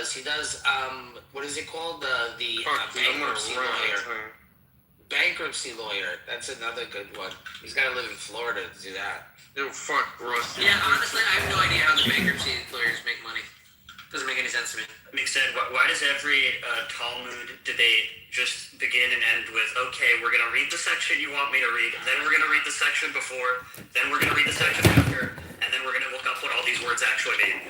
does. He does. What is it called? The Fuck, dude, I'm gonna bankruptcy run lawyer. that time. Bankruptcy lawyer. That's another good one. He's got to live in Florida to do that. Yo, fuck, Rusty. Yeah, honestly, I have no idea how the bankruptcy lawyers make money. Doesn't make any sense to me. Mick said, why does every Talmud debate just begin and end with, okay, we're going to read the section you want me to read, then we're going to read the section before, then we're going to read the section after, and then we're going to look up what all these words actually mean.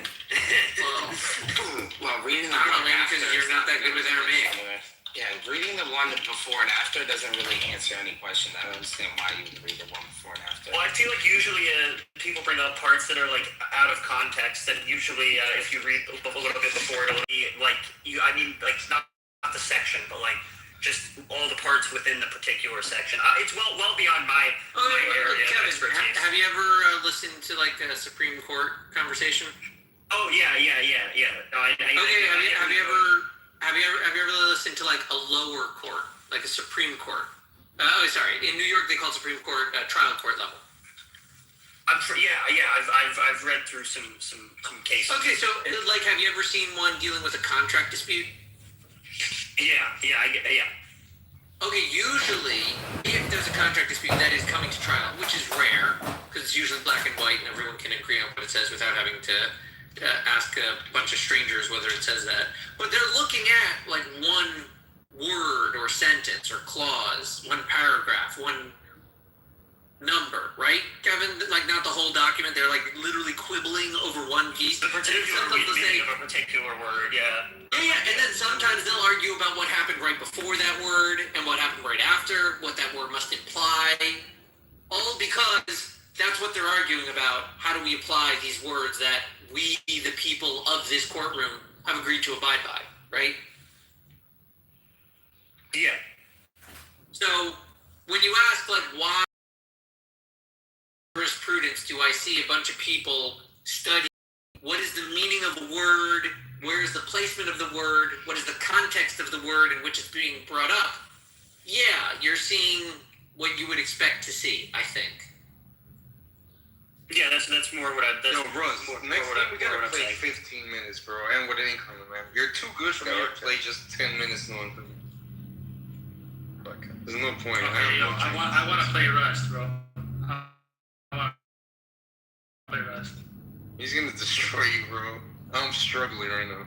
Well, reading the I don't know, one maybe after because you're not that good with Aramaic. Yeah, reading the one before and after doesn't really answer any question. I don't understand why you would read the one before and after. Well, I feel like usually people bring up parts that are like out of context. That usually, if you read a little bit before, it'll be like like not the section, but like just all the parts within the particular section. It's well beyond my area of expertise. Have you ever listened to like a Supreme Court conversation? Oh yeah. No, Have you ever listened to like a lower court, like a Supreme Court? In New York they call it Supreme Court trial court level. I've read through some cases. Okay, so like, have you ever seen one dealing with a contract dispute? Yeah. Okay, usually if there's a contract dispute that is coming to trial, which is rare because it's usually black and white and everyone can agree on what it says without having to ask a bunch of strangers whether it says that. But they're looking at like one word or sentence or clause, one paragraph, one number, right, Kevin? Like not the whole document. They're like literally quibbling over one piece. The particular meaning of a particular word, yeah. Yeah, and then sometimes they'll argue about what happened right before that word and what happened right after, what that word must imply, all because that's what they're arguing about. How do we apply these words that we, the people of this courtroom, have agreed to abide by, right? Yeah. So when you ask, like, why jurisprudence do I see a bunch of people study what is the meaning of the word, where is the placement of the word, what is the context of the word in which it's being brought up? Yeah, you're seeing what you would expect to see, I think. Yeah, that's more what I. Yo, Russ, next week we gotta play 15 minutes, bro, and with income, man. You're too good for me to play just 10 minutes long. There's no point. Okay, I want to play Rust, bro. I want to play Rust. He's gonna destroy you, bro. I'm struggling right now.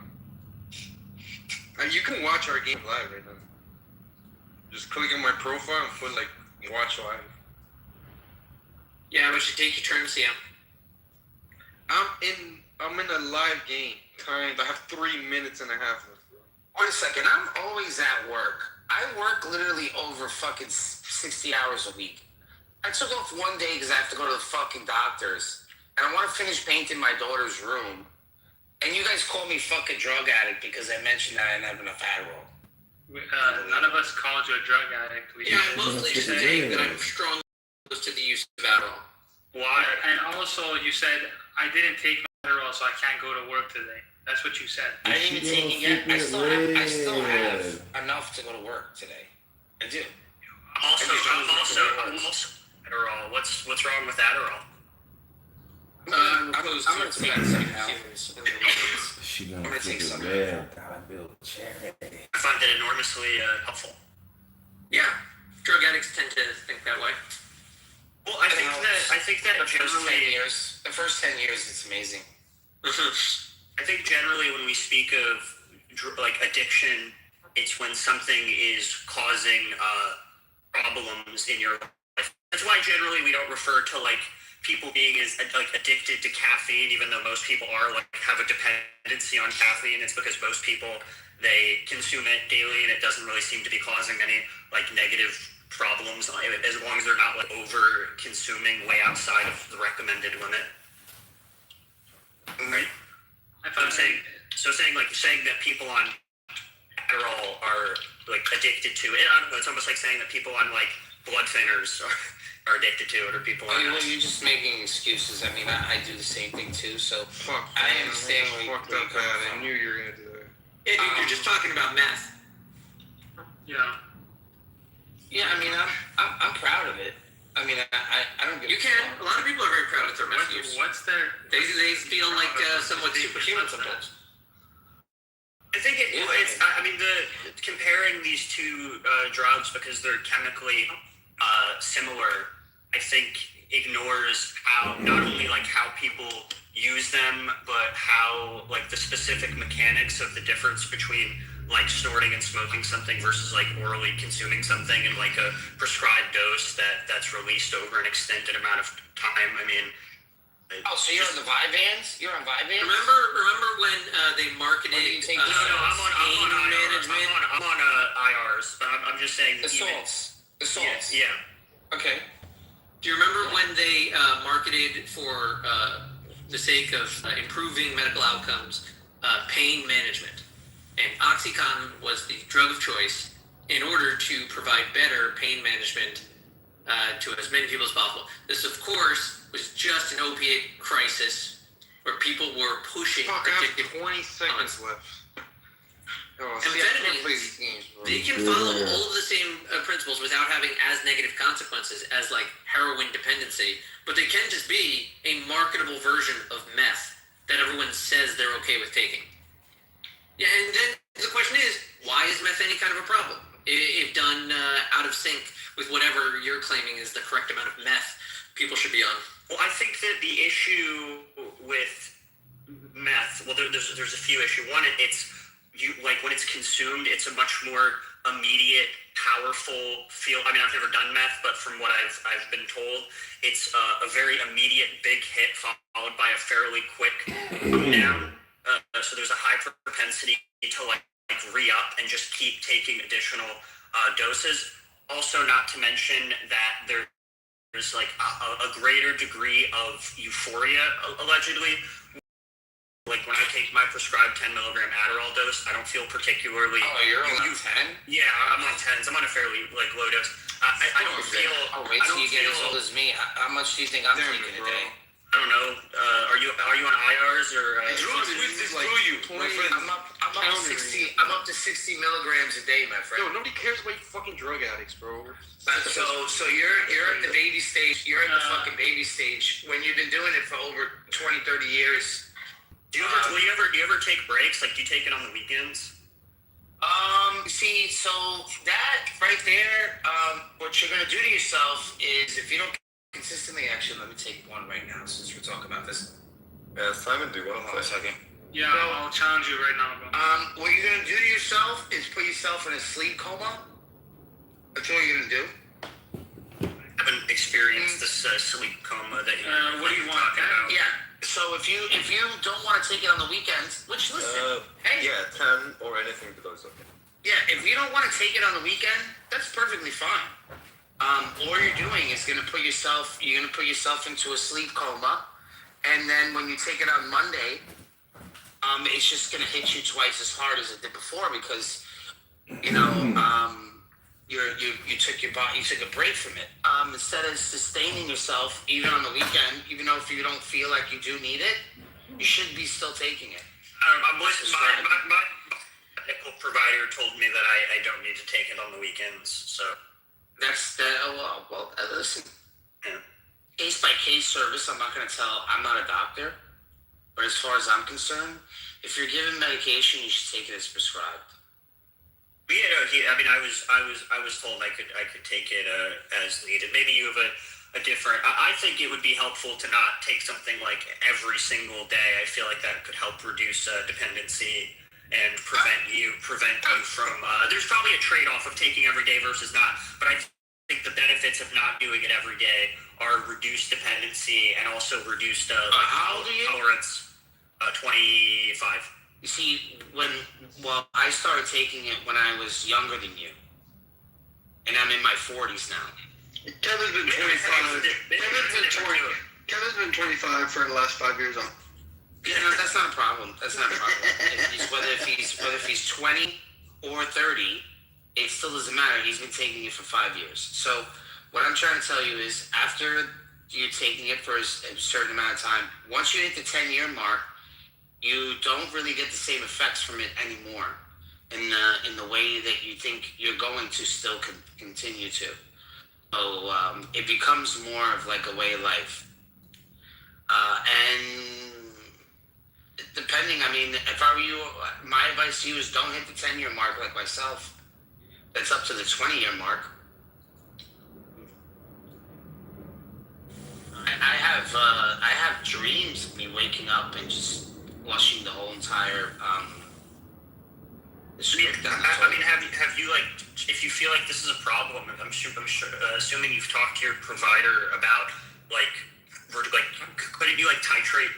And you can watch our game live right now. Just click on my profile and put like watch live. Yeah, we should take your turn, Sam. I'm in a live game. Timed. I have 3 minutes and a half left, bro. Wait a second. I'm always at work. I work literally over fucking 60 hours a week. I took off one day because I have to go to the fucking doctors. And I want to finish painting my daughter's room. And you guys call me fucking drug addict because I mentioned that I didn't have enough Adderall. None of us called you a drug addict. Yeah, I'm mostly saying that I'm strong opposed to the use of Adderall. Why? And also, you said, I didn't take my Adderall, so I can't go to work today. That's what you said. I didn't even take it yet. I still have enough to go to work today. I do. I'm also Adderall. What's wrong with Adderall? I'm gonna take some now. She gonna take some. Dollar bill cherry. I find it enormously helpful. Yeah, drug addicts tend to think that way. Well, I think that generally, the first 10 years, it's amazing. I think generally when we speak of like addiction, it's when something is causing problems in your life. That's why generally we don't refer to like people being as like addicted to caffeine, even though most people are like have a dependency on caffeine. It's because most people, they consume it daily and it doesn't really seem to be causing any like negative problems as long as they're not like over consuming way outside of the recommended limit. Right? Saying that people on Adderall are like addicted to it. I don't know, it's almost like saying that people on like blood thinners are addicted to it, or people on. Well, you're just making excuses. I mean, I do the same thing too. So Fuck, I understand man, where fucked up bad. I knew you were gonna do that. Yeah, dude, you're just talking about meth. Yeah. Yeah, I mean, I'm proud of it. I mean, I don't give. You can. A lot of people are very proud of their meth use. What's their? They feel like somewhat superhuman sometimes. I think it's. I mean, comparing these two drugs because they're chemically similar, I think ignores how not only like how people use them, but how like the specific mechanics of the difference between like snorting and smoking something versus like orally consuming something in like a prescribed dose that's released over an extended amount of time. I mean. Oh, so you're on the Vyvanse? You're on Vyvanse? Remember when they marketed No, I'm on IRs. management? I'm on IRs, but I'm just saying. The salts. The salts. Yeah. Okay. Do you remember when they marketed for the sake of improving medical outcomes, pain management? And OxyContin was the drug of choice in order to provide better pain management to as many people as possible. This, of course, was just an opiate crisis where people were pushing Fuck, I addictive. have 20 seconds left. Oh, see, I can't play these games, bro. They can follow all of the same principles without having as negative consequences as like heroin dependency, but they can just be a marketable version of meth that everyone says they're okay with taking. Yeah, and then the question is, why is meth any kind of a problem if done out of sync with whatever you're claiming is the correct amount of meth people should be on? Well, I think that the issue with meth, well, there's a few issues. One, it's like when it's consumed, it's a much more immediate, powerful feel. I mean, I've never done meth, but from what I've been told, it's a very immediate big hit followed by a fairly quick come down. So there's a high propensity to like re-up and just keep taking additional doses. Also, not to mention that there's like a greater degree of euphoria, allegedly. Like when I take my prescribed 10 milligram Adderall dose, I don't feel particularly. Oh, you're on 10? Yeah, I'm on 10s. I'm on a fairly like low dose. I don't feel. Oh, wait till you get as old as me. How much do you think I'm taking a day? I don't know. Are you on IRs or? Drugs is like you. I'm up to 60 milligrams a day, my friend. Yo, nobody cares about you fucking drug addicts, bro. So you're at the baby stage. You're at the fucking baby stage when you've been doing it for over 20, 30 years. Do you ever take breaks? Like, do you take it on the weekends? See, so that right there, what you're gonna do to yourself is if you don't consistently, actually, let me take one right now since we're talking about this. Yeah, Simon, do one Hold on a second. Yeah, I'll challenge you right now, bro. What you're gonna do to yourself is put yourself in a sleep coma. That's what you're gonna do. I haven't experienced this sleep coma that you. What do you want? talking about? Yeah. So if you don't want to take it on the weekends, which listen, hey, Yeah, 10 or anything below is okay. yeah, if you don't want to take it on the weekend, that's perfectly fine. All you're doing is you're gonna put yourself into a sleep coma, and then when you take it on Monday, it's just gonna hit you twice as hard as it did before because you took a break from it. Instead of sustaining yourself even on the weekend, even though if you don't feel like you do need it, you should be still taking it. My medical provider told me that I don't need to take it on the weekends, so. That's listen. Yeah. Case by case service. I'm not going to tell. I'm not a doctor, but as far as I'm concerned, if you're given medication, you should take it as prescribed. Yeah, I was told I could take it as needed. Maybe you have a different. I think it would be helpful to not take something like every single day. I feel like that could help reduce dependency and prevent you from. There's probably a trade-off of taking every day versus not, but I think the benefits of not doing it every day are reduced dependency and also reduced how old are you? tolerance. 25. You see, I started taking it when I was younger than you, and I'm in my 40s now. Kevin's been 25. Kevin's been 25 for the last 5 years on. Yeah, no, that's not a problem. That's not a problem. Whether if he's 20 or 30, it still doesn't matter. He's been taking it for 5 years. So what I'm trying to tell you is after you're taking it for a certain amount of time, once you hit the 10-year mark, you don't really get the same effects from it anymore in the way that you think you're going to still continue to. So it becomes more of like a way of life. And Depending, I mean, if I were you, my advice to you is don't hit the 10-year mark like myself. That's up to the 20-year mark. I have dreams of me waking up and just flushing the whole entire the script down the I mean, toilet. have you like, if you feel like this is a problem, I'm sure, assuming you've talked to your provider about like, couldn't you like titrate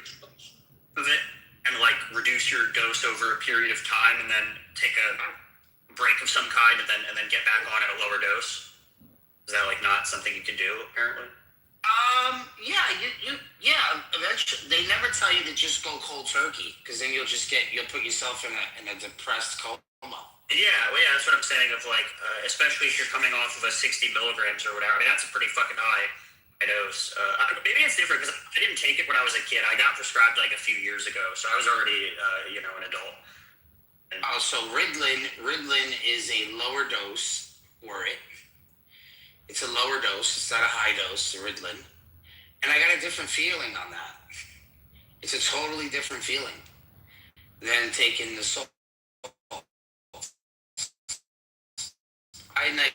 of it and like reduce your dose over a period of time and then take a break of some kind and then get back on at a lower dose? Is that like not something you can do apparently? Yeah, yeah. Eventually, they never tell you to just go cold turkey because then you'll put yourself in a depressed coma. Yeah, well, yeah, that's what I'm saying. Of like, especially if you're coming off of a 60 milligrams or whatever. I mean, that's a pretty fucking high dose. Maybe it's different because I didn't take it when I was a kid. I got prescribed like a few years ago, so I was already, an adult. And, Oh, so Ritalin is a lower dose for it. It's a lower dose. It's not a high dose, Ritalin. And I got a different feeling on that. It's a totally different feeling than taking the salt. I never.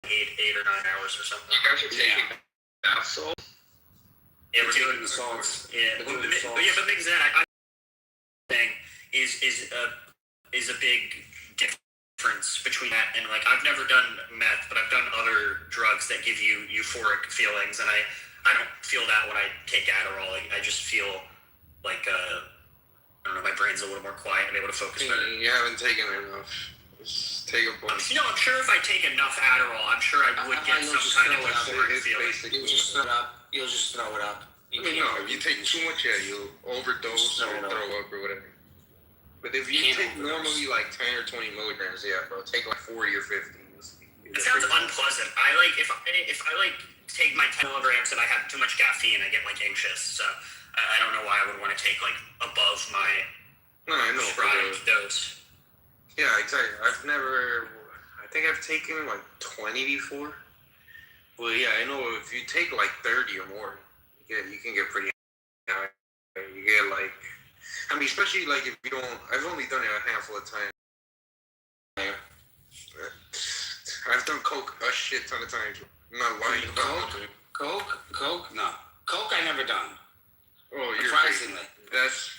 8 or 9 hours or something. You guys are taking bath salt? Yeah, we're Doing doing the salts. Yeah, They're but doing the salts. but Big Zen, I thing is a big difference between that and like I've never done meth, but I've done other drugs that give you euphoric feelings, and I don't feel that when I take Adderall. I just feel like I don't know, my brain's a little more quiet. I'm able to focus better. You haven't taken enough. Just take a bunch. No, I'm sure if I take enough Adderall, I'm sure I would get You'll some just kind of throw it up. euphoric It's feeling. basically. You'll just throw it up. I mean, no, if you take too much, yeah, you'll overdose or throw up or whatever. But if you Can't take overdose. normally like 10 or 20 milligrams, yeah, bro, take like 40 or 50. It sounds unpleasant. I like if I like take my 10 milligrams and I have too much caffeine, I get like anxious. So I don't know why I would want to take like above my No, I know. prescribed dose. Yeah, exactly. I think I've taken like 20 before. Well, yeah, I know if you take like 30 or more, you can get pretty high. You get like, I mean, especially like if you don't, I've only done it a handful of times. I've done coke a shit ton of times. I'm not lying about it. Coke? No. Coke I never done. Oh, you're Surprisingly. crazy. That's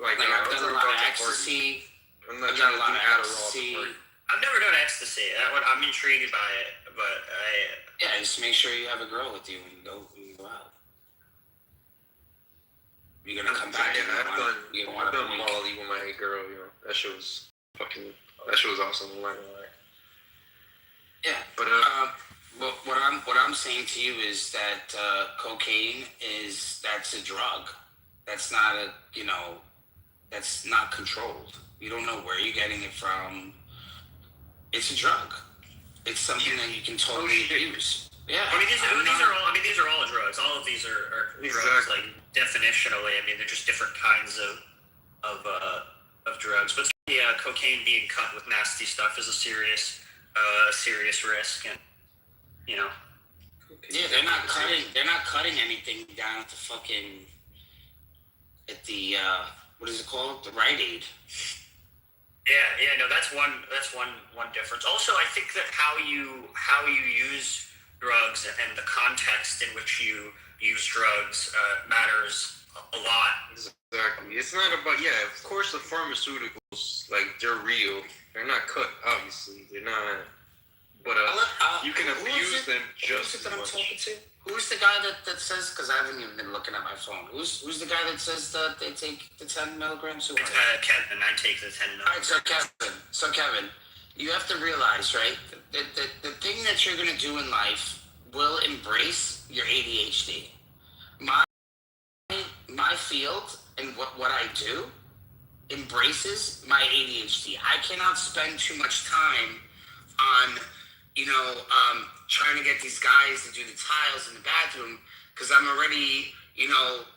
like I've done a lot of party. ecstasy. I'm not I've trying done to a do lot of Adderall. ecstasy. Party. I've never done ecstasy. I'm intrigued by it, but Yeah, just make sure you have a girl with you when you go out. You're gonna come back. I've done Molly with my girl. You know, that shit was awesome. I'm not gonna lie. Yeah, But what I'm saying to you is that cocaine that's a drug. That's not that's not controlled. You don't know where you're getting it from. It's a drug. It's something that you can totally use. Yeah. I mean, these are all drugs. All of these are drugs, Exactly. like definitionally. I mean, they're just different kinds of drugs. But yeah, cocaine being cut with nasty stuff is a serious risk, and you know. Yeah, they're not cutting anything down at the what is it called? The Rite Aid. Yeah, no, that's one difference. Also, I think that how you use drugs and the context in which you use drugs matters a lot. exactly, it's not about of course the pharmaceuticals like they're real. They're not cut, obviously. They're not. But you can abuse them just as that I'm much. talking to? Who's the guy that says? Because I haven't even been looking at my phone. Who's the guy that says that they take the 10 milligrams? Who? Kevin, I take the 10 All right, so Kevin, you have to realize, right? The thing that you're gonna do in life will embrace your ADHD. My field and what I do embraces my ADHD. I cannot spend too much time on, trying to get these guys to do the tiles in the bathroom because I'm already,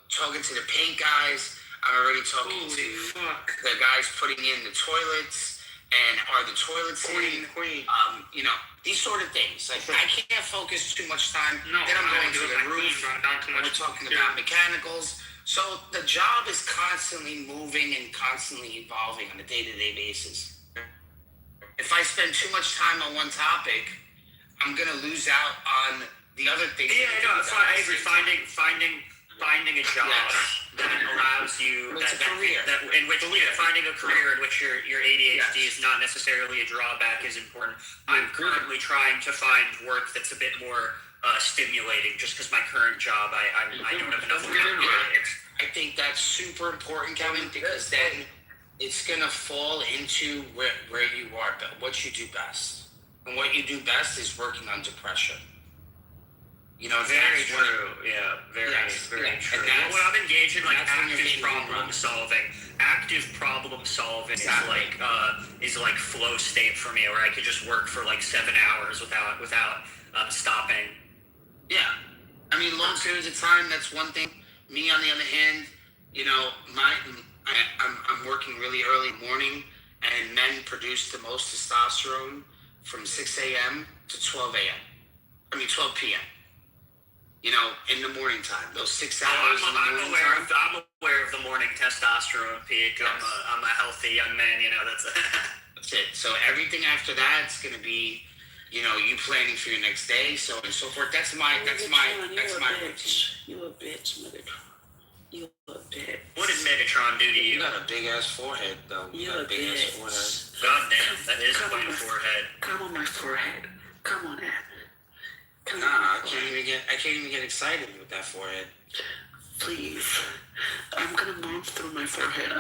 talking to the paint guys. I'm already talking to the guys putting in the toilets And are the toilets in? Queen. You know, these sort of things. Like, I can't focus too much time. No, Then I'm I going do to it the like roof. Queen, bro. Not too We're much. talking about mechanicals. So the job is constantly moving and constantly evolving on a day-to-day basis. If I spend too much time on one topic, I'm gonna lose out on the other things. Yeah, that no, do I at the agree. same time. Finding a job Yes. that allows you It's a career. finding a career in which your ADHD Yes. is not necessarily a drawback is important. I'm currently trying to find work that's a bit more stimulating, just because my current job I don't have enough time. I think that's super important, Kevin, because then it's gonna fall into where you are, what you do best, and what you do best is working under pressure. You know, Very that's what- true. Yeah, very Yes, very yeah. true. And that's- When I'm engaged in like that's when you're active hitting home problem runs. solving, Exactly. is like flow state for me, where I could just work for like 7 hours without stopping. Yeah, I mean, long periods of time. That's one thing. Me, on the other hand, you know, I'm working really early morning, and men produce the most testosterone from 6 a.m. to 12 a.m. 12 p.m. You know, in the morning time. Those 6 hours in the morning time. I'm aware of the morning testosterone peak. Yes. I'm a healthy young man. You know, that's. That's it. So everything after that is going to be, you know, you planning for your next day, so on and so forth. That's my routine. You a bitch, Megatron. You a bitch. What did Megatron do to You you? got a big ass forehead, though. You got a a big ass bitch. forehead. God damn, that is Come quite a on. forehead. Come on my forehead. Come on, Ed. Come Nah, on. I can't even get excited with that forehead. Please. I'm gonna move through my forehead.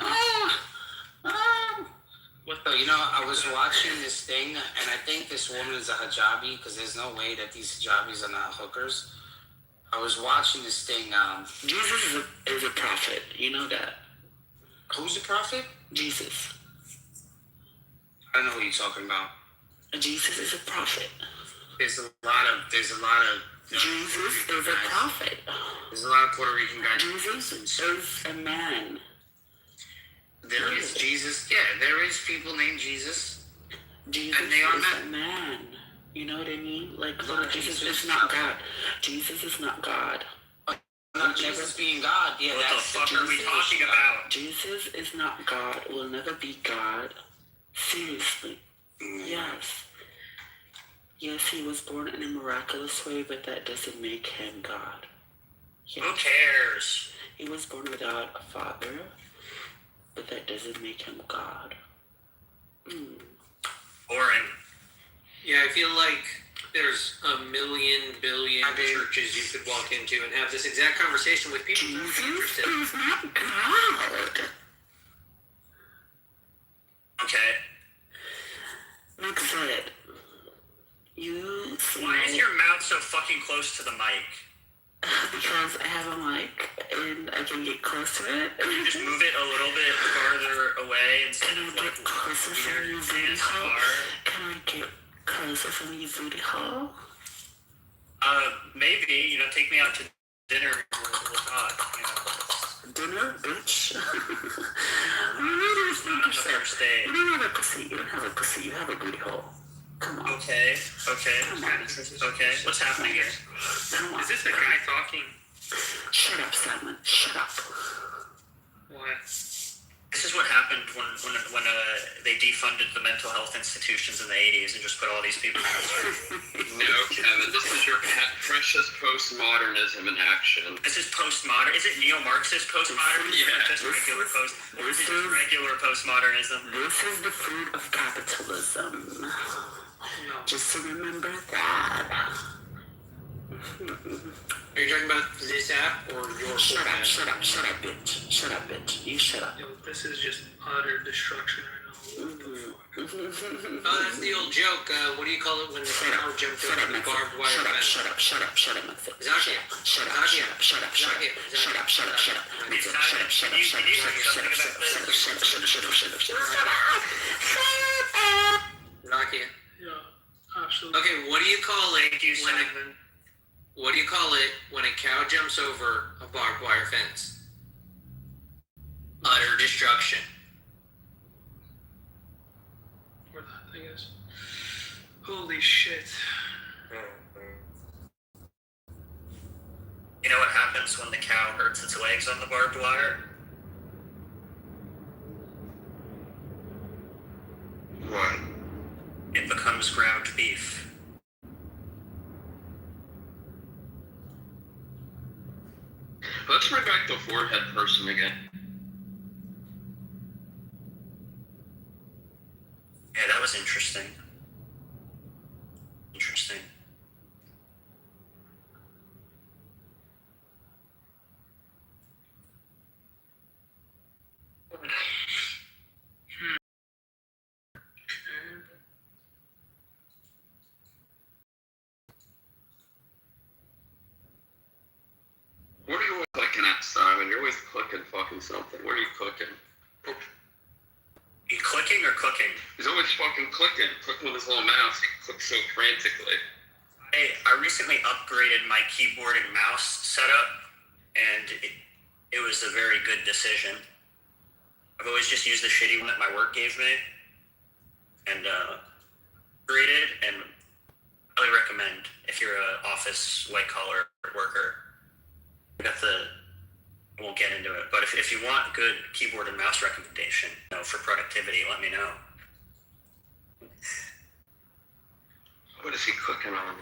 So, you know, I was watching this thing, and I think this woman is a hijabi, because there's no way that these hijabis are not hookers. I was watching this thing. Jesus is a prophet. You know that. Who's the prophet? Jesus. I don't know who you're talking about. Jesus is a prophet. There's a lot of Jesus is a prophet. There's a lot of Puerto Rican guys. Jesus is a man. There is Jesus. Yeah, there is people named Jesus. Jesus And they are is men. a man. You know what I mean? Like, No, little Jesus Jesus is not God. Jesus is not God. Not Jesus being God. Yeah, What the that's fuck are we Jesus. talking about? Jesus is not God. Will never be God. Seriously. Yes. Yes, he was born in a miraculous way, but that doesn't make him God. Who Yes. cares? He was born without a father, but that doesn't make him God. Boring. Yeah, I feel like there's a billion I mean- churches you could walk into and have this exact conversation with people who are Jesus interested. is not God. Okay. Next slide. You Why is smell- your mouth so fucking close to the mic? Because I have a mic and I can get close to it. Can you just move it a little bit farther away instead Can I of get like closer from weird you, booty hole? ASMR? Can I get closer from you, booty hole? Maybe, you know, take me out to dinner and we'll talk, you know. Dinner, bitch. Not on the first date. You don't have a pussy. You don't have a pussy. You have a booty hole. Come on. Okay. Come on. Okay. What's happening here? Come on. Is this the guy talking? Shut up, Simon. Shut up. What? This is what happened when they defunded the mental health institutions in the 80s and just put all these people in No, Kevin, this is your precious postmodernism in action. This is postmodern. Is it neo-Marxist postmodernism? Yeah, Or just regular postmodernism. This is the fruit of capitalism. No. Just to remember that. Are you talking about this app or your Shut up, format? shut up, shut up, bitch. Shut up, bitch. You shut up. Yo, this is just utter destruction right now. Oh, that's the old joke. What do you call it when the cow jumped over the barbed wire fence? Shut up, shut up, shut up, my face. Zakia. Shut up, shut up, shut up, shut up, shut up, shut up, shut up, Hey, Simon, can you say something about this? Zakia. Yeah, absolutely. Okay, what do you call it Thank you, when Simon. what do you call it when a cow jumps over a barbed wire fence? Utter destruction. Holy shit. You know what happens when the cow hurts its legs on the barbed wire? What? It becomes ground beef. Let's bring back the forehead person again. Yeah, that was interesting. Interesting. What are you always clicking at, Simon? You're always clicking fucking something. What are you clicking? You clicking or cooking? He's always fucking clicking with his little mouse. He clicks so frantically. Hey, I recently upgraded my keyboard and mouse setup, and it was a very good decision. I've always just used the shitty one that my work gave me, and upgraded, and highly recommend if you're an office white collar worker. I won't get into it, but if you want good keyboard and mouse recommendation, for productivity, let me know. What is he clicking on?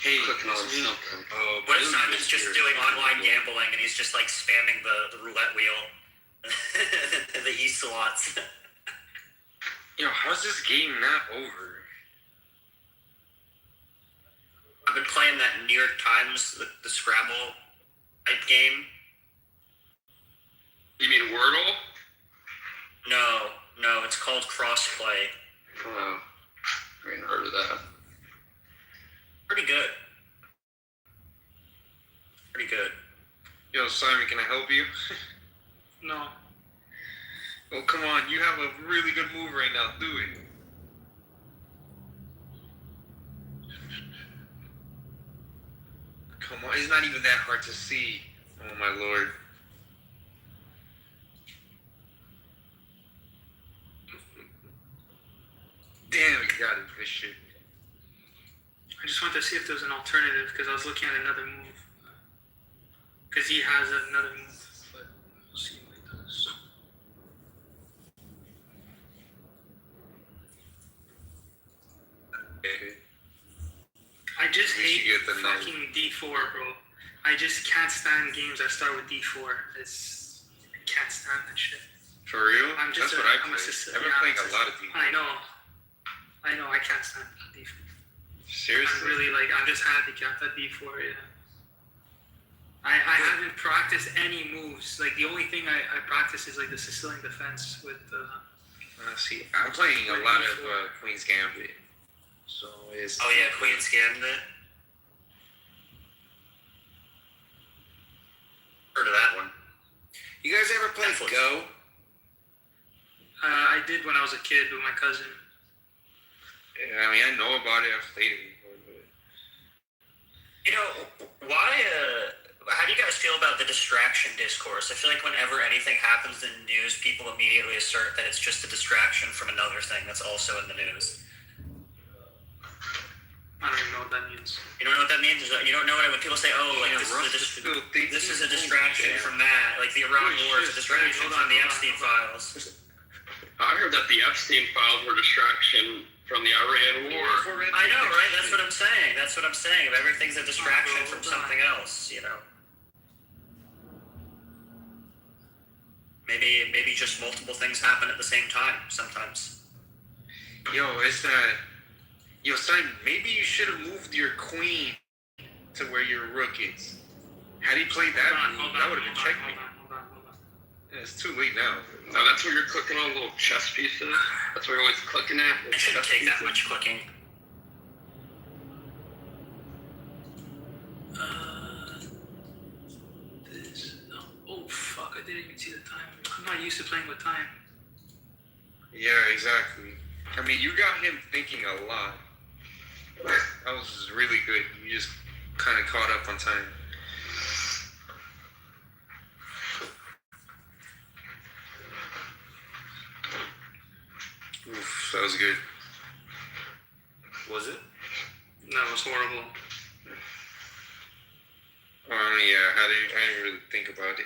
Hey, Clicking on it's me. something. What if Simon's just doing online gambling and he's just like spamming the roulette wheel, the e-slots? Yo, how's this game not over? I've been playing that New York Times, the Scrabble type game. You mean Wordle? No, it's called Crossplay. Oh, I ain't heard of that. Pretty good. Pretty good. Yo, Simon, can I help you? No. Oh, come on. You have a really good move right now. Do it. Come on. It's not even that hard to see. Oh, my lord. Damn, you got it. Good shit. I just wanted to see if there was an alternative because I was looking at another move. Because he has another move, but we'll see what he does. Okay. I just We should hate get the knife. fucking D4, bro. I just can't stand games that start with D4. I can't stand that shit. For real? I'm just That's what I I'm a play. Sicilian. I've been playing a lot of D4. I know. I can't stand D4. Seriously? I'm really I'm just handicapped at D4, yeah. I haven't practiced any moves. Like, the only thing I practice is, the Sicilian defense with, See, I'm playing a lot of Queen's Gambit. So it's... Oh yeah, Queen's Gambit. Heard of that one. You guys ever play Netflix. Go? I did when I was a kid with my cousin. Yeah, I mean, I know about it. I've played it before, but... Why, how do you guys feel about the distraction discourse? I feel like whenever anything happens in the news, people immediately assert that it's just a distraction from another thing that's also in the news. I don't even know what that means. You don't know what that means? You don't know when people say, this is a distraction from that. Like the Iran war is a distraction from the Epstein files. I heard that the Epstein files were distraction from the Iran war. I know, right? That's what I'm saying. Everything's a distraction from something else, Maybe just multiple things happen at the same time sometimes. Yo, it's not... Yo, Simon, maybe you should have moved your queen to where your rook is. Had he played that move, that would have been checkmate. Hold on. Yeah, it's too late now. No, that's where you're clicking on little chess pieces. That's where you're always clicking at. It shouldn't take that much clicking. Oh, fuck, I didn't even see the time. I'm not used to playing with time. Yeah, exactly. I mean, you got him thinking a lot. That was really good. You just kind of caught up on time. Oof, that was good. Was it? That was horrible. Yeah, I didn't really think about it.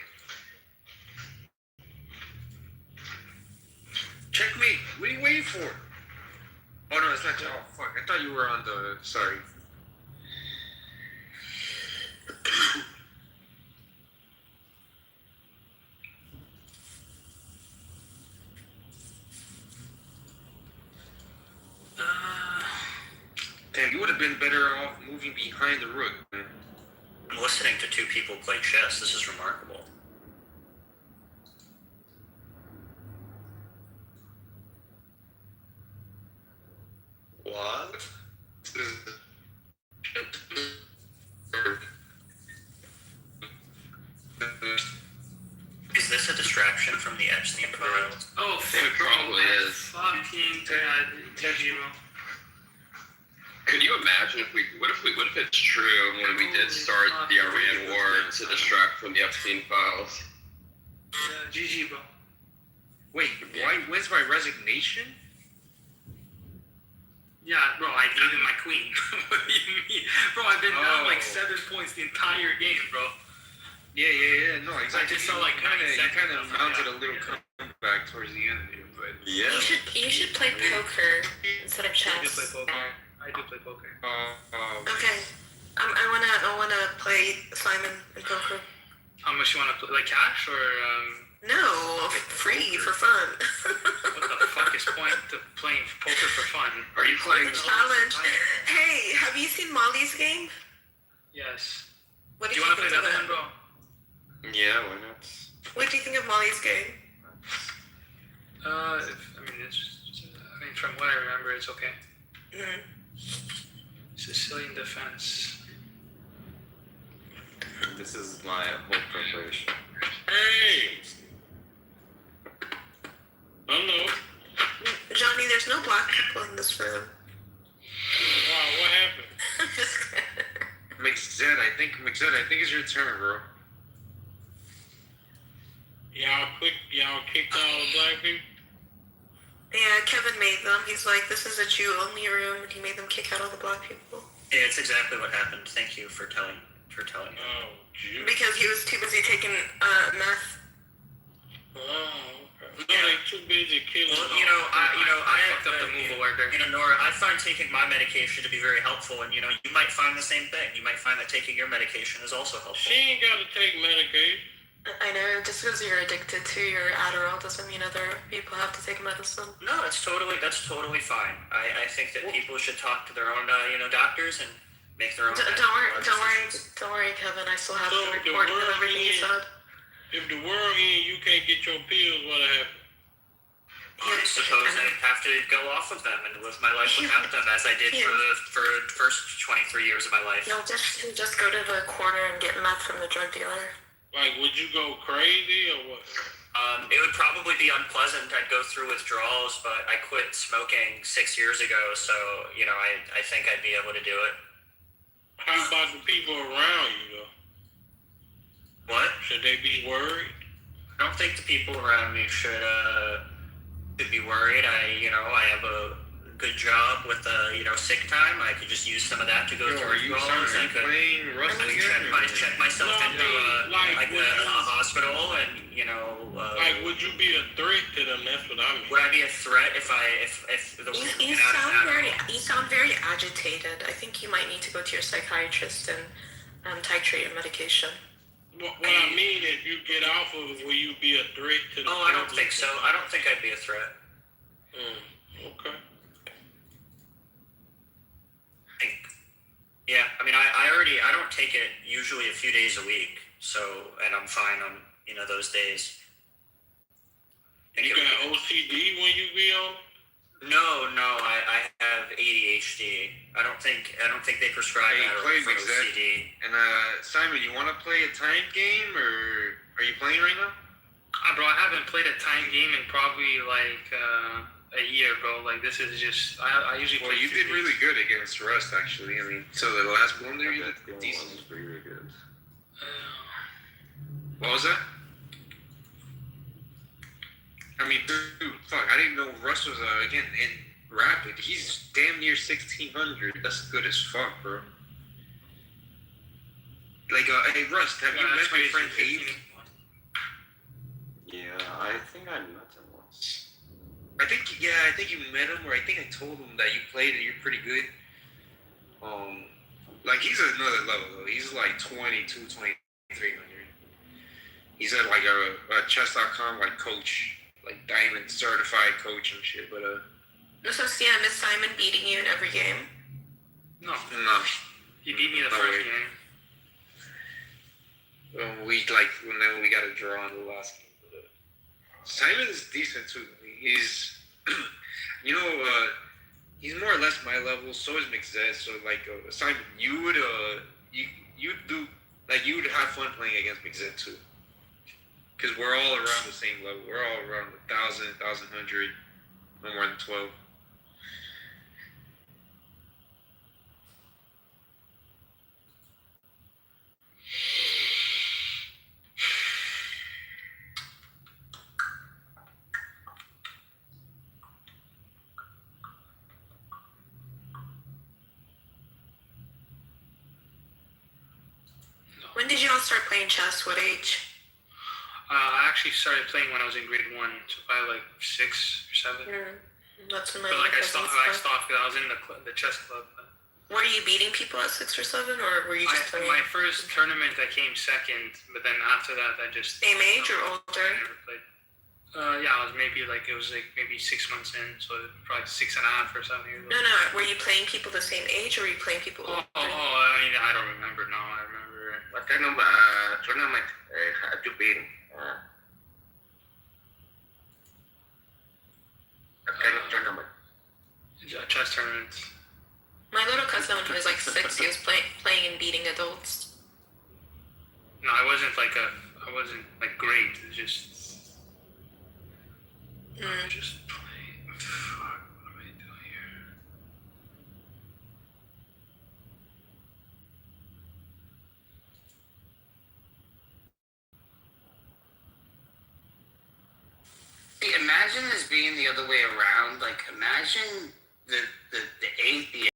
Checkmate. What are you waiting for? Oh no, it's not. Oh fuck! I thought you were on the. Sorry. Damn, you would have been better off moving behind the rook, man. I'm listening to two people play chess. This is remarkable. What? Is this a distraction from the Epstein files? Oh, It probably is. Fucking god, Jiro. Could you imagine if what if it's true when we did start the Iran war to distract from the Epstein files? Yeah, GG, bro. Wait, when's my resignation? Yeah, bro, I gave him my queen. What do you mean? Bro, I've been down like 7 points the entire game, bro. Yeah. No, exactly. I just saw like you kind of mounted yeah. a little comeback towards the end there, but Yeah. You should play poker instead of I do play chess. poker. I do play poker. Okay. I wanna play Simon in poker. How much you wanna play? Like cash or No, free for fun. what the fuck is point to playing poker for fun? Are you playing? Challenge. Hey, have you seen Molly's game? Yes. What Do did you you wanna play think of another one, it? bro? Yeah, why not? What do you think of Molly's game? From what I remember, it's okay. Mm. Sicilian defense. This is my whole preparation. Hey. Hello. Johnny, there's no black people in this room. Wow, what happened? I'm just kidding. McZed, I think it's your turn, bro. Y'all kicked all the black people? Yeah, Kevin made them. He's like, this is a Jew-only room, and he made them kick out all the black people. Yeah, it's exactly what happened. Thank you for telling me. Oh, Jew. Because he was too busy taking meth. Oh, okay. No, they too busy killing. Well, I fucked up the move worker. Nora, I find taking my medication to be very helpful, and you might find the same thing. You might find that taking your medication is also helpful. She ain't got to take medication. I know, just because you're addicted to your Adderall doesn't mean other people have to take medicine. No, that's totally fine. I think that people should talk to their own doctors and make their own. Don't worry, Kevin. I still have So the the recording of word everything you is- said. If the world end, you can't get your pills, what'll happen? I suppose I have to go off of them and live my life without them, as I did for the first 23 years of my life. You'll just go to the corner and get meth from the drug dealer. Like, would you go crazy or what? It would probably be unpleasant. I'd go through withdrawals, but I quit smoking 6 years ago, so I think I'd be able to do it. How about the people around you, though? What? Should they be worried? I don't think the people around me should be worried. I have a good job with sick time. I could just use some of that to go through withdrawals. I could playing Rust again? check myself No, into a hospital, and Like, would you be a threat to them? That's what I mean. would I be a threat if the You sound very agitated. I think you might need to go to your psychiatrist and titrate your medication. What I mean is, you get off of it, will you be a threat to the I don't public? think so. I don't think I'd be a threat. Okay. Yeah, I don't take it usually a few days a week, and I'm fine on those days. You got OCD when you be on? No, I have ADHD. I don't think they prescribe that play for McZed. OCD. And Simon, you want to play a time game, or are you playing right now? Bro, I haven't played a time game in probably like a year, bro. Like this is just I usually. Well, play you did 2 really days. good against Rust, actually. I mean, so the last blunder you That did one decent. was really good. What was that? I mean, dude, fuck! I didn't know Rust was again in rapid. He's damn near 1600. That's good as fuck, bro. Like, hey, Rust, have you met my friend Abe? Yeah, I think I met him once. I think you met him, or I think I told him that you played and you're pretty good. Like, he's another level, though. He's like 22, 2300. He's at, like, a chess.com, like, coach, like, diamond certified coach and shit, but, So, Stan, is Simon beating you in every game? No, no. he beat me the No first way. game. We got a draw in the last game. But, Simon's decent too. He's, he's more or less my level. So is McZed. So like Simon, you would have fun playing against McZed too. Because we're all around the same level. We're all around 1,000, 1,100, no more than 12. When did you all start playing chess? What age? I actually started playing when I was in grade 1, so probably like 6 or 7. That's when my But like I cousins stopped because I was in the chess club. Were you beating people at 6 or 7, or were you just playing? My first tournament, I came second, but then after that, I just Same age or older? I never played. Yeah, it was maybe 6 months in, so probably 6.5 or 7 years. No. Were you playing people the same age, or were you playing people older? I mean, I don't remember now. I remember. What kind of tournament have you been? What kind of tournament? Chess tournaments. My little cousin, when he was like 6, he was playing and beating adults. No, I wasn't like great. It was just playing. Fuck, what am I doing here? See, imagine this being the other way around. Like, imagine the atheist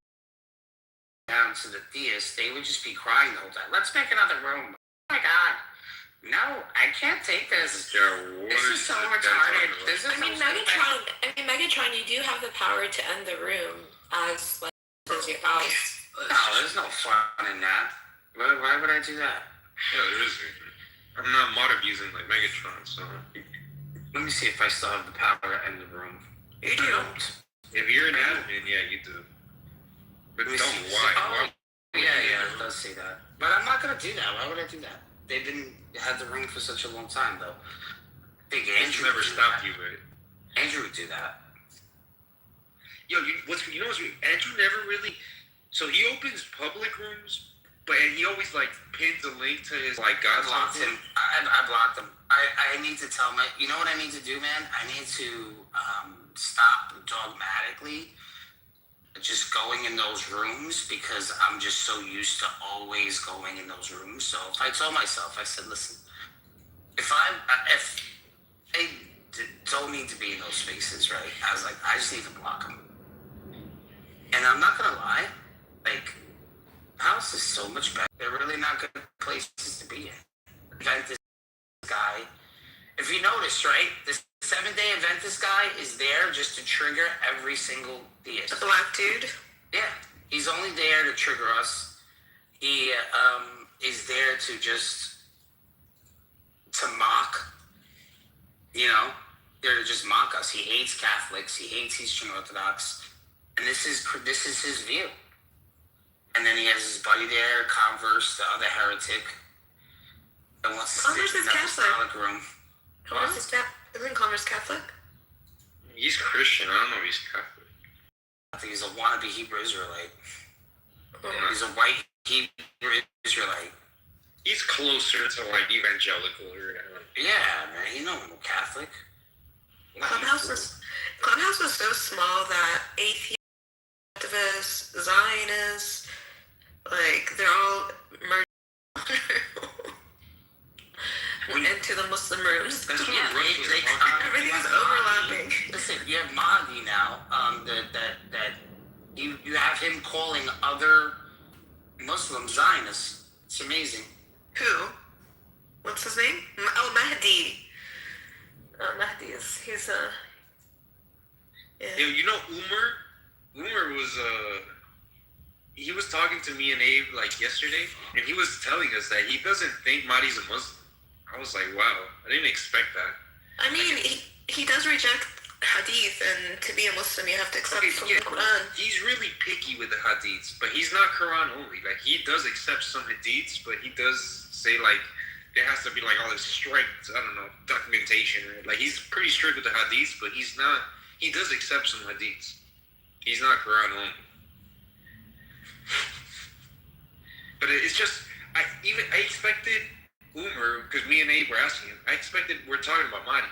down to the theist. They would just be crying the whole time. Let's make another room. Oh my god. No, I can't take this. This is so retarded. This is Megatron, you do have the power to end the room as your house. No, there's no fun in that. Why would I do that? Yeah, there is. I'm not mod abusing like Megatron, so. Let me see if I still have the power to end the room. You don't. If you're an admin, yeah, you do. But Let me don't. see. Why? Oh, Why? yeah, it does say that. But I'm not gonna do that. Why would I do that? They've had the ring for such a long time, though. I think Andrew never would do stopped that. you, but Andrew would do that. yo, what's weird? Andrew never really. So he opens public rooms, but he always like pins a link to his like I God's blocked him. I blocked him. I need to tell my. You know what I need to do, man? I need to stop dogmatically just going in those rooms because I'm just so used to always going in those rooms. So if I told myself, I said, listen, if they don't need to be in those spaces, right? I was like, I just need to block them. And I'm not gonna lie, like, house is so much better. They're really not good places to be in. Event this guy. If you notice, right, this 7-day event, this guy is there just to trigger every single theist. The black dude? Yeah, he's only there to trigger us. He is there to mock, there to just mock us. He hates Catholics. He hates Eastern Orthodox. And this is his view. And then he has his buddy there, Converse, the other heretic, that wants to Converse stick in is that Catholic. apostolic room. Isn't Converse Catholic? He's Christian. I don't know if he's Catholic. I think he's a wannabe Hebrew Israelite. Oh. He's a white Hebrew Israelite. He's closer to like evangelical or whatever. Yeah, man, he's no Catholic. Clubhouse was so small that atheists, activists, Zionists, like they're all merged into the Muslim rooms. That's what Yeah, Russians are talking about. Everything is overlapping. Listen, you have Mahdi now, that have him calling other Muslims Zionists. It's amazing. Who? What's his name? Oh, Mahdi. Mahdi he's yeah. Yo, you know Umar was he was talking to me and Abe like yesterday, and he was telling us that he doesn't think Mahdi's a Muslim. I was like, wow, I didn't expect that. I mean, he does reject hadith, and to be a Muslim, you have to accept the Quran. He's really picky with the hadiths, but he's not Quran only. Like, he does accept some hadiths, but he does say, like, there has to be, like, all this strict, I don't know, documentation. Right? Like, he's pretty strict with the hadiths, but he's not, he does accept some hadiths. He's not Quran only. But it's just, I expected Umar, because me and Abe were asking him, we're talking about Mahdi.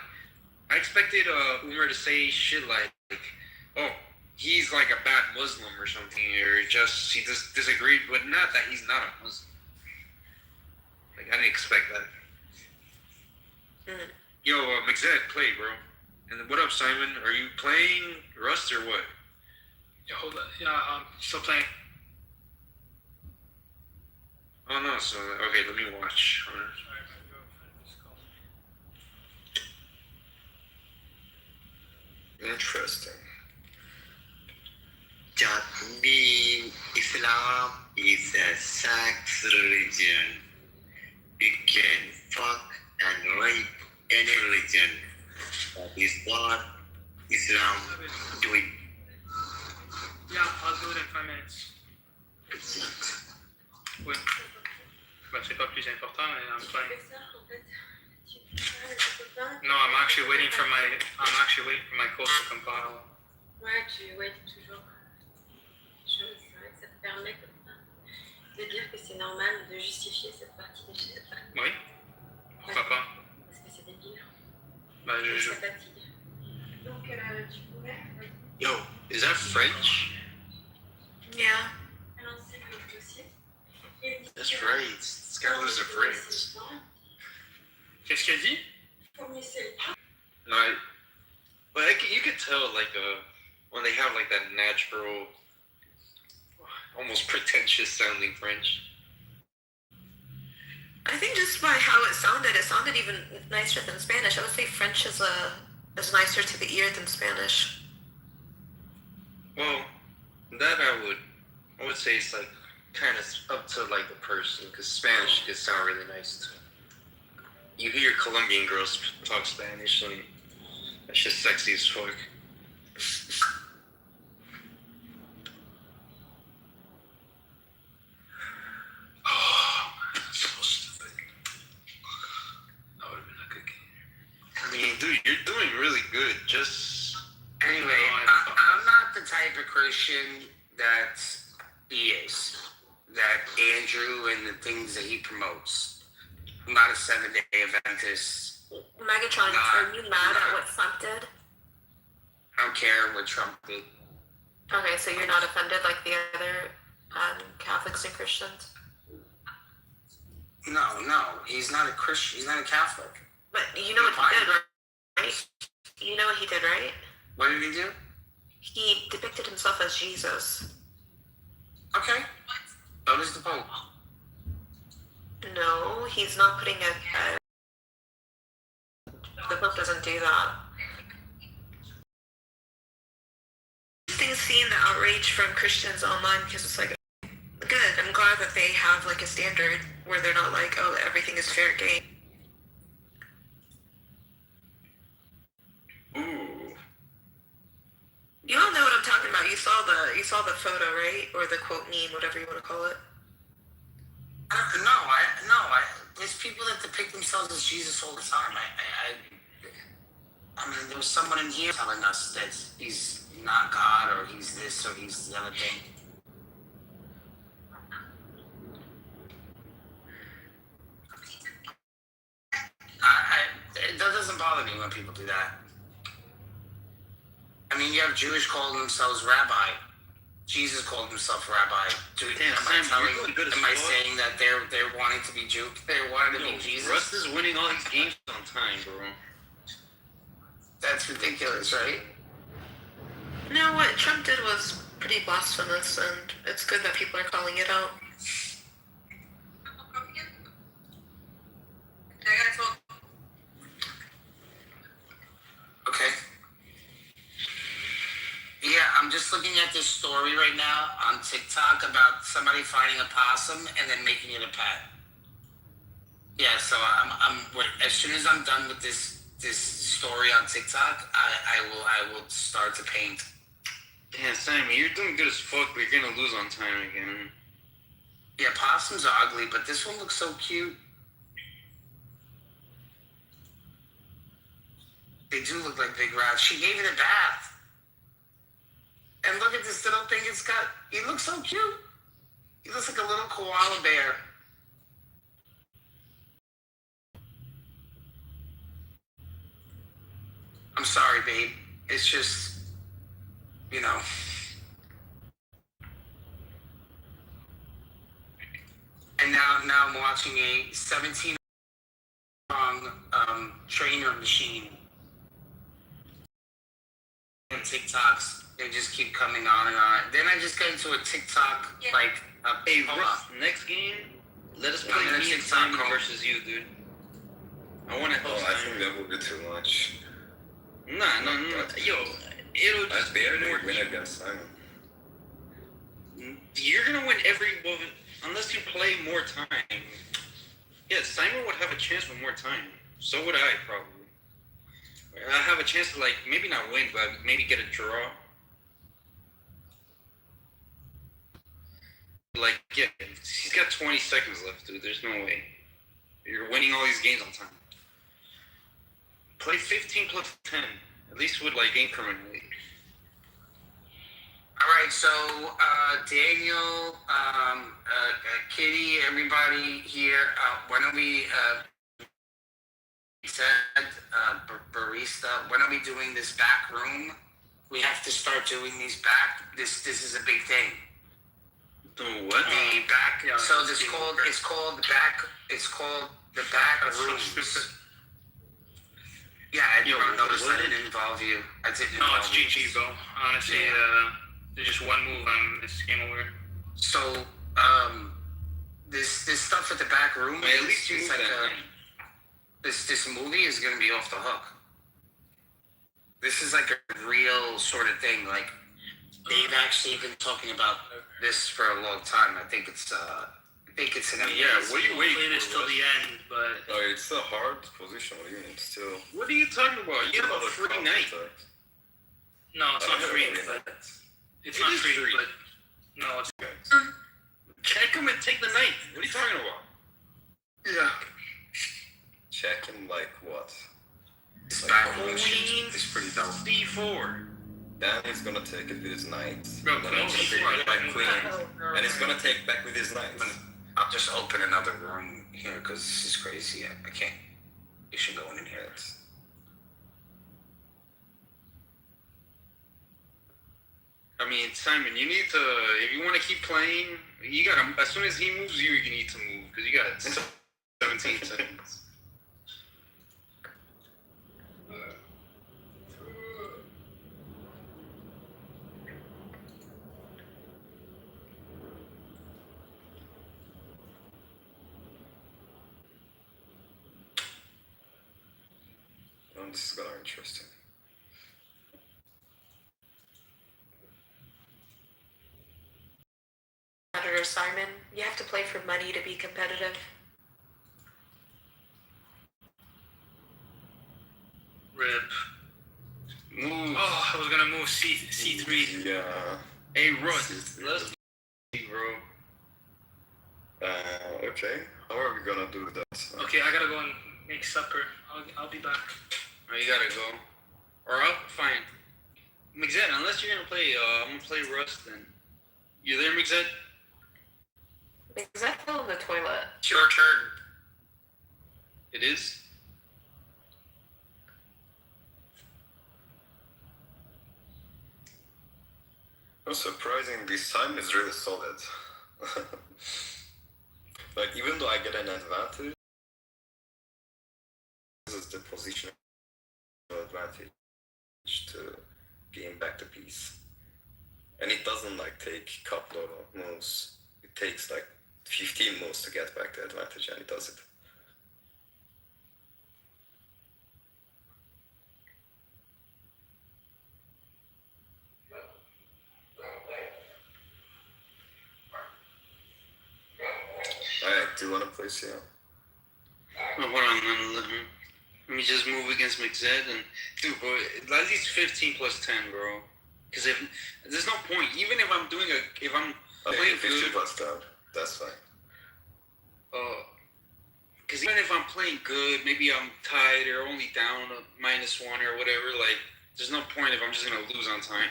I expected Umar to say shit like, oh, he's like a bad Muslim or something, or just, he just disagreed, but not that he's not a Muslim. Like, I didn't expect that. Yo, McZed, play, bro. And what up, Simon? Are you playing Rust or what? Yeah, hold on. Yeah, I'm still playing. Oh, no, so, okay, let me watch. Sorry, my girlfriend was calling. Interesting. That being Islam is a sex religion. You can fuck and rape any religion. That is what Islam doing. Yeah, I'll do it in 5 minutes. Oui. Bah, c'est pas plus important, et I'm playing. No, I'm actually waiting for my code to compile. Ouais, tu toujours chose. C'est vrai que ça te permet comme ça de dire que c'est normal de justifier cette partie des choses. Oui. Pourquoi pas? Parce que c'est débile. Bah, Ça fatigue. Donc, tu pourrais. Yo, is that French? Yeah. Lancer le dossier. That's right. This guy lives in France. Qu'est-ce qu'elle dit? No, but you could tell, like, when they have, like, that natural, almost pretentious sounding French. I think just by how it sounded even nicer than Spanish. I would say French is nicer to the ear than Spanish. Well, that I would say it's, like, kind of up to, like, the person, because Spanish could sound really nice too. You hear Colombian girls talk Spanish, and that's just sexy as fuck. Oh, so stupid. That would have been a good game. I mean, dude, you're doing really good. Just Anyway, I'm not the type of Christian that he is. That Andrew and the things that he promotes. I'm not a 7-day Adventist. Megatron, are you mad at what Trump did? I don't care what Trump did. Okay, so you're not offended like the other Catholics and Christians? No, he's not a Christian. He's not a Catholic. But you know what he did, right? You know what he did, right? What did he do? He depicted himself as Jesus. Okay. So does the Pope. No, he's not putting the Pope doesn't do that. Seeing the outrage from Christians online because it's like, good, I'm glad that they have like a standard where they're not like, oh, everything is fair game. ooh. You all know what I'm talking about. You saw the photo, right? Or the quote meme, whatever you want to call it. No. There's people that depict themselves as Jesus all the time. I mean, there was someone in here telling us that he's not God, or he's this, or he's the other thing. That doesn't bother me when people do that. I mean, you have Jewish calling themselves rabbi. Jesus called himself rabbi. Am I saying that they're wanting to be Jew? They're wanting to be Jesus? Russ is winning all these games on time, bro. That's ridiculous, right? No, what Trump did was pretty blasphemous, and it's good that people are calling it out. Okay. Yeah, I'm just looking at this story right now on TikTok about somebody finding a possum and then making it a pet. Yeah, so as soon as I'm done with this story on TikTok, I will start to paint. Damn, Simon, you're doing good as fuck, but you're gonna lose on time again. Yeah, possums are ugly, but this one looks so cute. They do look like big rats. She gave it a bath. And look at this little thing it's got. He looks so cute. He looks like a little koala bear. I'm sorry, babe. It's just, you know. And now I'm watching a 17 long trainer machine. And TikToks, they just keep coming on and on. Then I just get into a TikTok like. Hey, next game, let us play me and Simon versus you, dude. I want to help. I think that would be too much. No. Yo, it'll just be more win against Simon. You're gonna win every moment unless you play more time. Yeah, Simon would have a chance with more time. So would I, probably. I have a chance to, like, maybe not win, but maybe get a draw. Like, yeah, he's got 20 seconds left, dude. There's no way. You're winning all these games on time. Play 15 plus 10. At least with, like, incrementally. All right, so Daniel, Kitty, everybody here, why don't we said barista, when are we doing this back room? We have to start doing these back. This is a big thing. The what? The back. So it's called the back rooms. Yeah, I didn't notice I didn't involve you. I didn't. No, it's GG, bro. Honestly, there's just one move on this game over. So this stuff at the back room. At least you like this movie is gonna be off the hook. This is like a real sort of thing. Like they've actually been talking about this for a long time. I think it's an amazing. Yeah, what are you waiting Play this for? till the end, but It's a hard positional unit still. What are you talking about? You have a free night. no, it's not free. But it's not free, free. but no, it's. Check him and take the night. What are you talking about? Yeah. Check him like what? This Like back Queen room shit is pretty dope. D4. Then he's gonna take it with his knight. Bro, Then Queen he's D4, gonna take it like by Queen. And he's gonna take back with his knight. I'll just open another room here because this is crazy. I can't. You should go in here. I mean, Simon, you need to, if you want to keep playing, you gotta, as soon as he moves you need to move, because you got 17 seconds. Oh, this is gonna be interesting. Competitor Simon, you have to play for money to be competitive. Rip. Move. Oh, I was gonna move C3. Yeah. Hey, Russ, let's see, bro. Okay. How are we gonna do that? Okay, I gotta go and make supper. I'll be back. Oh, you gotta go. Or I'll, fine. Mixed, unless you're gonna play, I'm gonna play Russ then. You there, Mixed? Is that still in the toilet? It's your turn. It is? Oh, surprising, this time is really solid. Like, even though I get an advantage, this is the positional advantage to gain back the piece. And it doesn't like take a couple of moves. It takes like 15 moves to get back the advantage, and it does it. Alright, do you want to play CL? Oh, hold on, let me just move against McZed and dude, bro, at least 15 plus 10, bro. Because if there's no point, even if I'm doing if I'm playing 50 good, plus down, that's fine. because even if I'm playing good, maybe I'm tied or only down a -1 or whatever. Like, there's no point if I'm just gonna lose on time.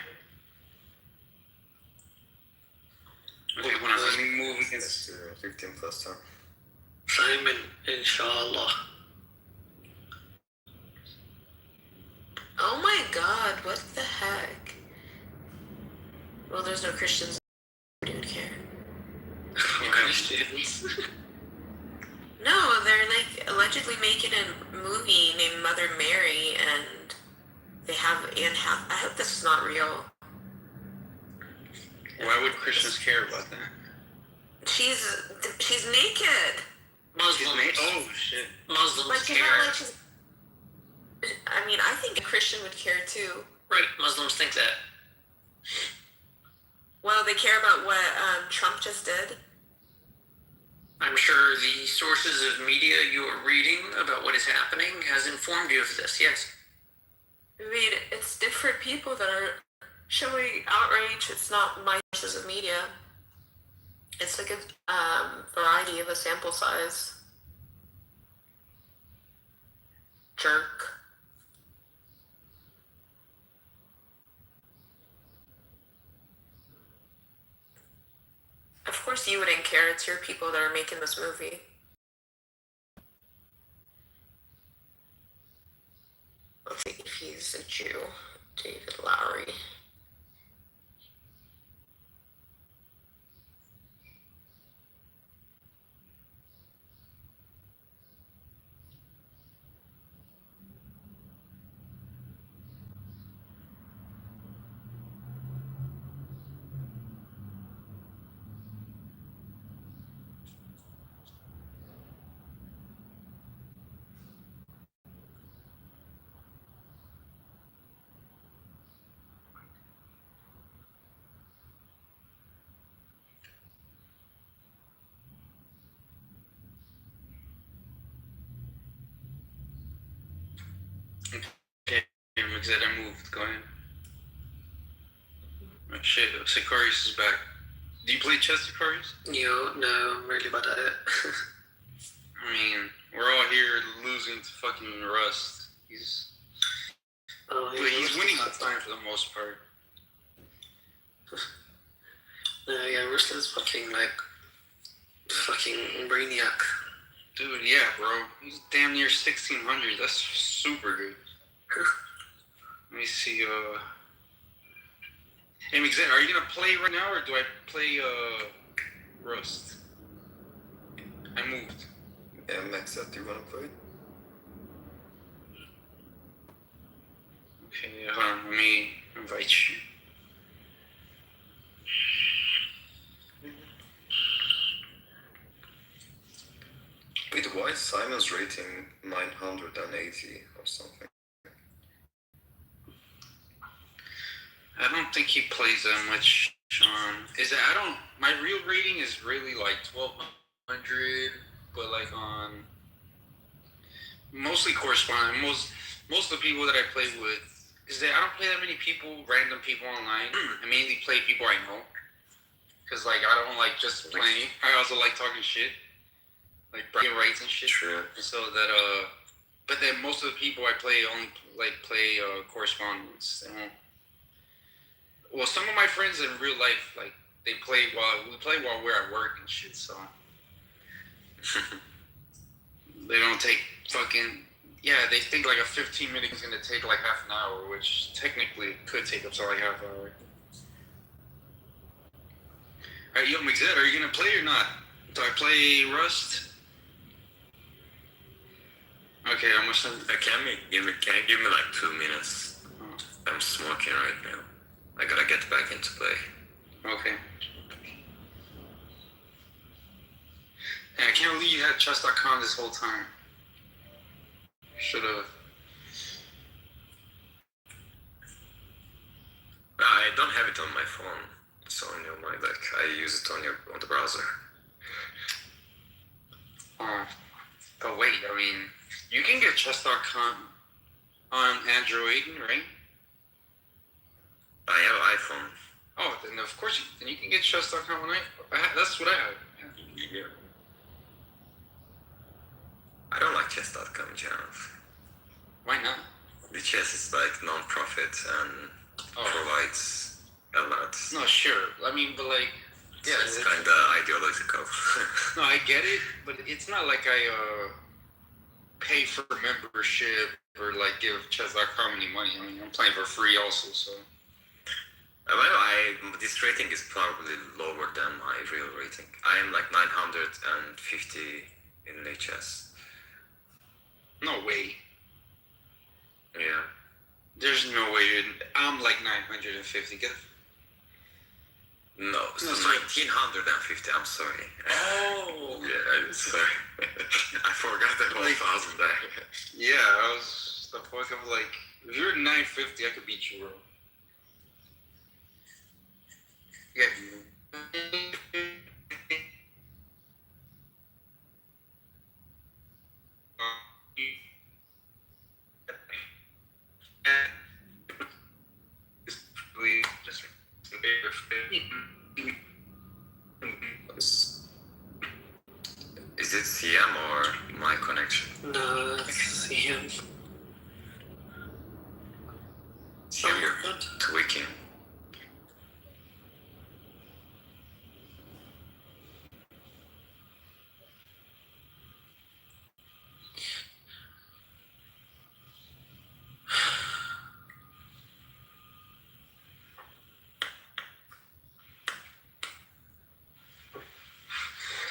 Okay, hold on, let me move against 15 plus 10. Simon, inshallah. Oh my god, what the heck? Well, there's no Christians who would care. Christians. No, they're like allegedly making a movie named Mother Mary, and they have Anne Hath. I hope this is not real. Why would Christians care about that? She's naked. Muslims. Oh shit. Muslims Like she's care. not like she's. I mean, I think a Christian would care too. Right, Muslims think that. Well, they care about what Trump just did. I'm sure the sources of media you are reading about what is happening has informed you of this, yes. I mean, it's different people that are showing outrage. It's not my sources of media. It's like a variety of a sample size. Jerk. Of course you wouldn't care. It's your people that are making this movie. Let's see if he's a Jew. David Lowry. Okay, McZed, I moved. Go ahead. Oh, shit, Sicarius is back. Do you play chess, Sicarius? No, I'm really bad at it. I mean, we're all here losing to fucking Rust. He's winning all the time for the most part. No, yeah, Ruslan's fucking brainiac. Dude, yeah, bro. He's damn near 1600. That's super good. Let me see, Hey, McZed, are you gonna play right now, or do I play, Rust? I moved. Yeah, Max, do you want to play? Okay, hold on, let me invite you. Wait, why is Simon's rating 980 or something? I don't think he plays that much. My real rating is really like 1200, but like on mostly corresponding. Most of the people that I play with, I don't play that many random people online. I mainly play people I know, cause like I don't like just playing. I also like talking shit, like bragging rights and shit. True. So that but then most of the people I play only play correspondence. They won't. Well, some of my friends in real life, like, we play while we're at work and shit, so they don't take they think like a 15-minute is gonna take like half an hour, which technically could take up to like half an hour. Alright, yo, McZed, are you gonna play or not? Do I play Rust? Okay, I'm listening. Can you give me like 2 minutes? I'm smoking right now. I gotta get back into play. Okay. Yeah, I can't believe you had chess.com this whole time. Should have. I don't have it on my phone. It's only on my like I use it on the browser. But wait, I mean, you can get chess.com on Android, right? I have iPhone. Oh, then of course, then you can get chess.com on that's what I have. Yeah. I don't like chess.com in general. Why not? The chess is like non-profit and provides a lot. No, sure. I mean, but like, yeah, it's kind of ideological. No, I get it, but it's not like I pay for membership or like give chess.com any money. I mean, I'm playing for free also, so. Well, this rating is probably lower than my real rating. I am like 950 in HS. No way. Yeah. There's no way. I'm like 950. No, so 1950. I'm sorry. Oh. Yeah, I'm sorry. I forgot the whole thousand there. Yeah, I was the fuck. I'm like, if you're 950, I could beat you, bro. Yeah. Is it CM or my connection? No, that's him. CM, you're tweaking.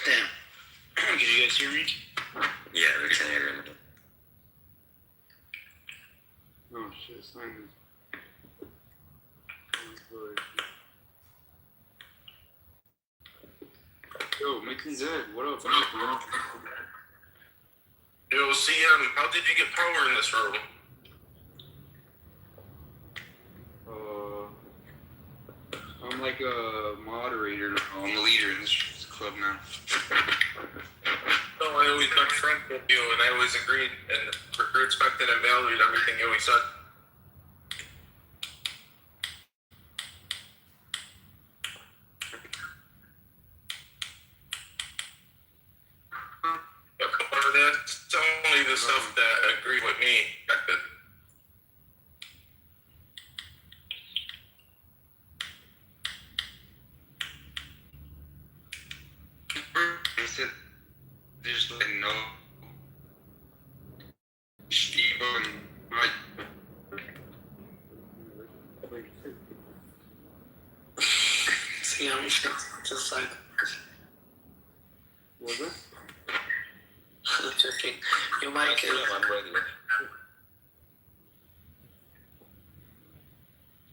Damn. Can you guys hear me? Yeah, we can hear you. Oh shit, Simon. Yo, making Z, what up? Yo, CM, how did you get power in this room? I'm like a moderator now. I'm a leader in this club now. No, I always got friends with you, and I always agreed and respected and valued everything you always said. That's only the stuff that agreed with me. They said there's like no Shiva and See, I'm just like. What was I'm joking. Your mic is. I'm ready.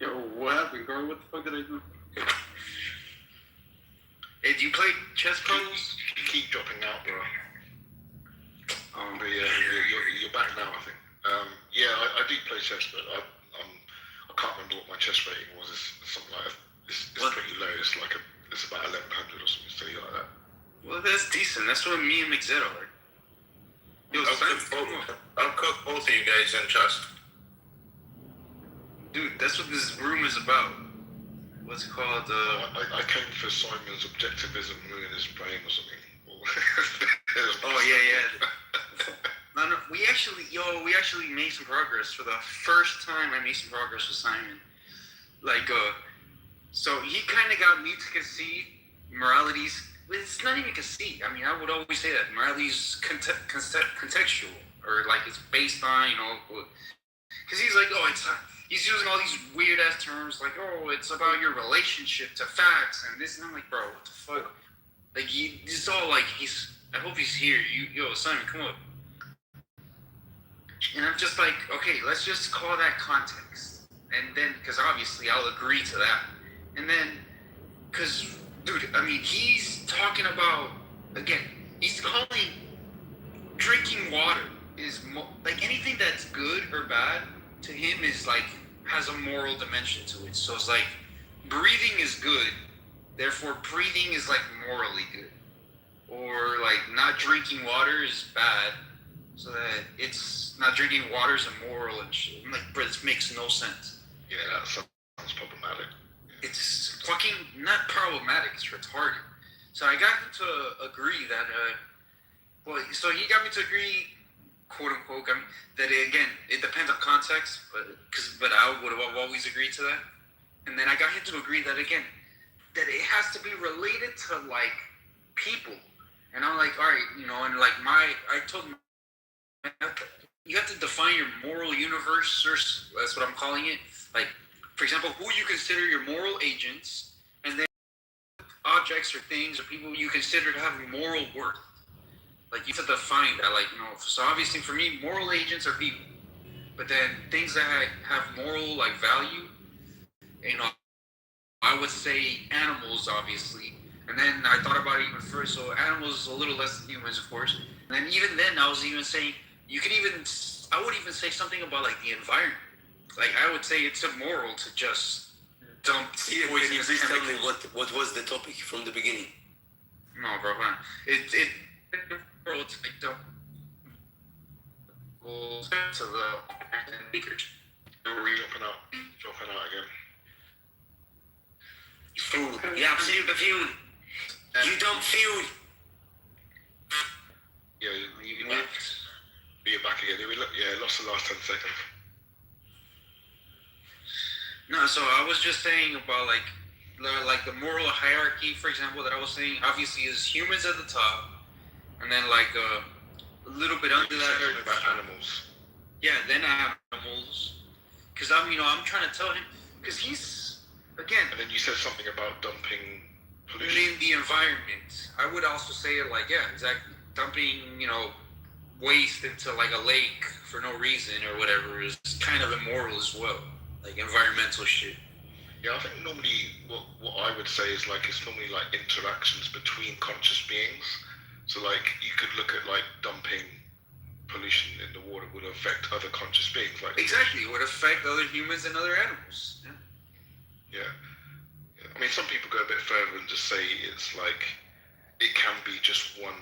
Yo, what happened, Carl? What the fuck did I do? Hey, do you play chess puzzles? You keep dropping out, bro. But yeah, you're back now, I think. Yeah, I do play chess, but I can't remember what my chess rating was. It's something like it's pretty low. It's like it's about 1100 or something silly like that. Well, that's decent. That's what me and McZed are. Yo, I'll cook both of you guys in chess. dude, that's what this room is about. What's it called? I came for Simon's objectivism in his brain or something. Oh yeah. No, we actually made some progress. For the first time, I made some progress with Simon. Like, so he kind of got me to concede morality's. It's not even conceit. I mean, I would always say that morality's contextual, or like it's based on, because he's like, he's using all these weird ass terms like, it's about your relationship to facts and this, and I'm like, bro, what the fuck? Like, it's all like I hope he's here. Simon, come up. And I'm just like, okay, let's just call that context, and then because obviously I'll agree to that, and then Because, dude, I mean, he's talking about, again, he's calling drinking water like anything that's good or bad to him is like, has a moral dimension to it. So it's like, breathing is good, therefore breathing is like morally good. Or like not drinking water is bad, so that it's not drinking water is immoral and shit. I'm like, bro, this makes no sense. Yeah, that sounds problematic. It's fucking not problematic, it's retarded. So I got him to agree that, so he got me to agree, quote unquote, that it depends on context, but I would have always agreed to that. And then I got him to agree that, again, that it has to be related to, like, people. And I'm like, all right, and like I told him, you have to define your moral universe, or that's what I'm calling it. Like, for example, who you consider your moral agents, and then objects or things or people you consider to have moral worth. Like, you have to define that, like, so obviously for me, moral agents are people. But then things that have moral, like, value, I would say animals, obviously. And then I thought about it even further. So animals a little less than humans, of course. And then even then, I was even saying, I would even say something about, like, the environment. Like, I would say it's immoral to just dump Can you poisonous please tell me chemicals. what was the topic from the beginning? No, bro, hold on. It's like dump to the acres. Dropping out again. Food. The absolute food. You dump food. Yeah, you're back again. Lost the last 10 seconds. No, so I was just saying about like the moral hierarchy, for example, that I was saying obviously is humans at the top, and then like a little bit under that are about animals. Yeah, then animals. Because I'm trying to tell him, because he's again. And then you said something about dumping pollution in the environment. I would also say it like, yeah, exactly, dumping waste into like a lake for no reason or whatever is kind of immoral as well. Like environmental shit. Yeah, I think normally what I would say is like it's normally like interactions between conscious beings. So like you could look at like dumping pollution in the water would affect other conscious beings. Like exactly, it would affect other humans and other animals. Yeah. I mean, some people go a bit further and just say it's like it can be just one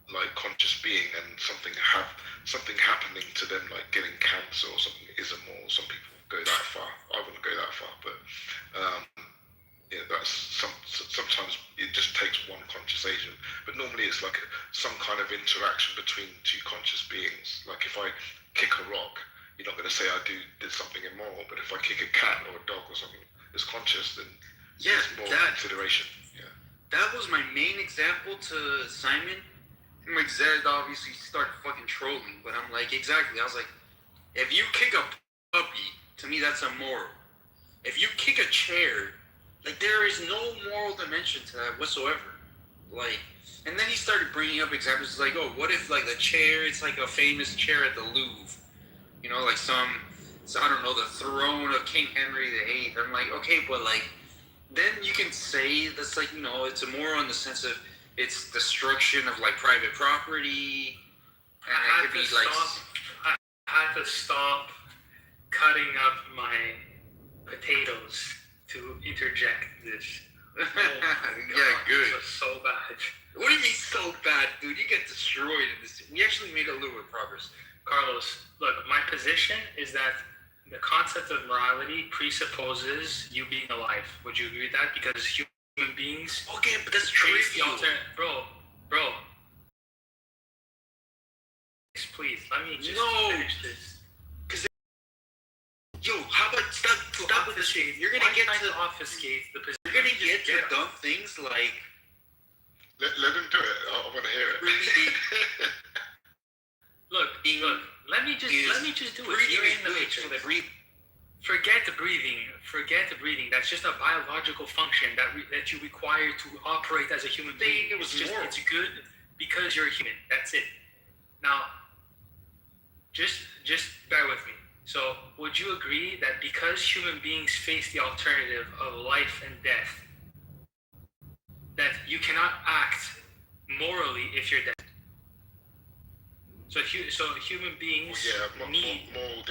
like conscious being and something happening to them, like getting cancer or something, is immoral. Some people go that far. I wouldn't go that far, but that's sometimes it just takes one conscious agent. But normally it's like some kind of interaction between two conscious beings. Like if I kick a rock, you're not going to say I did something immoral. But if I kick a cat or a dog or something that's conscious, then yeah, it's more consideration. Yeah, that was my main example to Simon. My Zed obviously started fucking trolling, but I'm like, exactly. I was like, if you kick a puppy, to me that's immoral. If you kick a chair, like there is no moral dimension to that whatsoever. Like, and then he started bringing up examples like, oh, what if like the chair, it's like a famous chair at the Louvre, like I don't know, the throne of King Henry VIII. I'm like, okay, but like, then you can say that's like, it's immoral in the sense of it's destruction of like private property, and I it could be like. I had to stop cutting up my potatoes to interject this. Oh yeah, good. It was so bad. What do you mean so bad, dude? You get destroyed in this. We actually made a little bit of progress. Carlos, look, my position is that the concept of morality presupposes you being alive. Would you agree with that? Because human beings. Okay, but that's trivial. Bro. Please, let me just finish this. Yo, how about stop with this shit? You're gonna get to obfuscate the position. You're gonna get to dumb things like. Let them do it. I want to hear it. Look. Let me just do it. You're in the matrix. Forget the breathing. That's just a biological function that you require to operate as a human being. It's good because you're a human. That's it. Now, just bear with me. So, would you agree that because human beings face the alternative of life and death, you cannot act morally if you're dead. So human beings need. Moral.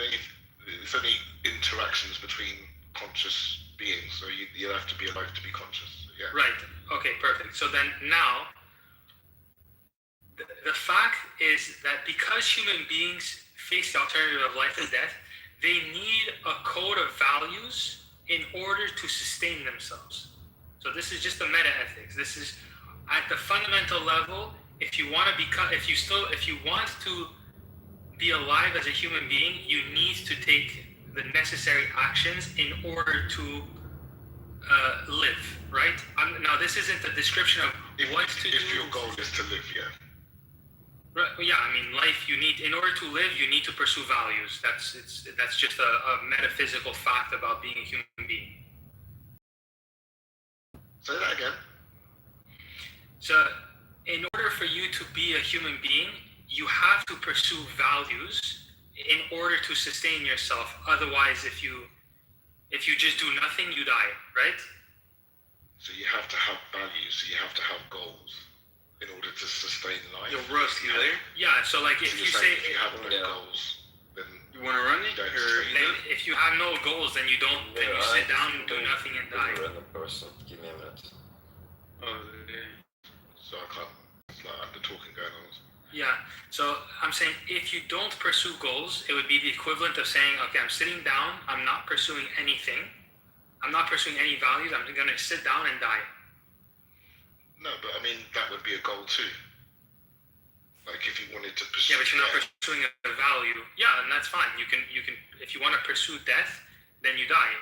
It's only interactions between conscious beings. So you have to be alive to be conscious. Yeah. Right. Okay. Perfect. So then now, the fact is that because human beings face the alternative of life and death, they need a code of values in order to sustain themselves. So this is just the meta ethics. This is at the fundamental level. If you want to be alive as a human being, you need to take the necessary actions in order to live. Right? Now, this isn't a description of what to do. If your goal is to live, yeah. Right, well, yeah, I mean, life. In order to live, you need to pursue values. That's just a metaphysical fact about being a human being. Say that again. So, in order for you to be a human being, you have to pursue values in order to sustain yourself. Otherwise, if you just do nothing, you die. Right? So you have to have values. So you have to have goals in order to sustain life. Yo, Russ, you there? Yeah. So, like, if you say if you have no goals, then you want to run it, don't or then if you have no goals, then you don't. Then you sit down and do nothing and die. Random person. Give me a minute. Oh, yeah. So I can't. It's like under talking going on. Yeah. So I'm saying if you don't pursue goals, it would be the equivalent of saying, okay, I'm sitting down. I'm not pursuing anything. I'm not pursuing any values. I'm going to sit down and die. No, but I mean that would be a goal too. Like if you wanted to pursue. Yeah, but you're not pursuing a value. Yeah, and that's fine. You can. If you want to pursue death, then you die.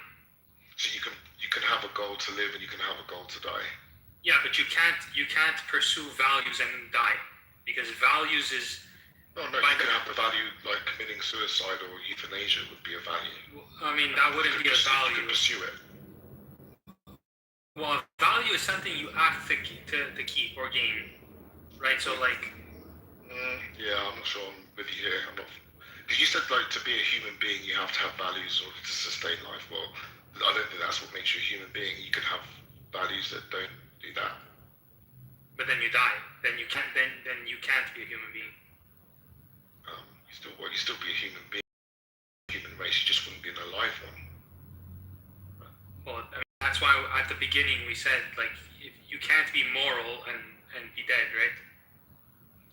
So you can have a goal to live and you can have a goal to die. Yeah, but you can't pursue values and die, because values is. No, you can have a value like committing suicide or euthanasia would be a value. I mean, that wouldn't be a value. You could pursue it. Well, value is something you act to keep or gain, right? So like. Yeah, I'm not sure I'm with you here. I'm not. Because you said like to be a human being, you have to have values in order to sustain life. Well, I don't think that's what makes you a human being. You can have values that don't do that. But then you die. Then you can't. Then you can't be a human being. You still be a human being. Human race. You just wouldn't be an alive one. Well, I mean, that's why at the beginning we said like if you can't be moral and be dead, right?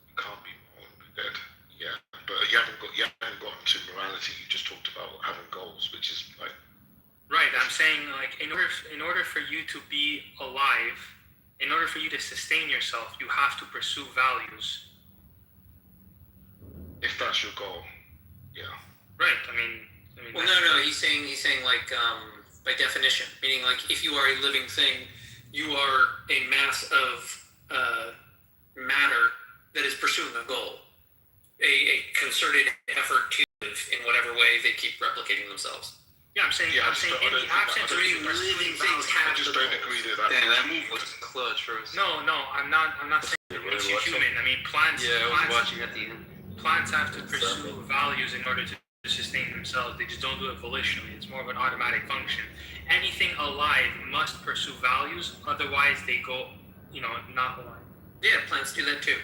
You can't be moral and be dead. Yeah, but you haven't gotten to morality. You just talked about having goals, which is like. Right. I'm saying like in order for you to be alive, in order for you to sustain yourself, you have to pursue values. If that's your goal, yeah. Right. I mean. Well, no. He's saying like by definition, meaning like if you are a living thing, you are a mass of matter that is pursuing a goal, a concerted effort to live in whatever way they keep replicating themselves. Yeah, I'm saying in the absence of living things have. I just don't agree to that. Damn, that move was clutch, Russ. No, I'm not saying it makes you human. I mean, plants. Yeah, I was watching at the end. Plants have to pursue values in order to sustain themselves. They just don't do it volitionally. It's more of an automatic function. Anything alive must pursue values, otherwise they go, not alive. Yeah, plants do that too.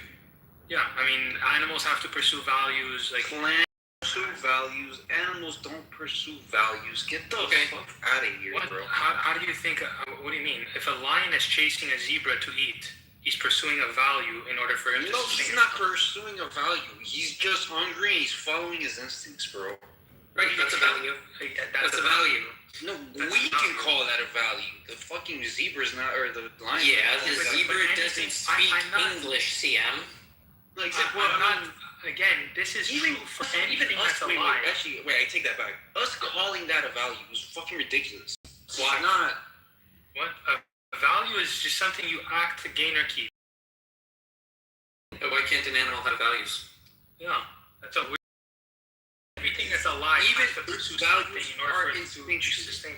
Yeah, I mean, animals have to pursue values. Like Plants pursue values. Animals don't pursue values. Get the fuck out of here, bro. How do you think? What do you mean? If a lion is chasing a zebra to eat, he's pursuing a value in order for him to. No, sustain he's not himself. pursuing a value. He's just hungry. And he's following his instincts, bro. Right, that's a value. That's a value. No, we can call that a value. The fucking zebra's not, or the lion. Yeah, the zebra doesn't speak English, CM. Like, Again, this is even true for even anything us. that's Wait, alive. I take that back. Us calling that a value is fucking ridiculous. Why not? What a value is just something you act to gain or keep. Why can't an animal have values? Yeah, that's a weird. Everything that's alive Even has to pursue values something in order are for it to sustain.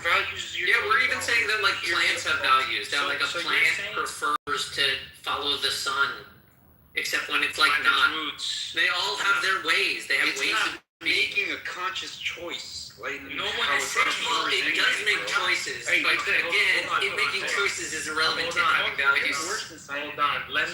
Values. Yeah, we're even saying that like plants have values. That like a so you're plant saying- prefers to follow the sun, except when it's like Find its not. roots. They all have their ways. They have It's ways not of being. making a conscious choice. Like No one how is it's First of all, it does make choices, but again, making choices is irrelevant to having values. Hold on. Let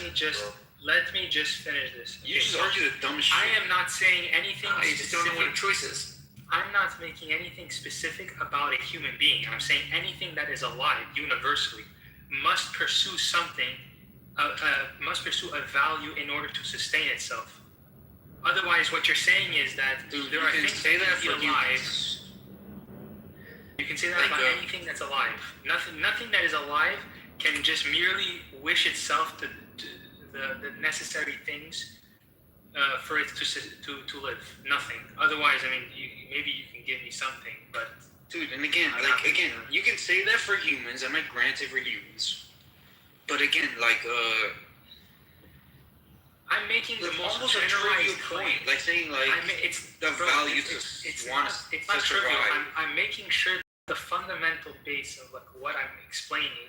me just finish this. You just argue the dumb shit. I am not saying anything. I just don't know what a choice is. I'm not making anything specific about a human being. I'm saying anything that is alive, universally, must pursue something, must pursue a value in order to sustain itself. Otherwise, what you're saying is that there are things that can be alive. You can say that about anything that's alive. Nothing that is alive can just merely wish itself to the necessary things for it to live. Nothing. Otherwise, I mean, maybe you can give me something, but dude, and again, you can say that for humans. I might grant it for humans, but again, I'm making the most almost a trivial point, like saying it's the value to want to survive. I'm making sure the fundamental base of what I'm explaining,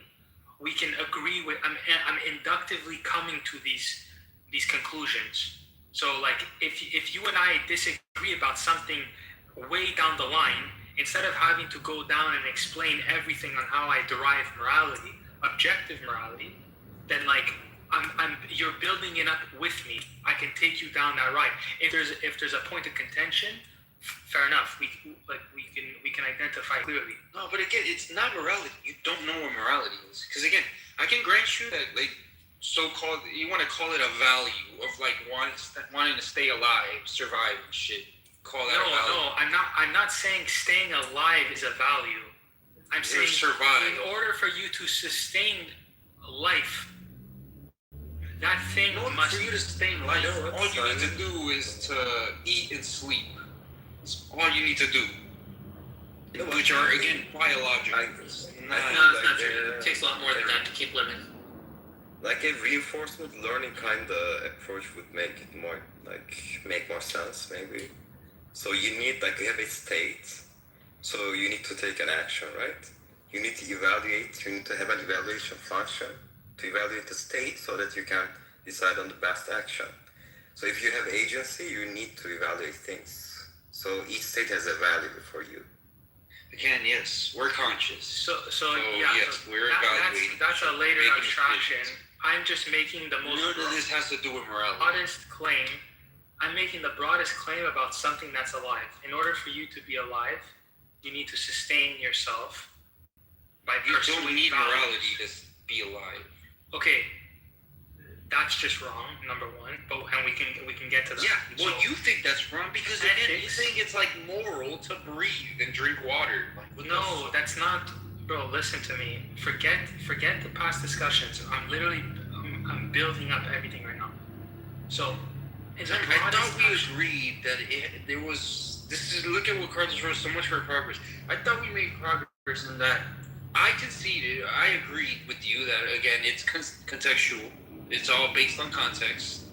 we can agree with. I'm inductively coming to these conclusions. So if you and I disagree about something way down the line, instead of having to go down and explain everything on how I derive morality, objective morality, then you're building it up with me. I can take you down that ride. If there's a point of contention, fair enough. We can identify clearly. No, but again, it's not morality. You don't know what morality is, because again, I can grant you that so-called, you want to call it a value of wanting to stay alive, survive and shit. Call that a value. No, I'm not saying staying alive is a value. I'm saying survive. In order for you to sustain life, that thing must. For you to sustain life, all you need to do is to eat and sleep. That's all you need to do. Which are again biological. No, it's not true. It takes a lot more than that to keep living. Like a reinforcement learning kind of approach would make it more make more sense maybe. So you need you have a state, so you need to take an action, right? You need to evaluate. You need to have an evaluation function to evaluate the state so that you can decide on the best action. So if you have agency, you need to evaluate things. So each state has a value for you. Again, yes, we're conscious. So yes, we're evaluating. That's a later abstraction. I'm just making the most. None of this has to do with morality. Broadest claim. I'm making the broadest claim about something that's alive. In order for you to be alive, you need to sustain yourself by pursuing. You don't need morality to be alive. Okay, that's just wrong. Number one, and we can get to that. Yeah, well, you think that's wrong because again, you think it's moral to breathe and drink water. No, that's not, bro. Listen to me. Forget the past discussions. I'm building up everything right now. So, I thought we agreed that there was. Look at what Carlos wrote. So much for progress. I thought we made progress in that. I conceded. I agreed with you that again, it's contextual. It's all based on context,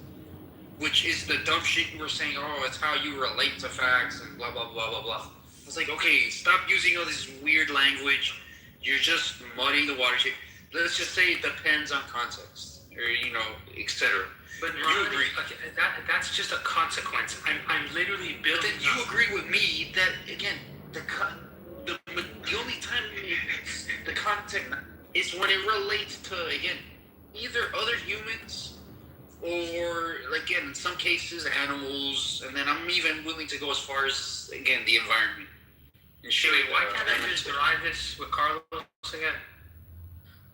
which is the dumb shit you were saying. Oh, it's how you relate to facts and blah blah blah blah blah. I was like, okay, stop using all this weird language. You're just muddying the watershed. Let's just say it depends on context, or etc. But you agree? Okay, that's just a consequence. I'm literally building. But then you agree with me that again, the only time the context is when it relates to again either other humans or again in some cases animals, and then I'm even willing to go as far as again the environment. And wait, why can't I just derive this with Carlos again?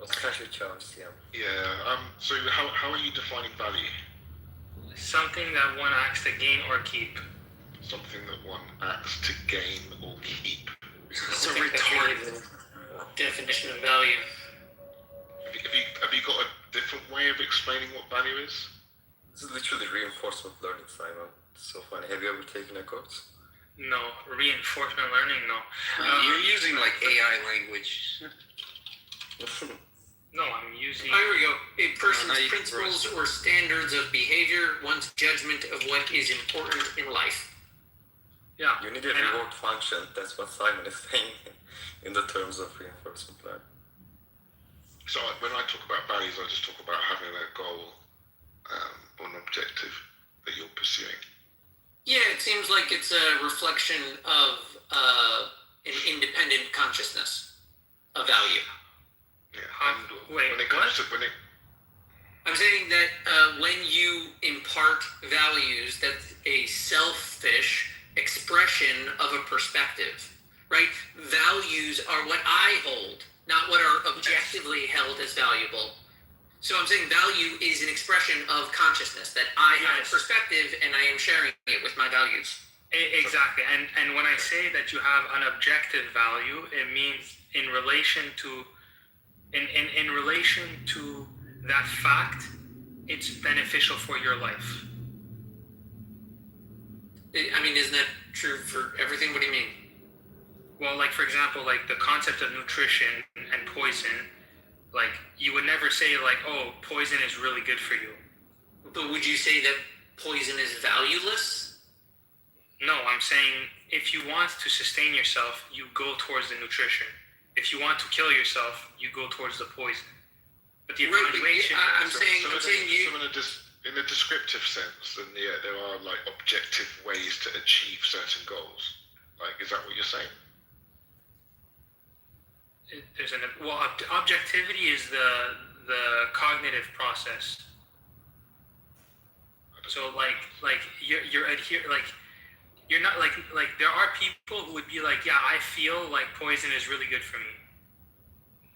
Special chance, yeah. Yeah. So how are you defining value? Something that one acts to gain or keep. Something that one acts to gain or keep. It's a retarded definition of value. Have you got a different way of explaining what value is? This is literally reinforcement learning, Simon. It's so funny. Have you ever taken a course? No. Reinforcement learning? No. You're using AI language. No, I'm using. Here we go. A person's principles or standards of behavior, one's judgment of what is important in life. Yeah. You need a reward function. That's what Simon is saying in the terms of reinforcement learning. So when I talk about values, I just talk about having a goal or an objective that you're pursuing. Yeah, it seems like it's a reflection of an independent a value. Yeah. Wait, when it comes to when it, I'm saying that when you impart values, that's a selfish expression of a perspective, right? Values are what I hold, not what are objectively held as valuable. So I'm saying value is an expression of consciousness, that I have a perspective and I am sharing it with my values. Exactly. And when I say that you have an objective value, it means in relation to that fact, it's beneficial for your life. I mean, isn't that true for everything? What do you mean? Well, like for example, like the concept of nutrition and poison, like you would never say like, oh, poison is really good for you. But would you say that poison is valueless? No, I'm saying if you want to sustain yourself, you go towards the nutrition. If you want to kill yourself, you go towards the poison. But the evaluation. in a descriptive sense, then yeah, there are like objective ways to achieve certain goals. Like, is that what you're saying? Objectivity is the cognitive process. So you're not like there are people who would be like, yeah, I feel like poison is really good for me.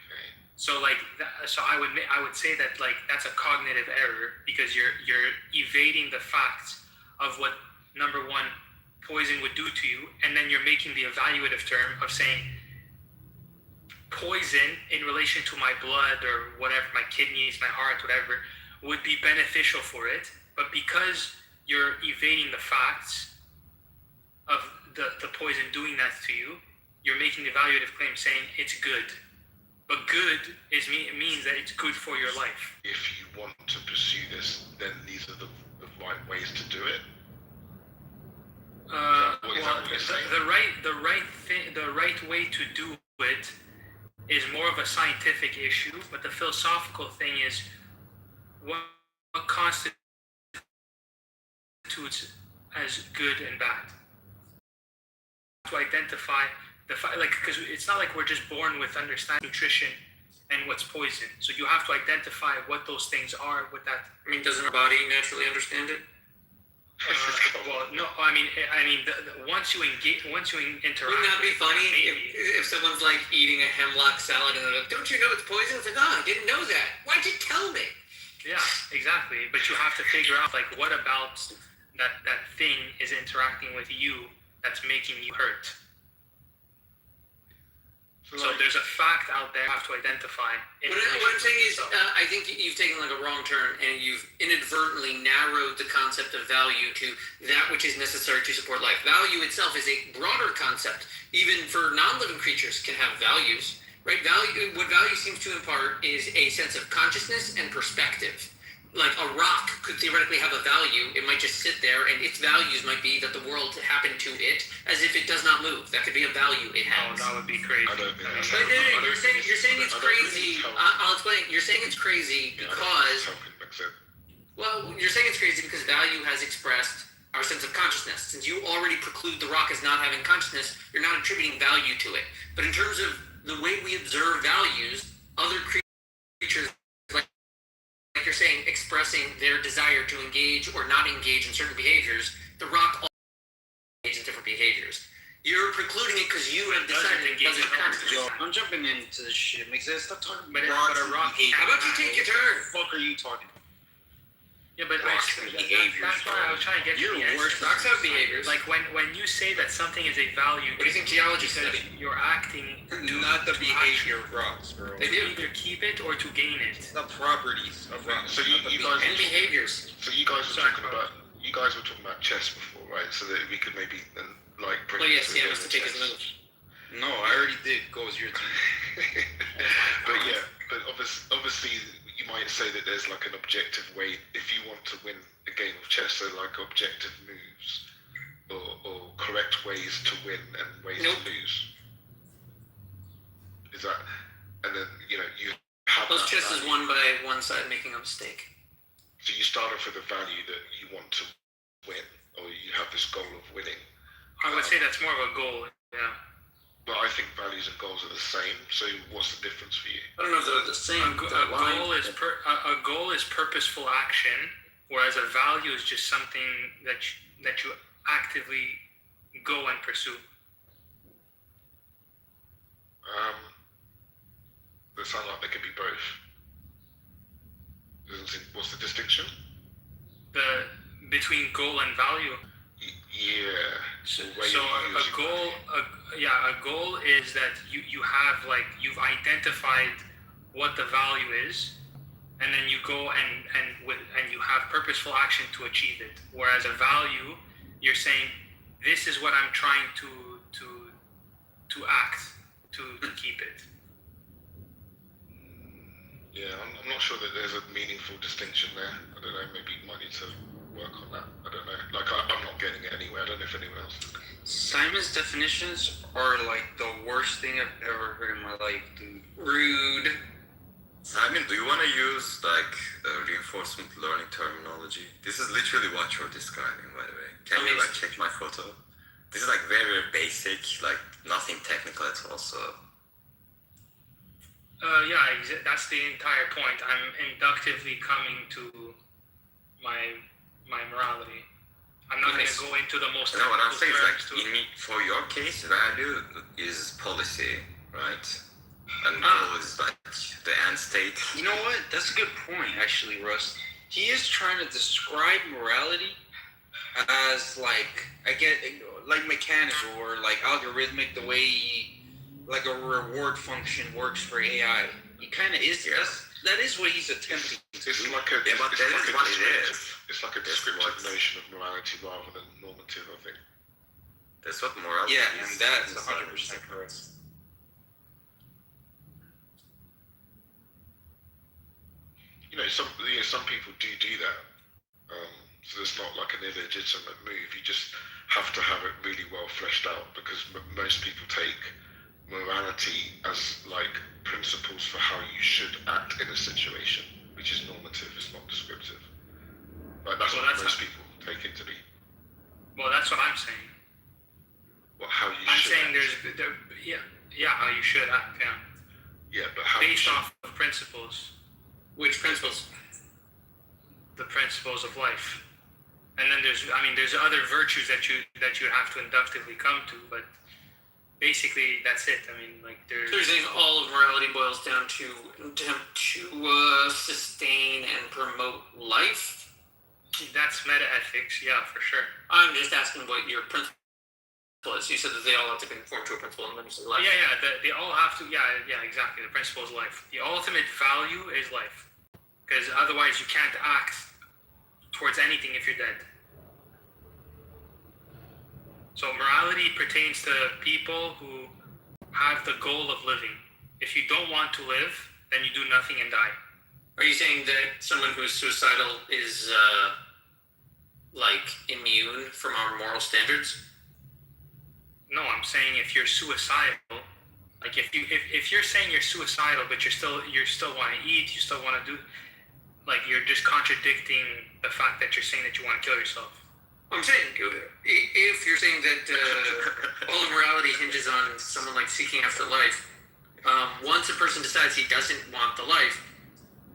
Okay. So I would say that like that's a cognitive error because you're evading the facts of what number one poison would do to you, and then you're making the evaluative term of saying poison in relation to my blood or whatever, my kidneys, my heart, whatever, would be beneficial for it, but because you're evading the facts of the poison doing that to you, you're making the evaluative claim saying it's good. But good means that it's good for your life. If you want to pursue this, then these are the right ways to do it. The right way to do it is more of a scientific issue, but the philosophical thing is what constitutes as good and bad. To identify because it's not like we're just born with understanding nutrition and what's poison. So you have to identify what those things are. What that. I mean, doesn't our body naturally understand it? Well, no. I mean, once you interact. Wouldn't that be funny if someone's like eating a hemlock salad and they're like, "Don't you know it's poison?" It's like, "Oh, I didn't know that. Why'd you tell me?" Yeah, exactly. But you have to figure out like what about that thing is interacting with you that's making you hurt. So there's a fact out there you have to identify. What I'm saying is, I think you've taken like a wrong turn and you've inadvertently narrowed the concept of value to that which is necessary to support life. Value itself is a broader concept. Even for non-living creatures can have values, right? What value seems to impart is a sense of consciousness and perspective. Like a rock could theoretically have a value. It might just sit there, and its values might be that the world happened to it, as if it does not move. That could be a value it has. Oh, that would be crazy. I don't think that's You're saying it's crazy. I'll explain. You're saying it's crazy because. Well, you're saying it's crazy because value has expressed our sense of consciousness. Since you already preclude the rock as not having consciousness, you're not attributing value to it. But in terms of the way we observe values, other creatures, like you're saying, expressing their desire to engage or not engage in certain behaviors, the rock also engages in different behaviors. You're precluding it because you have decided it doesn't consciousness. Yo, I'm jumping into this shit. Makes sense. Stop talking But about a rock. How about you take your turn? What the fuck are you talking about? Yeah, but Rocks and behaviors, that's why I was trying to get You're to the worse. answer. Rocks have behaviors. Like when you say that something is a value, What do you think geology because study? you're acting Not the behavior of rocks, bro. They to do. either keep it or to gain it. The properties of rocks. So you guys, And behaviors. so you guys were talking about chess before, right? So that we could maybe then like bring. Well, it yes, to he the has to take his chess. move. No, I already did. Go, it's your turn. but obviously you might say that there's like an objective way if you want to win a game of chess. So like objective moves or correct ways to win and ways Nope. to lose. Is that? And then you have Most that chess is value. won by one side making a mistake. So you start off with a value that you want to win, or you have this goal of winning. I would say that's more of a goal. Yeah. but I think values and goals are the same. So what's the difference for you? I don't know if they're the same. A goal is purposeful action, whereas a value is just something that you actively go and pursue. They sound like they could be both. What's the distinction? Between goal and value. Yeah. So a goal is that you have, like, you've identified what the value is, and then you go and you have purposeful action to achieve it. Whereas a value, you're saying, this is what I'm trying to act to keep it. Yeah, I'm not sure that there's a meaningful distinction there. I don't know, maybe you might need to work on that. I don't know. Like, I'm not getting it anywhere. I don't know if anyone else is. Simon's definitions are like the worst thing I've ever heard in my life, dude. Rude. Simon, do you want to use like reinforcement learning terminology? This is literally what you're describing, by the way. Can you like check my photo? This is like very, very basic, like nothing technical at all. So. That's the entire point. I'm inductively coming to my morality. I'm not going to go into the most. No, what I'm saying is like, for your case, value is policy, right? And goal is like the end state. You know what? That's a good point, actually, Russ. He is trying to describe morality as like, like mechanical or like algorithmic, the way like a reward function works for AI. He kind of is. Yes. That is what he's attempting to do. It's like a descriptive notion of morality rather than normative, I think. That's what morality is. Yeah, and that's 100% correct. Some people do that. So it's not like an illegitimate move. You just have to have it really well fleshed out, because most people take morality as like principles for how you should act in a situation, which is normative. It's not descriptive. Like that's what most people take it to be. Well, that's what I'm saying. Well, how you I'm should saying act. how you should act, yeah. Yeah, but how based off of principles. Which principles? The principles of life. And then there's other virtues that you have to inductively come to, but basically that's it. I mean, like there's. So you're saying all of morality boils down to attempt to sustain and promote life? That's meta-ethics, yeah, for sure. I'm just asking what your principle is. You said that they all have to conform to a principle, and then you said life. They all have to. Yeah, exactly. The principle is life. The ultimate value is life, because otherwise you can't act towards anything if you're dead. So morality pertains to people who have the goal of living. If you don't want to live, then you do nothing and die. Are you saying that someone who's suicidal is like immune from our moral standards? No, I'm saying if you're suicidal, like if you're saying you're suicidal, but you still want to eat, you still want to do, like you're just contradicting the fact that you're saying that you want to kill yourself. I'm saying if you're saying that all of morality hinges on someone like seeking after life, once a person decides he doesn't want the life,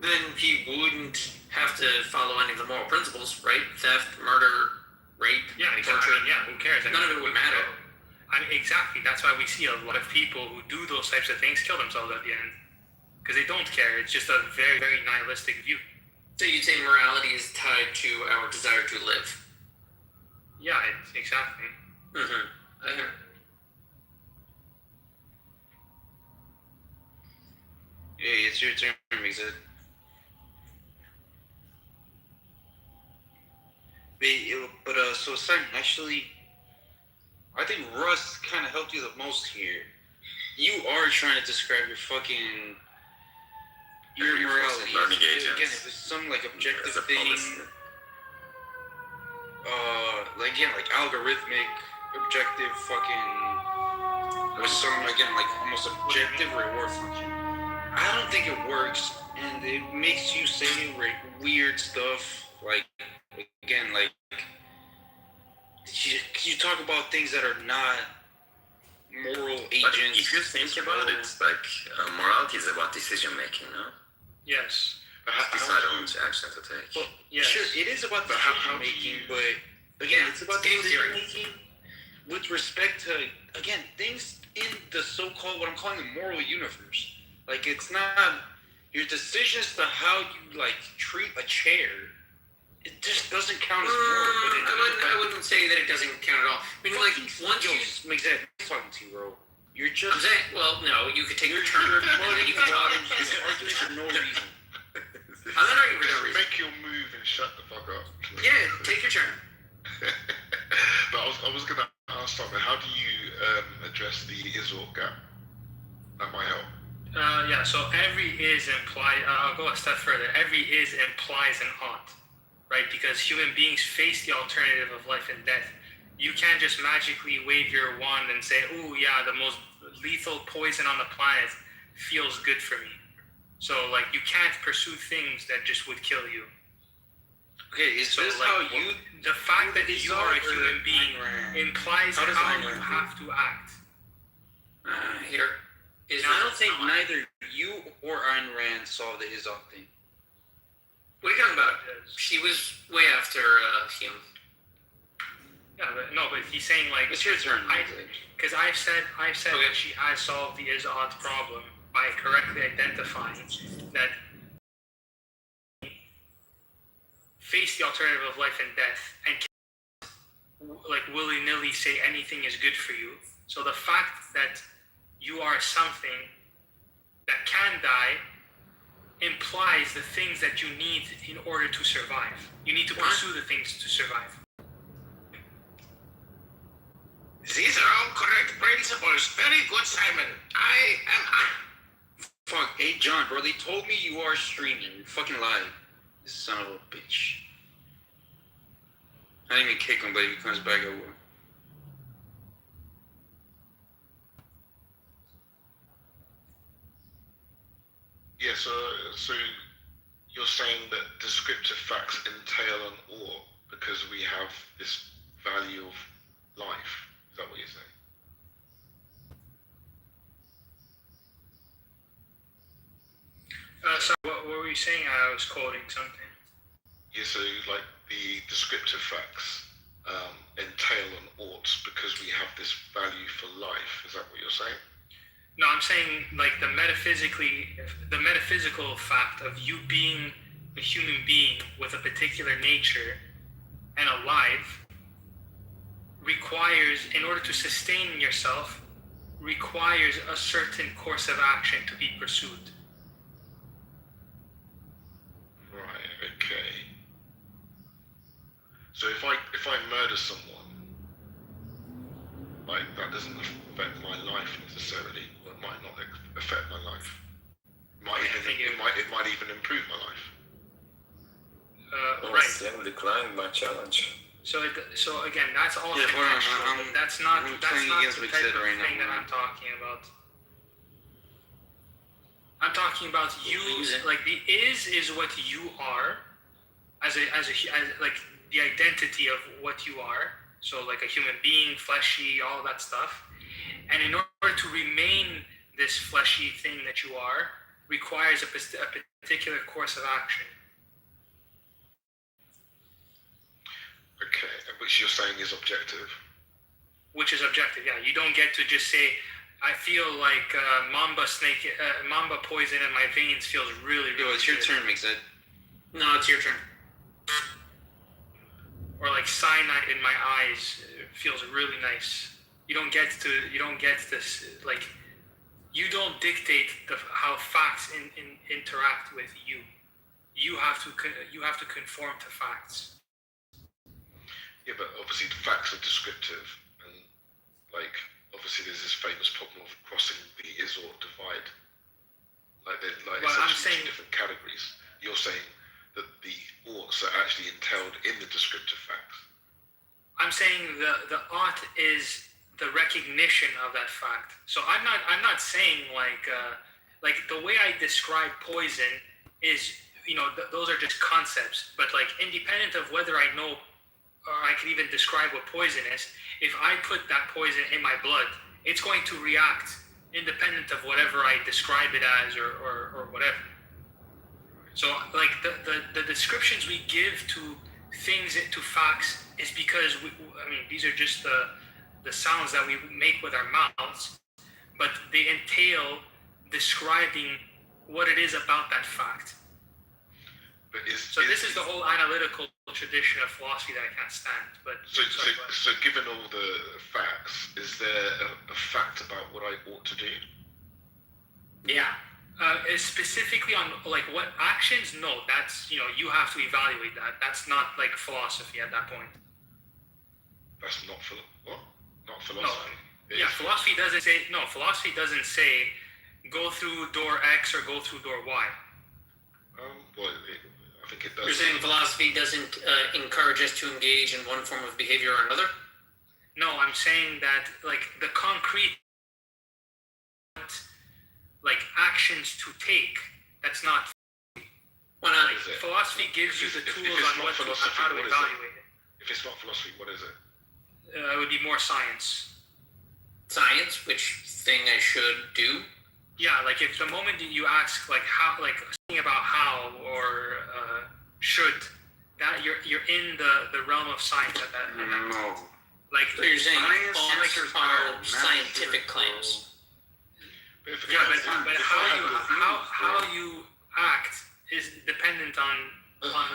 then he wouldn't have to follow any of the moral principles, right? Theft, murder, rape, torture. Who cares? None of it would matter. Exactly. That's why we see a lot of people who do those types of things kill themselves at the end, because they don't care. It's just a very, very nihilistic view. So you'd say morality is tied to our desire to live. Yeah, exactly. Mm-hmm. Yeah, it's your turn, Mixed. But so Simon, actually, I think Russ kind of helped you the most here. You are trying to describe your morality. Again, if it's some like objective thing, like algorithmic, objective with some like almost objective reward function. I don't think it works, and it makes you say weird stuff. Like again, like you talk about things that are not moral But agents. if you think about it, like morality is about decision making, no? Yes. Decide on which action to take. Well, Yes. sure, it is about decision making, but again, it's about game decision theory. making with respect to things in the so-called what I'm calling the moral universe. Like it's not your decisions to how you like treat a chair. It just doesn't count as moral. But I wouldn't say that it doesn't count at all. I mean, like once you talking to you, bro. You're just I'm saying, well, no, you could take your turn and then you can talk. arguing for no reason. I'm not arguing for no reason. Make your move and shut the fuck up. Yeah, take your turn. But I was gonna ask something. How do you address the Israel gap? That might help. Yeah, so every is implied. I'll go a step further. Every is implies an ought, right? Because human beings face the alternative of life and death. You can't just magically wave your wand and say, "Oh yeah, the most lethal poison on the planet feels good for me." So like, you can't pursue things that just would kill you. Okay, is So this like, how you? the fact that you are a human being implies How does how Ayn you Rand have to act. Here is. I don't think neither you or Ayn Rand saw the Izok thing. What are you talking about? She was way after him. Yeah, but no, but he's saying like It's your turn. because I've said that she has solved the is-odd problem by correctly identifying that face the alternative of life and death and like willy-nilly say anything is good for you. So the fact that you are something that can die implies the things that you need in order to survive. You need to pursue the things to survive. These are all correct principles. Very good, Simon. Fuck, hey John, bro, they told me you are streaming. You fucking lied. This son of a bitch. I didn't even kick him, but if he comes back, I will. Yeah, so you're saying that descriptive facts entail an ought because we have this value of life. Is that what you're saying? So what were you saying? I was quoting something. Yeah, so like the descriptive facts entail an ought because we have this value for life. Is that what you're saying? No, I'm saying like the metaphysical fact of you being a human being with a particular nature and alive requires, in order to sustain yourself, requires a certain course of action to be pursued. Right. Okay. So if I murder someone, like that doesn't affect my life necessarily. Or it might not affect my life. It might even improve my life. Right. Then decline my challenge. So again, that's all Yeah, hold on, contextual. That's not I'm the playing type against of Big Sid right thing now. that I'm talking about. I'm talking about you, like the is what you are, as like the identity of what you are. So like a human being, fleshy, all that stuff. And in order to remain this fleshy thing that you are, requires a particular course of action. Okay, which you're saying is objective. Which is objective, yeah. You don't get to just say, I feel like mamba poison in my veins feels really, really Yo, it's your good. turn, Mixed. No, it's your turn. Or like cyanide in my eyes feels really nice. You don't get this, like, you don't dictate how facts interact with you. You have to conform to facts. Yeah, but obviously the facts are descriptive, and like obviously there's this famous problem of crossing the is-ought divide. Like Well, it's I'm actually saying- two different categories. You're saying that the oughts are actually entailed in the descriptive facts. I'm saying the ought is the recognition of that fact. So I'm not saying like the way I describe poison is, those are just concepts, but like independent of whether I know or I can even describe what poison is, if I put that poison in my blood it's going to react independent of whatever I describe it as or whatever. So like the descriptions we give to things, to facts, is because these are just the sounds that we make with our mouths, but they entail describing what it is about that fact. But this is the whole analytical tradition of philosophy that I can't stand. But so given all the facts, is there a fact about what I ought to do? Yeah. Specifically on like what actions? No, that's you have to evaluate that. That's not like philosophy at that point. That's not what? Not philosophy. No. Yeah, philosophy doesn't say no. Philosophy doesn't say go through door X or go through door Y. Well, I think it does. You're saying philosophy doesn't encourage us to engage in one form of behavior or another? No, I'm saying that like the concrete like actions to take. That's not. Why not? Like, philosophy gives you the tools on how to evaluate it. If it's not philosophy, what is it? It would be more science. Science, which thing I should do? Yeah, like if the moment you ask like how, like thinking about how or should, that you're in the realm of science at that. No. Like so you're saying science are scientific claims. Yeah, but how you act is dependent on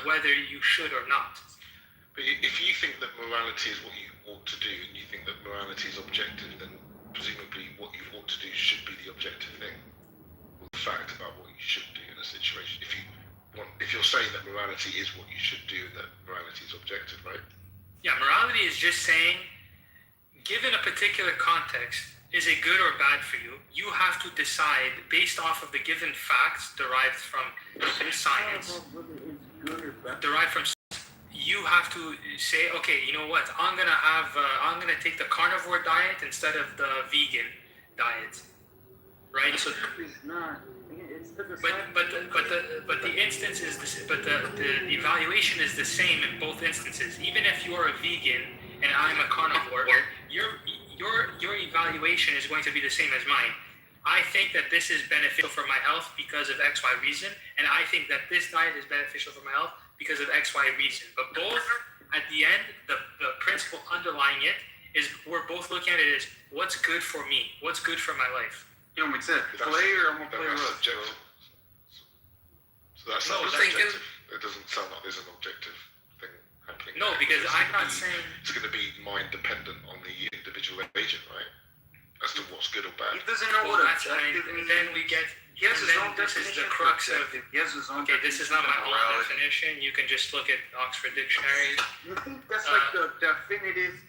whether you should or not. But if you think that morality is what you ought to do, and you think that morality is objective, then presumably what you ought to do should be the objective thing, or the fact about what you should do in a situation. If you're saying that morality is what you should do, and that morality is objective, right? Yeah, morality is just saying, given a particular context, is it good or bad for you? You have to decide based off of the given facts derived from science. You have to say, okay, you know what? I'm gonna take the carnivore diet instead of the vegan diet, right? So, but the instance is the evaluation is the same in both instances. Even if you're a vegan and I'm a carnivore, your evaluation is going to be the same as mine. I think that this is beneficial for my health because of X, Y reason, and I think that this diet is beneficial for my health because of X, Y reason. But both, at the end, the principle underlying it is we're both looking at it as what's good for me, what's good for my life. I'm gonna play subjective. So that's not objective. It doesn't sound like there's an objective thing happening. No, because I'm not saying it's going to be mind dependent on the individual agent, right? As to what's good or bad. He doesn't know what objective means. Then we get. He has his own this is definition. the crux of. He has his own Okay, this is not my own morality. definition. You can just look at Oxford Dictionary. You think that's like the definitive,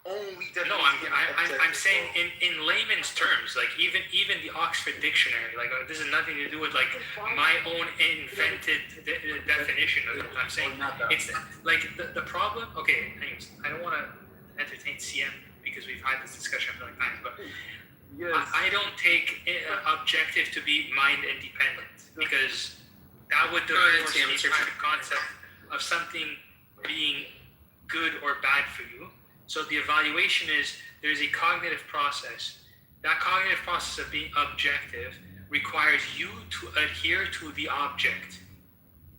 only definition? No, I'm saying in layman's terms, like even the Oxford Dictionary, like this has nothing to do with like my own invented definition of it. I'm saying it's like the problem. Okay, anyways, I don't want to entertain CM because we've had this discussion a million times, but. Yes. I don't take objective to be mind independent because that would divorce the kind of concept of something being good or bad for you. So the evaluation is there's a cognitive process. That cognitive process of being objective requires you to adhere to the object.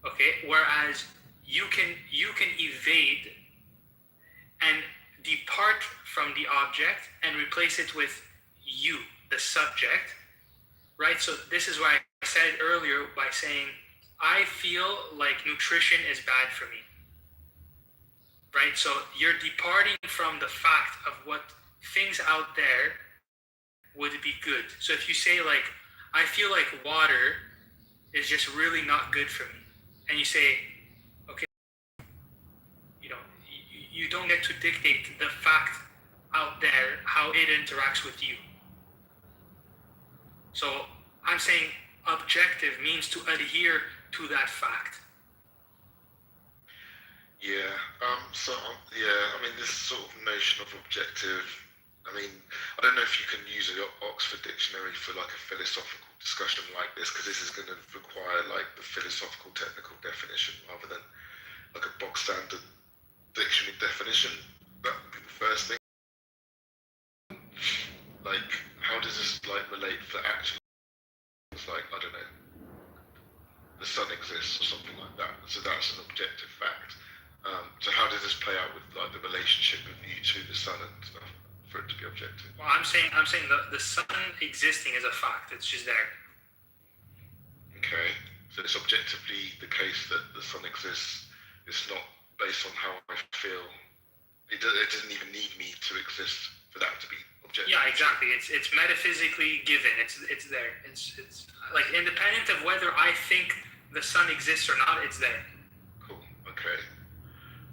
Okay? Whereas you can evade and depart from the object and replace it with you, the subject, right? So this is why I said earlier by saying, I feel like nutrition is bad for me, right? So you're departing from the fact of what things out there would be good. So if you say like, I feel like water is just really not good for me, and you say, okay, you don't get to dictate the fact out there how it interacts with you. So I'm saying objective means to adhere to that fact. Yeah. I mean, this sort of notion of objective. I mean, I don't know if you can use an Oxford Dictionary for like a philosophical discussion like this, because this is going to require like the philosophical technical definition rather than like a box standard dictionary definition. That would be the first thing. like, how does this like relate for actual things like, I don't know, the sun exists or something like that? So that's an objective fact. So how does this play out with like the relationship of you to the sun and stuff for it to be objective? Well, I'm saying the sun existing is a fact. It's just there. Okay, so it's objectively the case that the sun exists. It's not based on how I feel. It doesn't even need me to exist for that to be objective. Yeah, exactly. It's metaphysically given. It's there. It's like independent of whether I think the sun exists or not. It's there. Cool. Okay.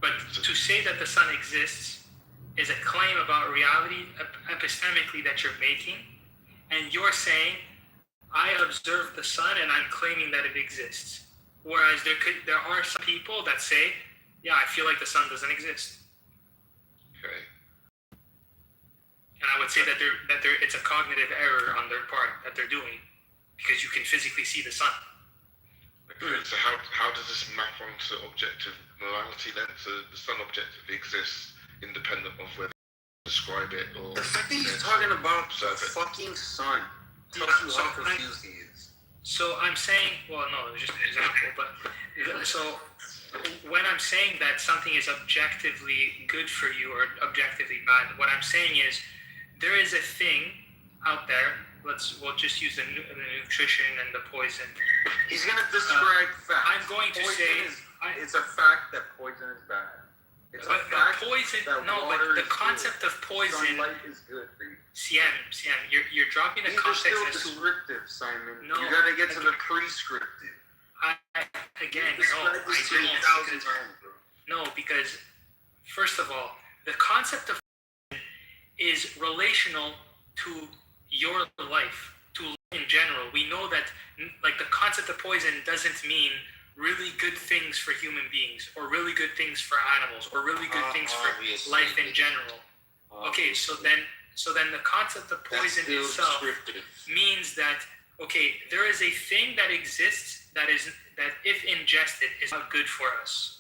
But to say that the sun exists is a claim about reality epistemically that you're making, and you're saying, I observe the sun and I'm claiming that it exists. Whereas there are some people that say, yeah, I feel like the sun doesn't exist. Okay. And I would say that it's a cognitive error on their part that they're doing, because you can physically see the sun. Okay. So how does this map onto objective morality then? So the sun objectively exists independent of whether you describe it or... The fact that he's talking about the fucking sun tells you how confused he is. So I'm saying, well, no, it was just an example, but so when I'm saying that something is objectively good for you or objectively bad, what I'm saying is there is a thing out there. We'll just use the nutrition and the poison. He's gonna describe facts. I'm going to say it's a fact that poison is bad. It's a fact poison. that No, water but the is concept good. of poison. Sunlight is good for you. Siam, you're dropping the These are context still as to descriptive, Simon. No, you gotta get to the prescriptive. No, because first of all, the concept of is relational to your life, to life in general. We know that like the concept of poison doesn't mean really good things for human beings, or really good things for animals, or really good things for life in general. Okay, so then the concept of poison itself means that there is a thing that exists that if ingested is not good for us.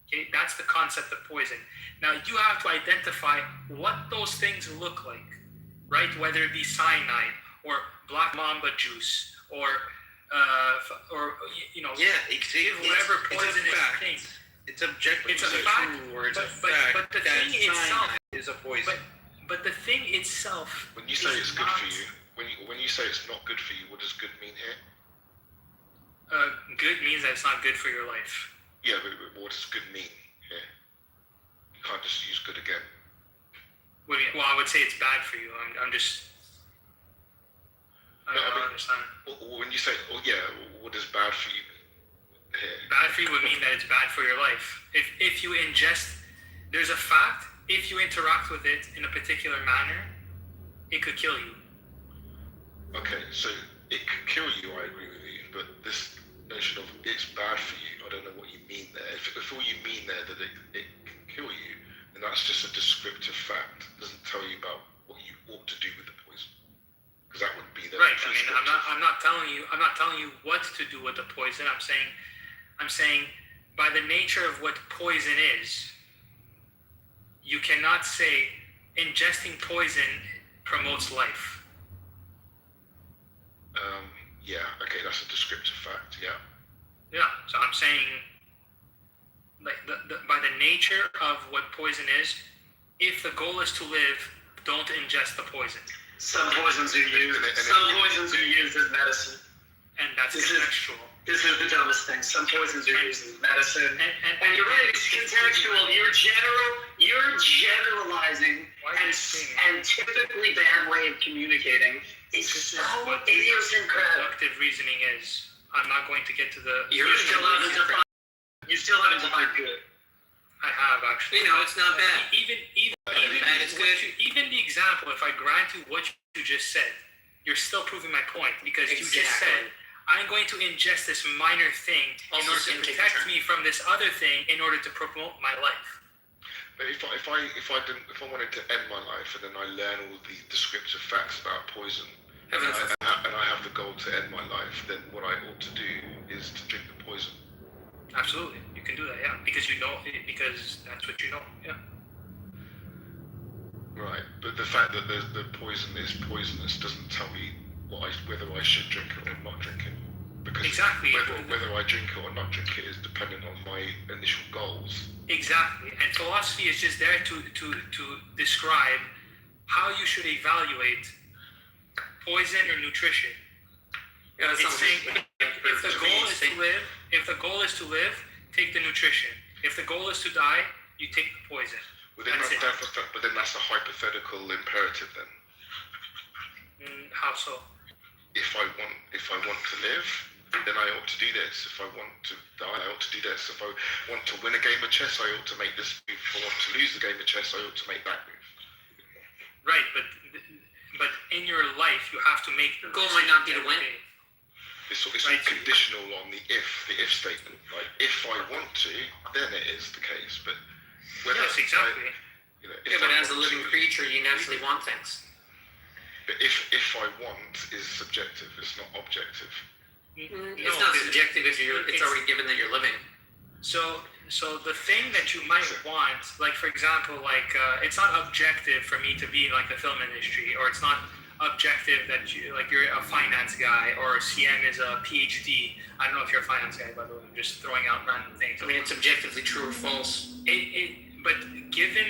Okay, that's the concept of poison. Now you have to identify what those things look like, right? Whether it be cyanide or black mamba juice or whatever poisonous thing. It's objective. It's a fact, but the thing itself is a poison. But the thing itself. When you say it's good for you, when you say it's not good for you, what does good mean here? Good means that it's not good for your life. Yeah, but what does good mean here? You can't just use good again. Well, I would say it's bad for you. I don't understand. When you say, what is bad for you here? Bad for you would mean that it's bad for your life. If you ingest, there's a fact, if you interact with it in a particular manner, it could kill you. Okay, so it could kill you, I agree with you, but this notion of it's bad for you, I don't know what you mean there. If all you mean there that it can kill you, then that's just a descriptive fact. It doesn't tell you about what you ought to do with the poison. Because that would be the right. I mean, I'm not telling you what to do with the poison. I'm saying by the nature of what poison is, you cannot say ingesting poison promotes life. Okay, that's a descriptive fact. Yeah. So I'm saying, like by the nature of what poison is, if the goal is to live, don't ingest the poison. Some poisons are used as medicine. And that's contextual. This is the dumbest thing. Some poisons are used as medicine. And you're right, it's contextual. You're generalizing and typically bad way of communicating. It's so idiosyncratic. Deductive reasoning is. I'm not going to get to the... You still haven't defined good. I have, actually. It's not bad. Even the example, if I grant you what you just said, you're still proving my point, because you just said, I'm going to ingest this minor thing in order to protect me from this other thing in order to promote my life. But if I wanted to end my life and then I learn all the descriptive facts about poison and I have the goal to end my life, then what I ought to do is to drink the poison. Absolutely, you can do that, yeah, because that's what you know, yeah. Right. But the fact that the poison is poisonous doesn't tell me whether I should drink it or not drink it. Because Exactly. whether I drink it or not drink it is dependent on my initial goals. Exactly. And philosophy is just there to describe how you should evaluate poison or nutrition. Yeah, that's It's not saying if the goal is to live, take the nutrition. If the goal is to die, you take the poison. But then that's a hypothetical imperative then. How so? If I want to live, then I ought to do this. If I want to die, I ought to do this. If I want to win a game of chess, I ought to make this move. If I want to lose the game of chess, I ought to make that move. Right, but in your life, you have to make the goal might not be to win. It's all conditional on the if statement. Like, if I want to, then it is the case. But yes, exactly. But as a living creature, you naturally want things. But if I want is subjective. It's not objective. It's not subjective if it's already given that you're living. So the thing that you might want, like for example, it's not objective for me to be in like the film industry, or it's not objective that you're a finance guy, or CM is a PhD. I don't know if you're a finance guy, by the way. I'm just throwing out random things. I mean, it's objectively true or false. But given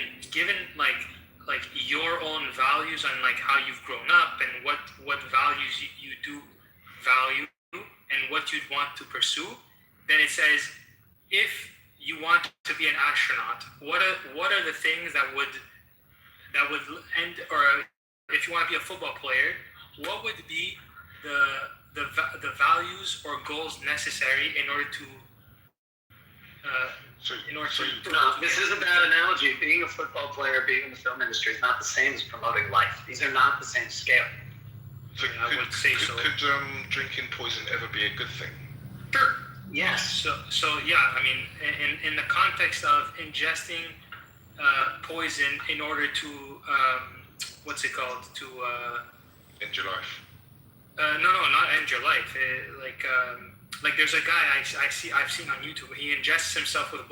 like your own values and like how you've grown up and what values you do value and what you'd want to pursue, then it says if you want to be an astronaut, what are the things that would end, or if you want to be a football player, what would be the values or goals necessary in order to this is a bad analogy. Being a football player, being in the film industry is not the same as promoting life. These are not the same scale. So I would say so. Could drinking poison ever be a good thing? Sure. Yes. So yeah, I mean, in the context of ingesting poison in order to what's it called, to end your life. No, not end your life. Like there's a guy I've seen on YouTube. He ingests himself with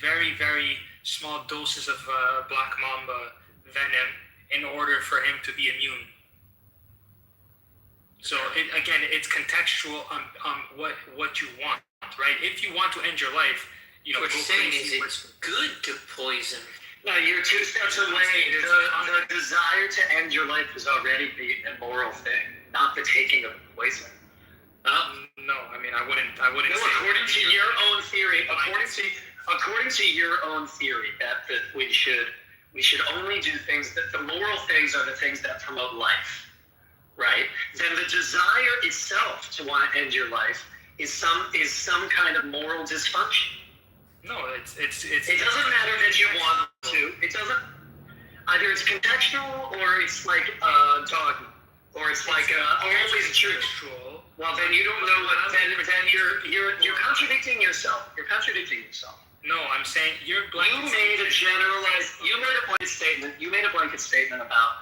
very, very small doses of black mamba venom in order for him to be immune. So it's contextual on what you want, right? If you want to end your life, what you're saying is it's good to poison. No, you're 2 steps away. The desire to end your life is already the immoral thing, not the taking of poison. No, I mean I wouldn't. No, according to your own theory, according to your own theory, that we should only do things that the moral things are the things that promote life, right? Then the desire itself to want to end your life is some kind of moral dysfunction. No, it doesn't matter that you want to. It doesn't. Either it's contextual or it's like dogma, or it's like always true. Well, then you don't know what. Then you're contradicting yourself. You're contradicting yourself. No, I'm saying you're blanket. You made a generalized. You made a blanket statement. You made a blanket statement about.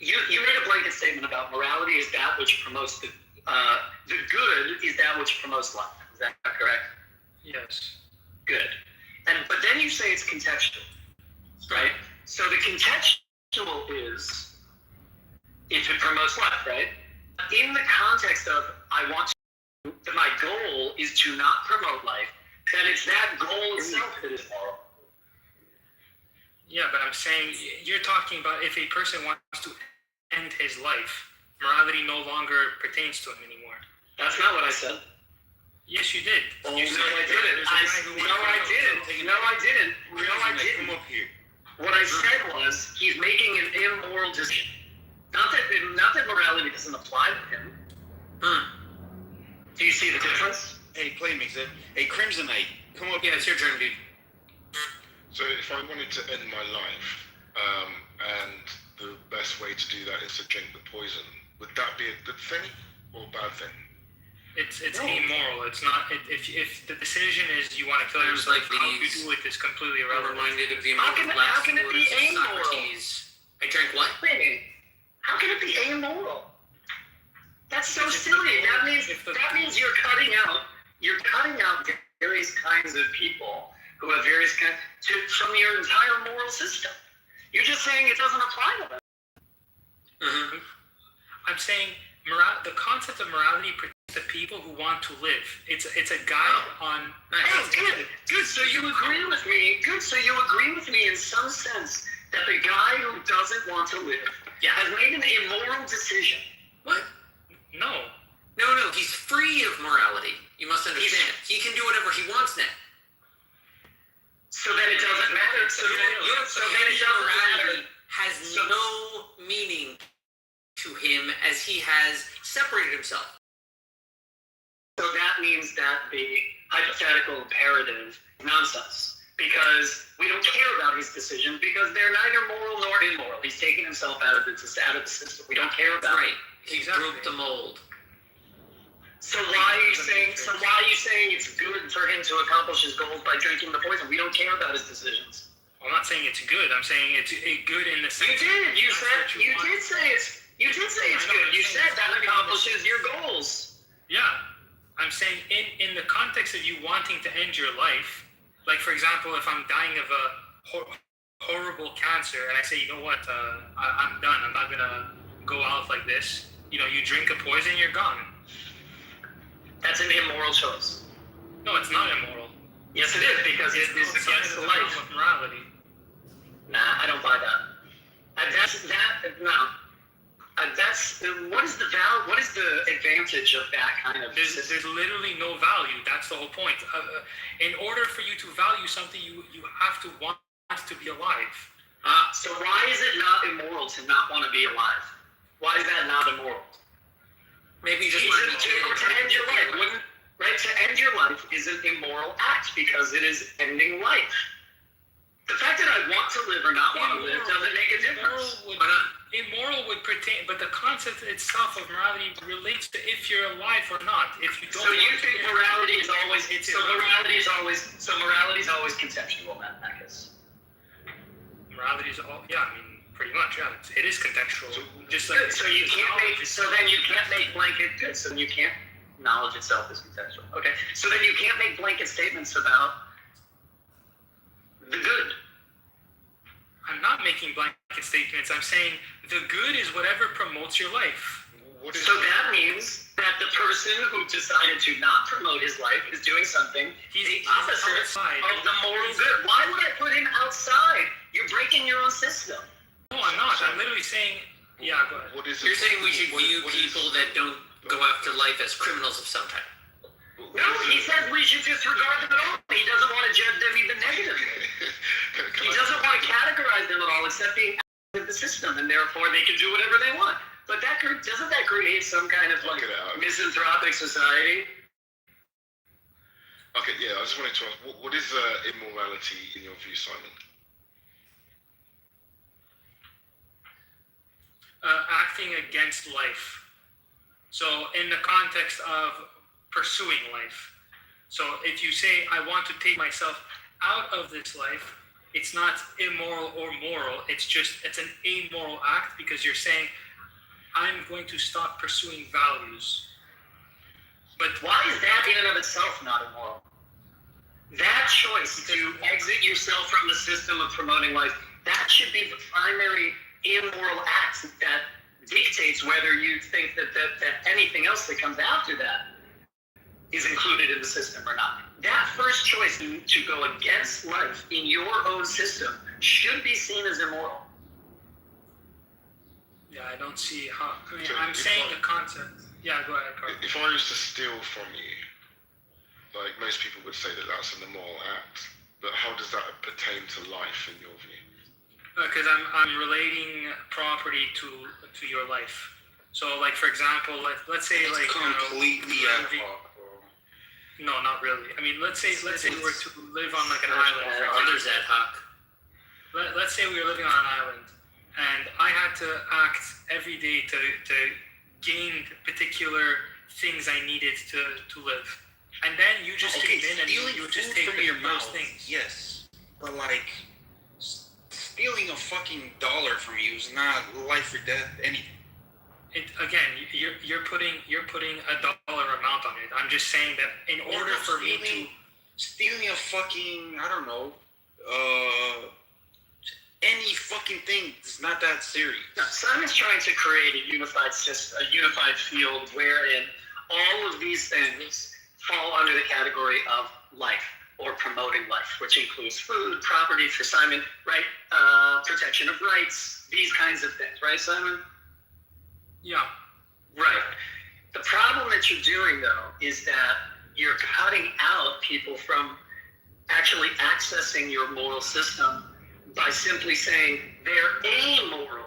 You made a blanket statement about morality is that which promotes the good is that which promotes life. Is that correct? Yes. Good. But then you say it's contextual, right? So the contextual is if it promotes life, right? In the context of my goal is to not promote life, then it's that goal itself that is moral. Yeah, but I'm saying you're talking about if a person wants to end his life, morality no longer pertains to him anymore. That's not what I said. Yes, you did. Oh, you said I didn't. No, I didn't. Come up here. What I said was he's making an immoral decision. Not that morality doesn't apply to him. Do you see the difference? Hey, Playmaker. Hey, Crimsonite. Come up. Yeah, it's your turn, dude. So if I wanted to end my life, and the best way to do that is to drink the poison, would that be a good thing or a bad thing? It's amoral. It's not. If the decision is you want to kill yourself, how you do it is completely irrelevant. I'm reminded of the How can it be amoral? Socrates. I drank what? Wait. How can it be amoral? That's so silly. That means you're cutting out various kinds of people who have various kinds from your entire moral system. You're just saying it doesn't apply to them. Mm-hmm. I'm saying the concept of morality protects the people who want to live. It's a guide on. Oh, good. So you agree with me. Good. So you agree with me in some sense that the guy who doesn't want to live has made an immoral decision. What? No. No, he's free of morality. You must understand. He can do whatever he wants now. So then it doesn't matter. So then it doesn't matter. Has no meaning to him as he has separated himself. So that means that the hypothetical imperative is nonsense. Because we don't care about his decisions because they're neither moral nor immoral. He's taken himself out of the system. We don't care about it. He broke the mold. So why are you saying it's good for him to accomplish his goals by drinking the poison? We don't care about his decisions. I'm not saying it's good. I'm saying it's good in the sense. You did. You did say it's good. You said that accomplishes your goals. Yeah. I'm saying in the context of you wanting to end your life, like for example, if I'm dying of a horrible cancer and I say, you know what, I'm done. I'm not gonna go out like this. You drink a poison, you're gone. That's an immoral choice. No, it's not immoral. Yes, it is, because it is against the life of morality. Nah, I don't buy that. What is the advantage of that kind of? There's literally no value. That's the whole point. In order for you to value something, you have to want to be alive. So why is it not immoral to not want to be alive? Why is that not immoral? Maybe you just to end your life, right? To end your life is an immoral act because it is ending life. The fact that I want to live or not want to live doesn't make a difference. Immoral would pertain, but the concept itself of morality relates to if you're alive or not. If you don't. So you think morality is always contextual, then, I guess. Morality is pretty much, yeah. It is contextual. Just like so you can't make blanket good. So you can't. Knowledge itself is contextual. Okay. So then you can't make blanket statements about the good. I'm not making blanket statements. I'm saying the good is whatever promotes your life. So that means that the person who decided to not promote his life is doing something the opposite of the moral good. Why would I put him outside? You're breaking your own system. No, I'm not. I'm literally saying, yeah, go ahead. You're saying we should view people that don't go after life as criminals of some type. No, he says we should disregard them at all. He doesn't want to judge them even negatively. He doesn't want to categorize them at all except being out of the system, and therefore they can do whatever they want. But doesn't that create some kind of misanthropic society? Okay, yeah, I just wanted to ask, what is immorality in your view, Simon? Acting against life. So in the context of pursuing life. So if you say, I want to take myself out of this life, it's not immoral or moral. It's an amoral act because you're saying, I'm going to stop pursuing values. But why is that in and of itself not immoral? That choice to exit yourself from the system of promoting life, that should be the primary immoral act that dictates whether you think that anything else that comes after that is included in the system or not. That first choice to go against life in your own system should be seen as immoral. Yeah, I don't see how. I'm saying the concept. Yeah, go ahead, Carl. If I was to steal from you, like most people would say that that's an immoral act, but how does that pertain to life in your view? Because I'm relating property to your life. So, like for example, let's say it's like completely no, not really. I mean, let's say we were to live on like an island. Others ad hoc. Let's say we were living on an island, and I had to act every day to gain particular things I needed to live. And then you just came in and you just take those things. Yes, but like stealing a fucking dollar from you is not life or death anything. You're putting a dollar amount on it. I'm just saying that in order for me to stealing a fucking, I don't know, any fucking thing is not that serious. No, Simon's trying to create a unified system, a unified field wherein all of these things fall under the category of life or promoting life, which includes food, property for Simon, right? Protection of rights, these kinds of things, right, Simon? Yeah. Right. The problem that you're doing, though, is that you're cutting out people from actually accessing your moral system by simply saying they're amoral,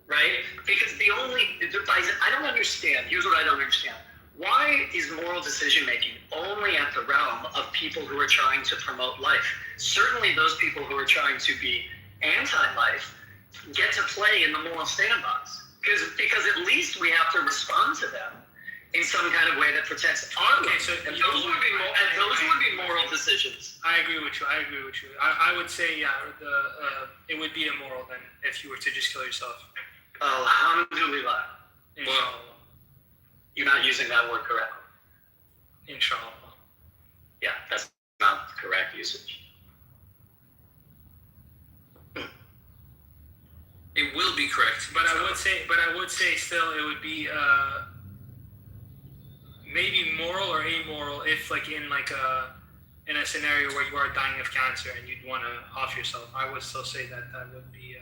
right? Because I don't understand. Here's what I don't understand. Why is moral decision making only at the realm of people who are trying to promote life? Certainly those people who are trying to be anti-life get to play in the moral sandbox. Because at least we have to respond to them in some kind of way that protects our life. So and those would be moral decisions. I agree with you. I would say, yeah, it would be immoral then if you were to just kill yourself. Alhamdulillah. Inshallah. You're not using that word correctly. Inshallah. Yeah, that's not the correct usage. It will be correct, but I would say still it would be maybe moral or amoral if in a scenario where you are dying of cancer and you'd want to off yourself. I would still say that would be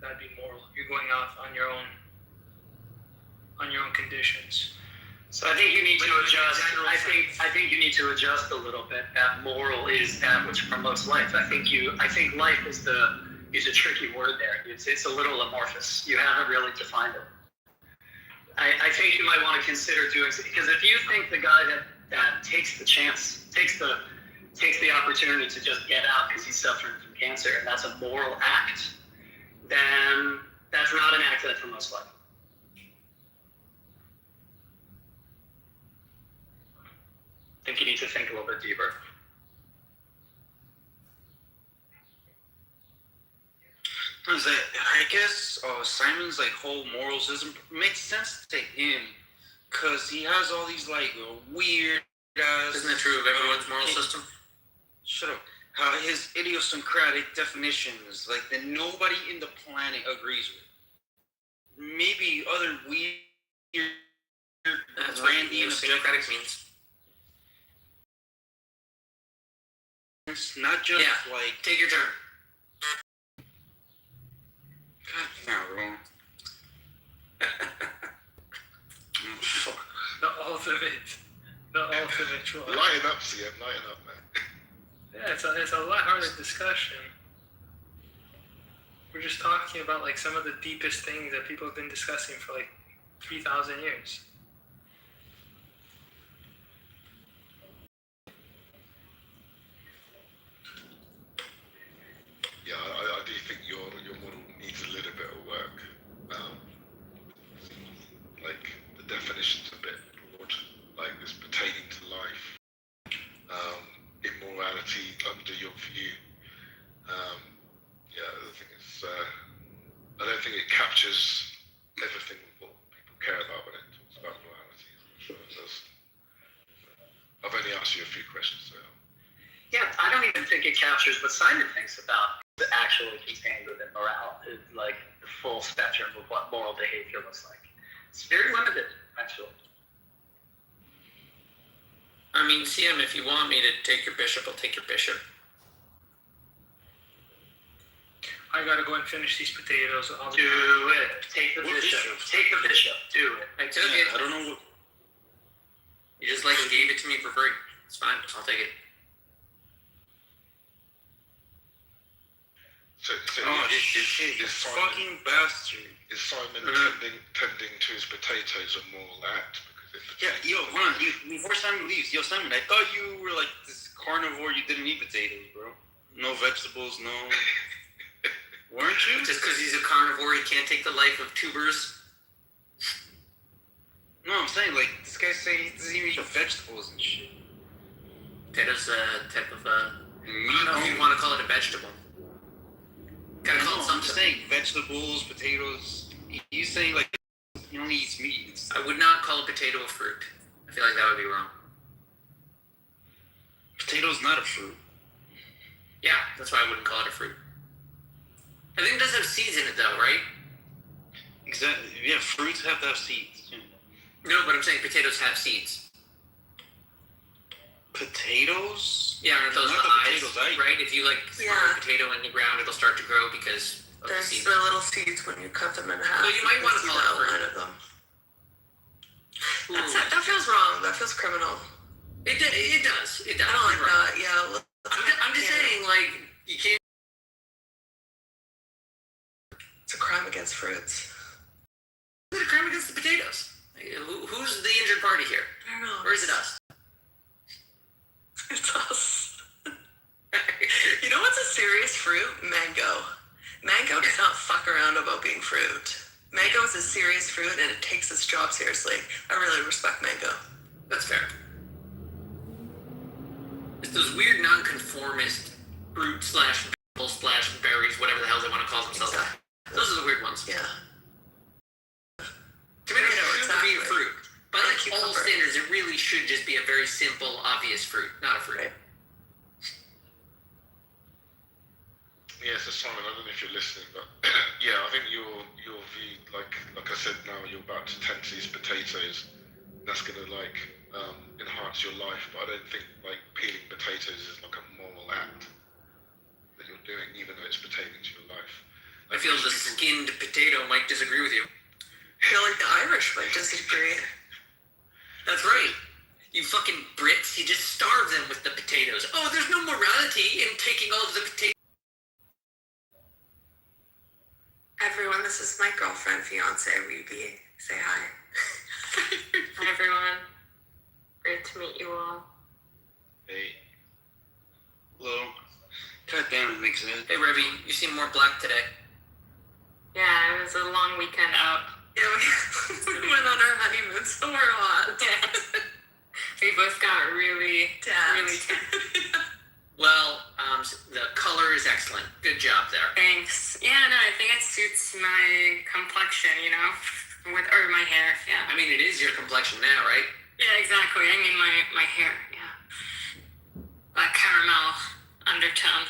that'd be moral. You're going off on your own conditions. So I think you need to adjust. I think you need to adjust a little bit. That moral is that which promotes life. I think life is a tricky word there. It's a little amorphous. You haven't really defined it. I think you might want to consider doing so, because if you think the guy that takes the chance, takes the opportunity to just get out because he's suffering from cancer, and that's a moral act, then that's not an act that promotes life. I think you need to think a little bit deeper. I guess Simon's whole moral system makes sense to him because he has all these weird ass. Isn't that true of everyone's moral system? Shut up. His idiosyncratic definitions that nobody in the planet agrees with. Maybe other weird. That's what idiosyncratic means. It's not just take your turn. God, not wrong. Fuck. The ultimate choice. Lighten up, CM. Lighten up, man. Yeah, it's a lot harder discussion. We're just talking about some of the deepest things that people have been discussing for 3,000 years. Yeah, I do think your model needs a little bit of work. The definition's a bit broad, this pertaining to life, immorality under your view. I don't think it captures everything what people care about when it talks about morality. I'm sure it does. I've only asked you a few questions, so. Yeah, I don't even think it captures what Simon thinks about actually contained within morality, the full spectrum of what moral behavior looks like. It's very limited, actually. I mean, CM, if you want me to take your bishop, I'll take your bishop. I gotta go and finish these potatoes. Do it. Take the bishop. Take the bishop. Do it. I took it. I don't know what. You just gave it to me for free. It's fine. I'll take it. So This fucking bastard. Is Simon tending to his potatoes a moral act? Hold on. Before Simon leaves, Simon, I thought you were this carnivore. You didn't eat potatoes, bro. No vegetables, no. Weren't you? Just because he's a carnivore, he can't take the life of tubers. No, I'm saying this guy saying he doesn't even eat vegetables and shit. Potatoes a type of I don't know if you want to call it a vegetable. Gotta call it something. I'm just saying vegetables, potatoes. He's saying he only eats meat. I would not call a potato a fruit. I feel like that would be wrong. Potato's not a fruit. Yeah, that's why I wouldn't call it a fruit. I think it does have seeds in it, though, right? Exactly. Yeah, fruits have to have seeds. Yeah. No, but I'm saying potatoes have seeds. Potatoes? Yeah, aren't those Not the the eyes, potatoes, right? If you like throw a potato in the ground, it'll start to grow because of the There's seeds. the little seeds when you cut them in half. So you might want to call it a fruit. of them. That feels wrong. That feels criminal. It does. It does. I don't like that. Yeah. I'm just saying, like, you can't. It's a crime against fruits. Is it a crime against the potatoes? Who's the injured party here? I don't know. Or is it us? It's us. You know what's a serious fruit? Mango. Mango does not fuck around about being fruit. Mango is a serious fruit and it takes its job seriously. I really respect mango. That's fair. It's those weird nonconformist fruit slash vegetable slash berries, whatever the hell they want to call themselves. Exactly. Those are the weird ones. Yeah. Tomato should be a fruit. By like all Cucumber. standards, it really should just be a very simple, obvious fruit, not a fruit. Right. Yeah, so Simon, I don't know if you're listening, but yeah, I think your view, like I said, now you're about to tend to these potatoes. That's gonna enhance your life, but I don't think like peeling potatoes is like a moral act that you're doing, even though it's pertaining to your life. I feel the skinned potato might disagree with you. I feel like the Irish might disagree. That's right. You fucking Brits, you just starve them with the potatoes. Oh, there's no morality in taking all of the potatoes. Everyone, this is my girlfriend, fiance, Ruby. Say hi. Hi everyone. Great to meet you all. Hey. Hello. God damn it, makes sense. Hey, Revy, you seem more black today. Yeah, it was a long weekend out. Yeah, we went on our honeymoon, so we're hot. Yeah. We both got really Tan. Well, the color is excellent. Good job there. Thanks. Yeah, no, I think it suits my complexion, you know, or my hair. Yeah. I mean, it is your complexion now, right? Yeah, exactly. I mean, my hair. Yeah. That caramel undertone.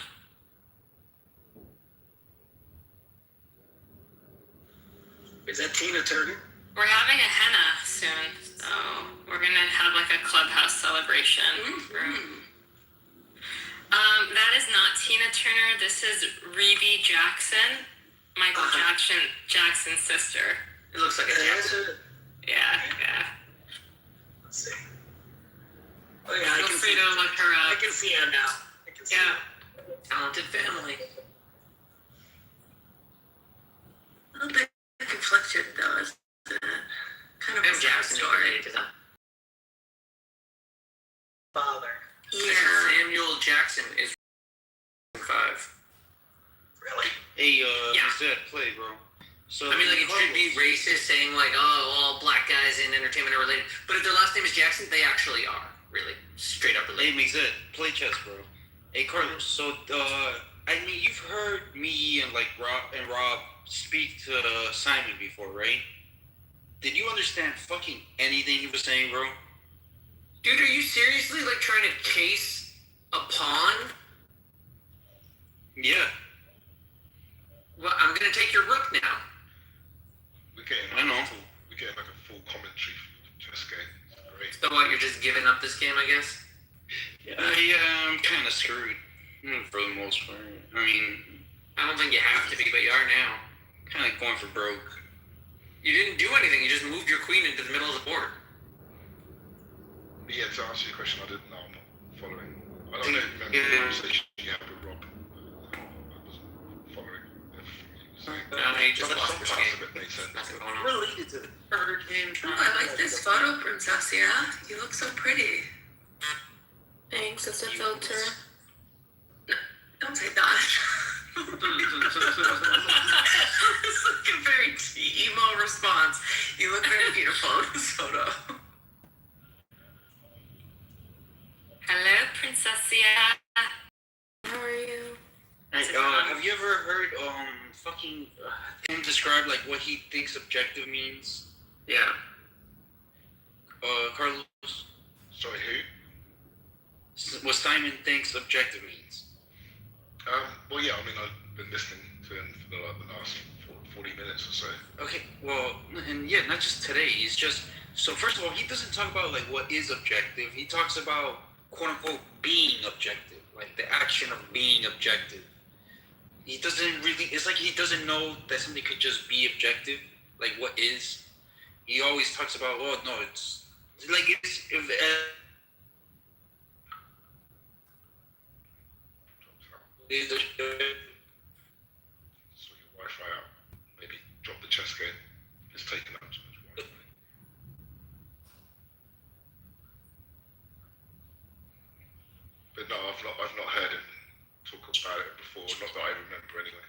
Is that Tina Turner? We're having a henna soon, so we're gonna have like a clubhouse celebration. Mm-hmm. That is not Tina Turner. This is Rebe Jackson, Michael Jackson's sister. It looks like a Jackson. Yeah. Let's see. Oh yeah, I Feel can free see. to look her I up. can see her now. I can see Yeah. her. Talented family. A little bit conflicted, though, isn't it? Kind of a Sam sad Jackson is story. related to them. Father. Yeah. Samuel Jackson is 5. Really? Hey, Yeah. what's that play, bro? So I mean, like, it should be racist saying, like, oh, all black guys in entertainment are related. But if their last name is Jackson, they actually are. Really. Straight up Hey, related. Mixed, play chess, bro. Hey, Carlos, so, I mean, you've heard me and, like, Rob speak to Simon before, right? Did you understand fucking anything he was saying, bro? Dude, are you seriously, like, trying to chase a pawn? Yeah. Well, I'm gonna take your rook now. We're getting I know. we're getting like a full commentary for this game. Great. So what, you're just giving up this game, I guess? Yeah, I'm kind of screwed, for the most part. I mean, I don't think you have to be, but you are now. kind of going for broke. You didn't do anything, you just moved your queen into the middle of the board. But yeah, to answer your question, I'm not following. I don't know if you remember the conversation you had with Rob. I wasn't following everything he was saying. No, you just Some lost this parts game. of it made sense. Nothing going on. Related to the third game. Oh, I like this photo, Princess. Yeah, you look so pretty. Thanks, it's a filter. No, don't say that. It's like a very emo response. You look very beautiful in this photo. Hello, Princessia. How are you? Hey, have you ever heard him describe like what he thinks objective means? Yeah. Carlos. Sorry, who? what Simon thinks objective means. Well, yeah, I mean, I've been listening to him for the last 40 minutes or so. Okay, well, and yeah, not just today. It's just so. First of all, he doesn't talk about like what is objective. He talks about quote unquote being objective, like the action of being objective. He doesn't really. It's like he doesn't know that something could just be objective. Like what is? He always talks about. Oh no, it's like it's. If, Sort your Wi-Fi out. Maybe drop the chess game. It's taking up too much Wi-Fi. But no, I've not heard him talk about it before. Not that I remember anyway.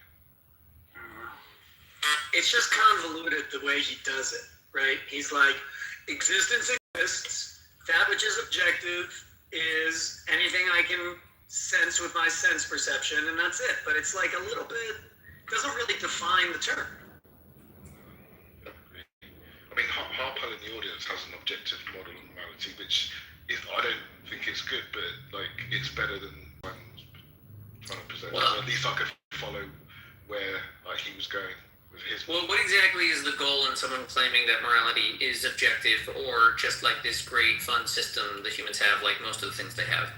It's just convoluted the way he does it, right? He's like, existence exists. That which is objective is anything I can sense with my sense perception, and that's it. But it's like a little bit, doesn't really define the term. I mean, Harper in the audience has an objective model of normality, which I don't think it's good, but like it's better than I'm trying to present. Well, so at least I could follow where like he was going with his. Well, what exactly is the goal in someone claiming that morality is objective, or just like this great fun system that humans have, like most of the things they have?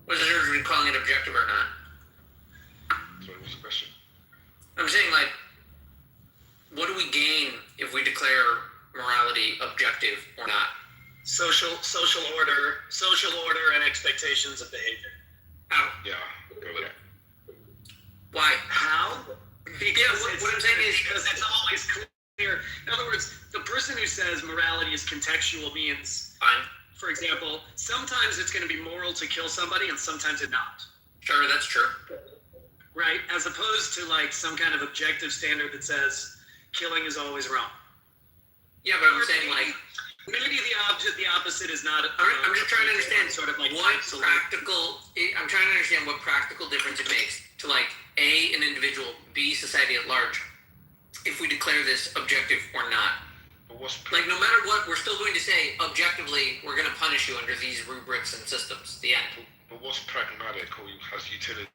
What is the difference between calling it objective or not? Sorry, what's the question? I'm saying, like, what do we gain if we declare morality objective or not? Social order and expectations of behavior. How? Yeah, go with that. Why? How? Because what I'm saying is because it's always clear. In other words, the person who says morality is contextual means, fine. For example, sometimes it's going to be moral to kill somebody, and sometimes it's not. Sure, that's true. Right? As opposed to like some kind of objective standard that says killing is always wrong. Yeah, but I'm saying like maybe the opposite is not. I'm just trying to understand sort of like what practical. I'm trying to understand what practical difference it makes to like A, an individual, B, society at large, if we declare this objective or not. But like no matter what, we're still going to say objectively we're going to punish you under these rubrics and systems. The end. But what's pragmatic or has utility?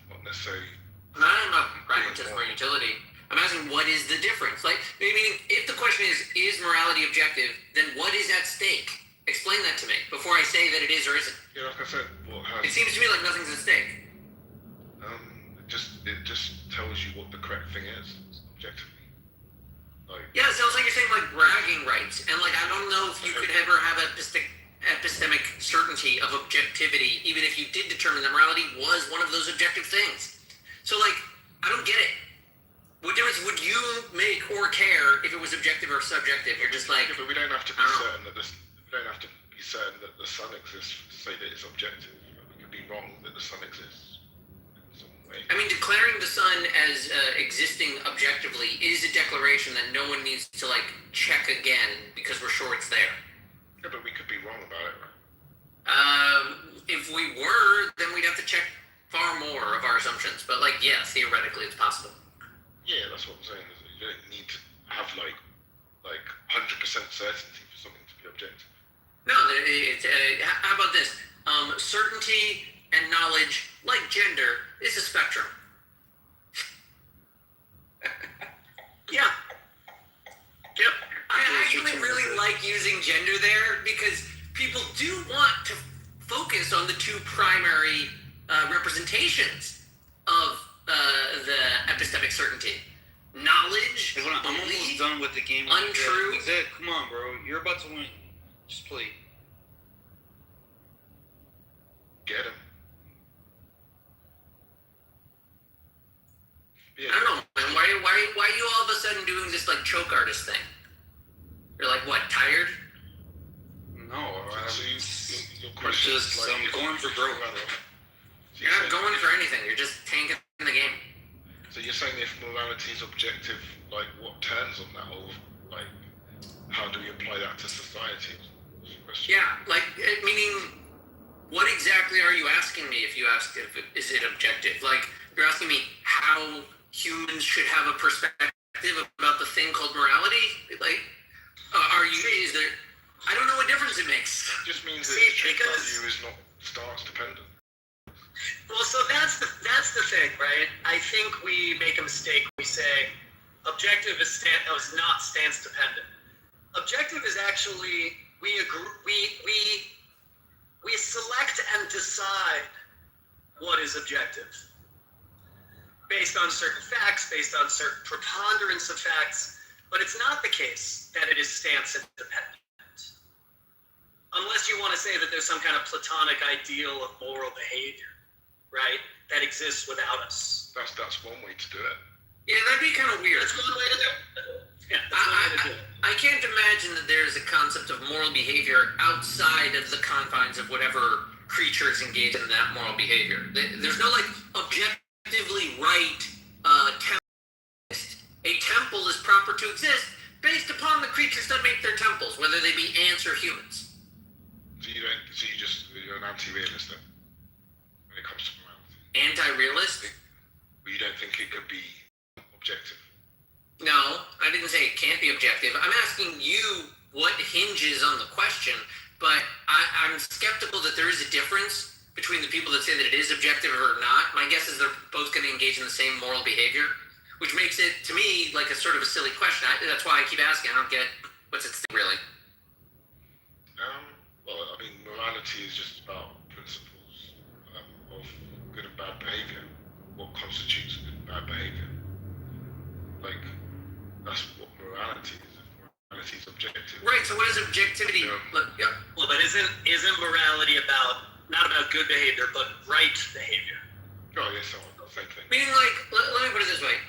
Not necessarily. No, I'm not pragmatism or utility. I'm asking what is the difference? Like, I mean, if the question is morality objective, then what is at stake? Explain that to me before I say that it is or isn't. Yeah, like I said, it seems to me like nothing's at stake. It just tells you what the correct thing is, objectively. Like, yeah, it sounds like you're saying like bragging rights, and like I don't know if you could ever have epistemic certainty of objectivity, even if you did determine that morality was one of those objective things. So like, I don't get it. What difference would you make or care if it was objective or subjective? You're just like, yeah, but we don't have to be certain that the sun exists to say that it's objective. We could be wrong that the sun exists in some way. I mean, declaring the sun as existing objectively is a declaration that no one needs to like check again because we're sure it's there. Yeah, but we could be wrong about it, right? If we were, then we'd have to check far more of our assumptions. But like, yeah, theoretically, it's possible. Yeah, that's what I'm saying. Is that you don't need to have like 100% certainty for something to be objective. No, how about this? Certainty and knowledge, like gender, is a spectrum. Yeah. Yep. I actually really like using gender there because people do want to focus on the two primary representations of the epistemic certainty. Knowledge, I'm almost done with the game. Untrue. Zed, come on, bro. You're about to win. Just play. Get him. Yeah. I don't know, man. Why are you all of a sudden doing this like choke artist thing? You're like, what, tired? No, your question just is like, I'm going for broke. You're not going for anything. You're just tanking the game. So you're saying if morality is objective, like what turns on that, or like how do we apply that to society? Yeah, like meaning, what exactly are you asking me? If you ask, is it objective? Like you're asking me how humans should have a perspective about the thing called morality? Like, are you? Is there? I don't know what difference it makes. It just means that strict value is not mistake. We say objective is not stance dependent. Objective is actually we select and decide what is objective based on certain facts, based on certain preponderance of facts, but it's not the case that it is stance independent. Unless you want to say that there's some kind of platonic ideal of moral behavior, right, that exists without us. That's one way to do it. Yeah, that'd be kind of weird. That's one way to do it. Yeah, that's one way to do it. I can't imagine that there's a concept of moral behavior outside of the confines of whatever creatures engage in that moral behavior. There's no like objectively right temple. A temple is proper to exist based upon the creatures that make their temples, whether they be ants or humans. So you're an anti-realist then, when it comes to morality. Anti-realist? You don't think it could be objective? No, I didn't say it can't be objective. I'm asking you what hinges on the question, but I'm skeptical that there is a difference between the people that say that it is objective or not. My guess is they're both going to engage in the same moral behavior, which makes it, to me, like a sort of a silly question. That's why I keep asking. I don't get what's at stake, really. Well, I mean, morality is just about principles of good and bad behavior. What constitutes good and bad behavior? Like, that's what morality is. Morality is objective. Right. So what is objectivity? Yeah. Well, but isn't morality not about good behavior, but right behavior? Oh, yes, same thing. Meaning, like, let me put it this way.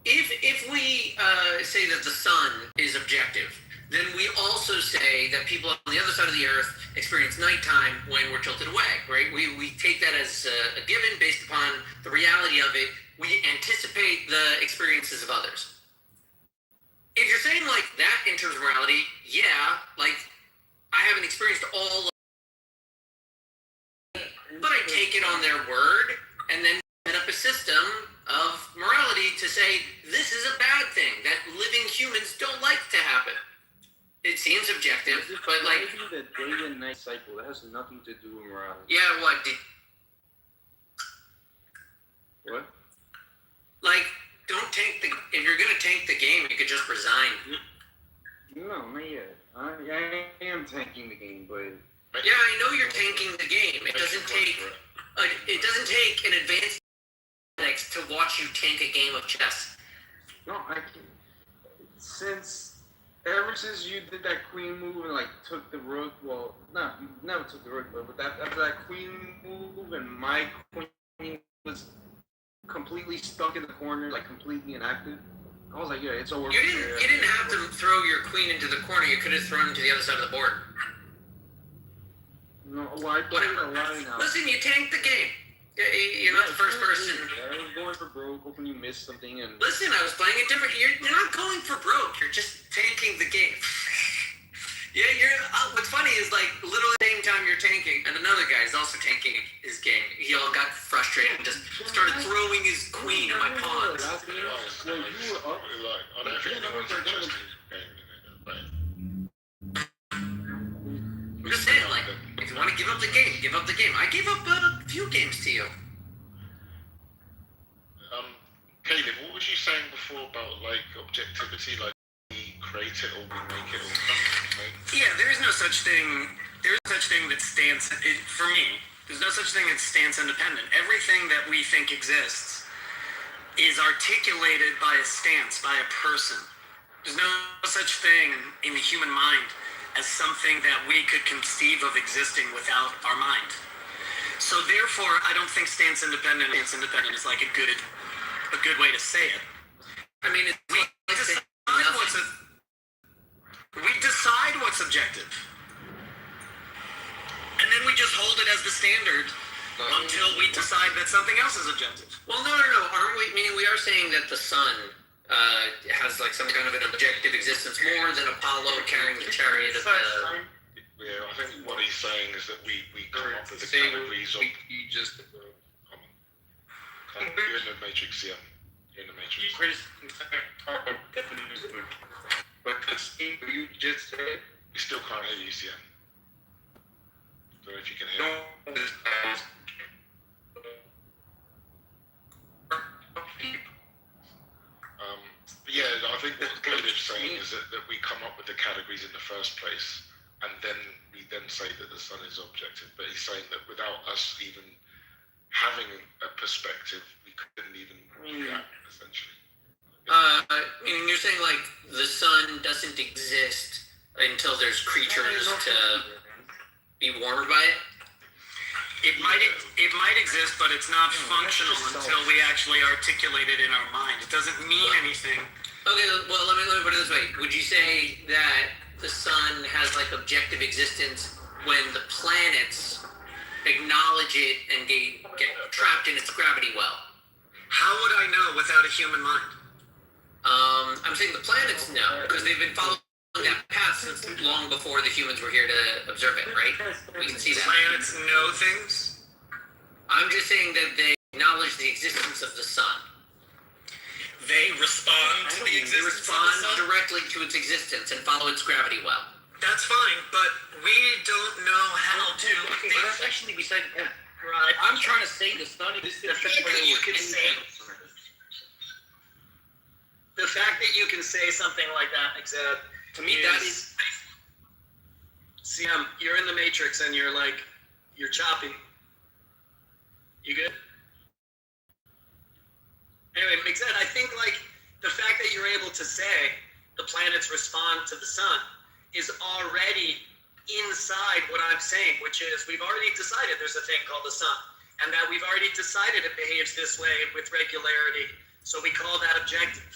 If we say that the sun is objective, then we also say that people on the other side of the earth experience nighttime when we're tilted away, right? We take that as a given based upon the reality of it. We anticipate the experiences of others. If you're saying like that in terms of morality, yeah, like I haven't experienced all of it, but I take it on their word and then set up a system of morality to say this is a bad thing that living humans don't like to happen. It seems objective, but like the day and night cycle, that has nothing to do with morality. yeah, what? What? Like, don't tank the. If you're gonna tank the game, you could just resign. No, not yet. I am tanking the game, but yeah, I know you're tanking the game. It doesn't take. It doesn't take an advanced mechanics to watch you tank a game of chess. no, I can. Ever since you did that queen move and like took the rook, well, not never took the rook, but after that queen move and my queen was completely stuck in the corner, like completely inactive, I was like, yeah, it's over. You didn't have to throw your queen into the corner. You could have thrown it to the other side of the board. No, well, I played a line now. Listen, you tanked the game. You're not the first person. I was going for broke, hoping you missed something, and Listen, I was playing it different. You're not going for broke. You're just tanking the game. Yeah, what's funny is like literally the same time you're tanking, and another guy is also tanking his game. He all got frustrated and just started throwing his queen at my pawns. I don't think anyone's interested in I'm just saying, like, if you want to give up the game, give up the game. I gave up a few games to you. Caleb, what was you saying before about like objectivity, like we create it or we make it or something, right? Yeah, there is no such thing. There is no such thing that stands. For me, there's no such thing as stance independent. Everything that we think exists is articulated by a stance, by a person. There's no such thing in the human mind as something that we could conceive of existing without our mind. So therefore, I don't think stance independent is like a good way to say it. I mean, We decide what's objective. And then we just hold it as the standard until we decide that something else is objective. well, no. Aren't we? Meaning we are saying that the sun has like some kind of an objective existence more than Apollo carrying the chariot of the. Yeah, I think what he's saying is that we come up with the Say categories of. you just You're in the Matrix, yeah. You're in the Matrix. but that's you just said. We still can't hear you, yeah. Don't know if you can hear. No, But yeah, I think what Caleb's saying is that we come up with the categories in the first place, and then we then say that the sun is objective. But he's saying that without us even having a perspective, we couldn't even react, essentially. Meaning you're saying like the sun doesn't exist until there's creatures to be warmed by it? It might exist, but it's not functional until we actually articulate it in our mind. It doesn't mean anything. Okay, well, let me put it this way. Would you say that the sun has like objective existence when the planets acknowledge it and get trapped in its gravity well? How would I know without a human mind? I'm saying the planets know, because they've been following that path since long before the humans were here to observe it, right? We can see that. Planets know things? I'm just saying that they acknowledge the existence of the sun. They respond to the existence of the Respond sun? directly to its existence and follow its gravity well. That's fine, but we don't know how to. Okay, but that's actually beside the point. Right. I'm trying to say the sun exists. The fact that you can say, the fact that you can say something like that, except To me, that is. See, you're in the Matrix and you're chopping. You good? Anyway, except I think like the fact that you're able to say the planets respond to the sun is already inside what I'm saying, which is we've already decided there's a thing called the sun, and that we've already decided it behaves this way with regularity, so we call that objective.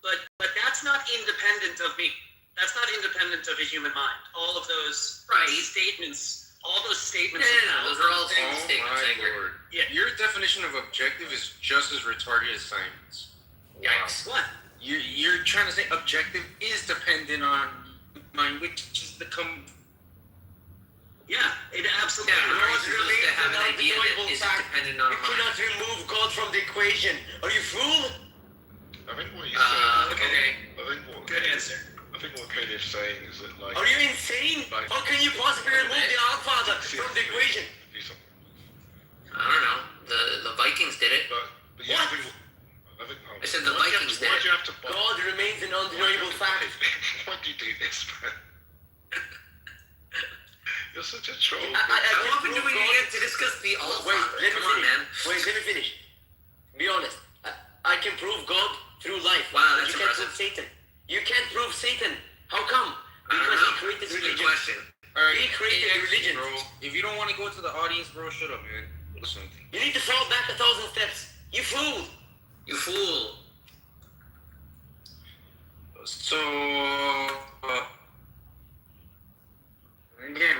But that's not independent of me. That's not independent of a human mind. All of those statements, all those statements. No, those are all statements. I agree. Lord. Yeah. Your definition of objective is just as retarded as science. Yikes. What? You're trying to say objective is dependent on mind, which is the Yeah, it absolutely. Yeah, is. are you supposed to have an idea that isn't dependent on You a mind? cannot remove God from the equation. Are you fool? I think what he's saying. Okay. I think what Good answer. I think what Caleb's saying is that like. Are you insane? Like- How can you possibly remove the Godfather from the equation? Do something. I don't know. The Vikings did it. But yeah, What? I think. I said the why do you have Vikings to- did Why it. do you have to? God remains an undeniable fact. Why do you do this, man? You're such a troll. How often do we get to discuss the All Wait, Father? let me Come on, finish. man. Wait, let me finish. Be honest. I can prove God through life. Wow, but that's you can't impressive. prove Satan. You can't prove Satan. How come? I don't Because know. he created It's a good religion. question. Alright, He created religion. bro. If you don't want to go to the audience, bro, shut up, man. Listen to me. You need to fall back 1,000 steps. You fool. You fool. So, again,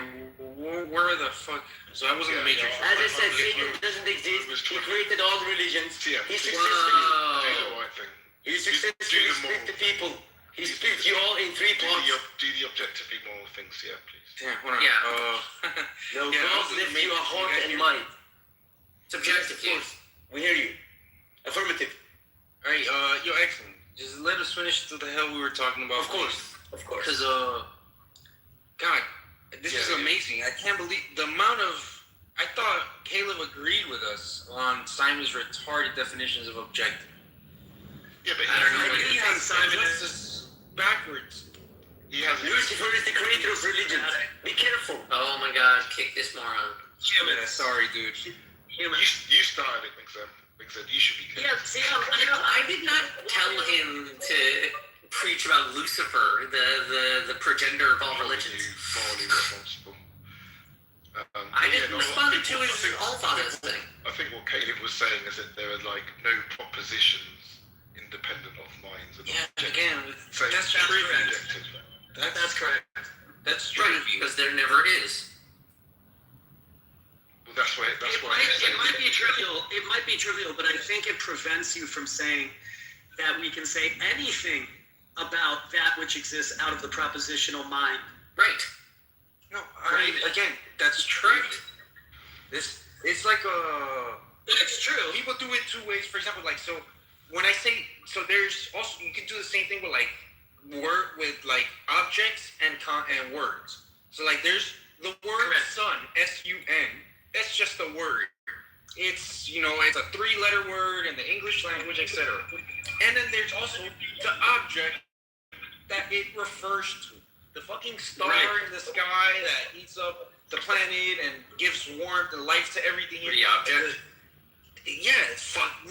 where the fuck? So I wasn't the Matrix. As I said, Satan doesn't exist. He created all religions. Yeah. He Do Wow. the right thing. successfully split the people. He split you all in 3 parts. Do the objectively moral things, yeah, please. Yeah, hold on. Yeah. No, Yeah, God also left the you a Matrix, heart you guys and hear mind. It's objective, Of dude. course. We hear you. Affirmative. Alright, yo, excellent. Just let us finish to the hell we were talking about. Of course. Of course. Because, God, this is amazing. I can't believe the amount of. I thought Caleb agreed with us on Simon's retarded definitions of objective. Yeah, but I don't know. he, He has Simon. This is backwards. he has Lucifer is the creator of religion. Be careful. Oh my God! Kick this moron. Yeah, sorry, dude. You started it, Mixer. Mixer, you should be Yeah, careful. see, I did not tell him to preach about Lucifer, the progenitor of all religions. Morally responsible. I didn't no, respond to I his think- All Fathers thing. I think what Caleb was saying is that there are like no propositions independent of minds. And Yeah, objectives. again, So that's it's true. objective. that's correct. That's true. Right, because there never is. Well, that's why. It might be trivial. It might be trivial, but I think it prevents you from saying that we can say anything about that which exists out of the propositional mind. Right. No, again, that's true. It's like It's true. people do it 2 ways. For example, like, so when I say, so there's also, you can do the same thing with like word with like objects and words. So like there's the word Correct. sun, S-U-N. That's just a word. It's, it's a 3-letter word in the English language, etc. And then there's also the object that it refers to. The fucking star in the sky that heats up the planet and gives warmth and life to everything. The object? Yeah,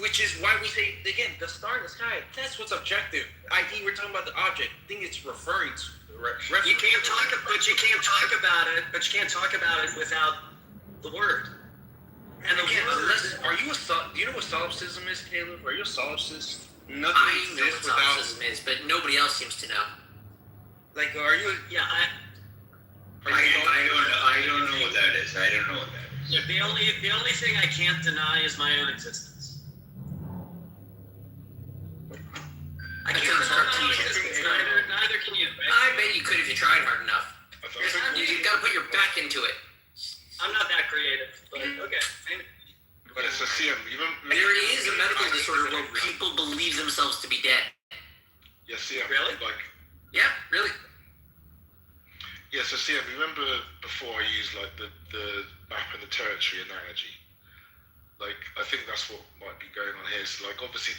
which is why we say, again, the star in the sky, that's what's objective. I.e., we're talking about the object. I think it's referring to. You can't talk about it, but you can't talk about it without the word. And again, do you know what solipsism is, Caleb? Are you a solipsist? Nothing I know what exists without. solipsism is, but nobody else seems to know. Like, are you? Yeah, I don't know what that is. I don't know what that is. Yeah, the only thing I can't deny is my own existence. I can't deny my existence. Neither can you. I bet you could if you tried hard enough. You gotta put your back into it. I'm not that creative, but okay. But it's a CM. There is a medical disorder where people believe themselves to be dead. Yes, CM. Really? Like. Yeah, really. Yeah, so CM, remember before I used like the map and the territory analogy? Like, I think that's what might be going on here. So, like, obviously,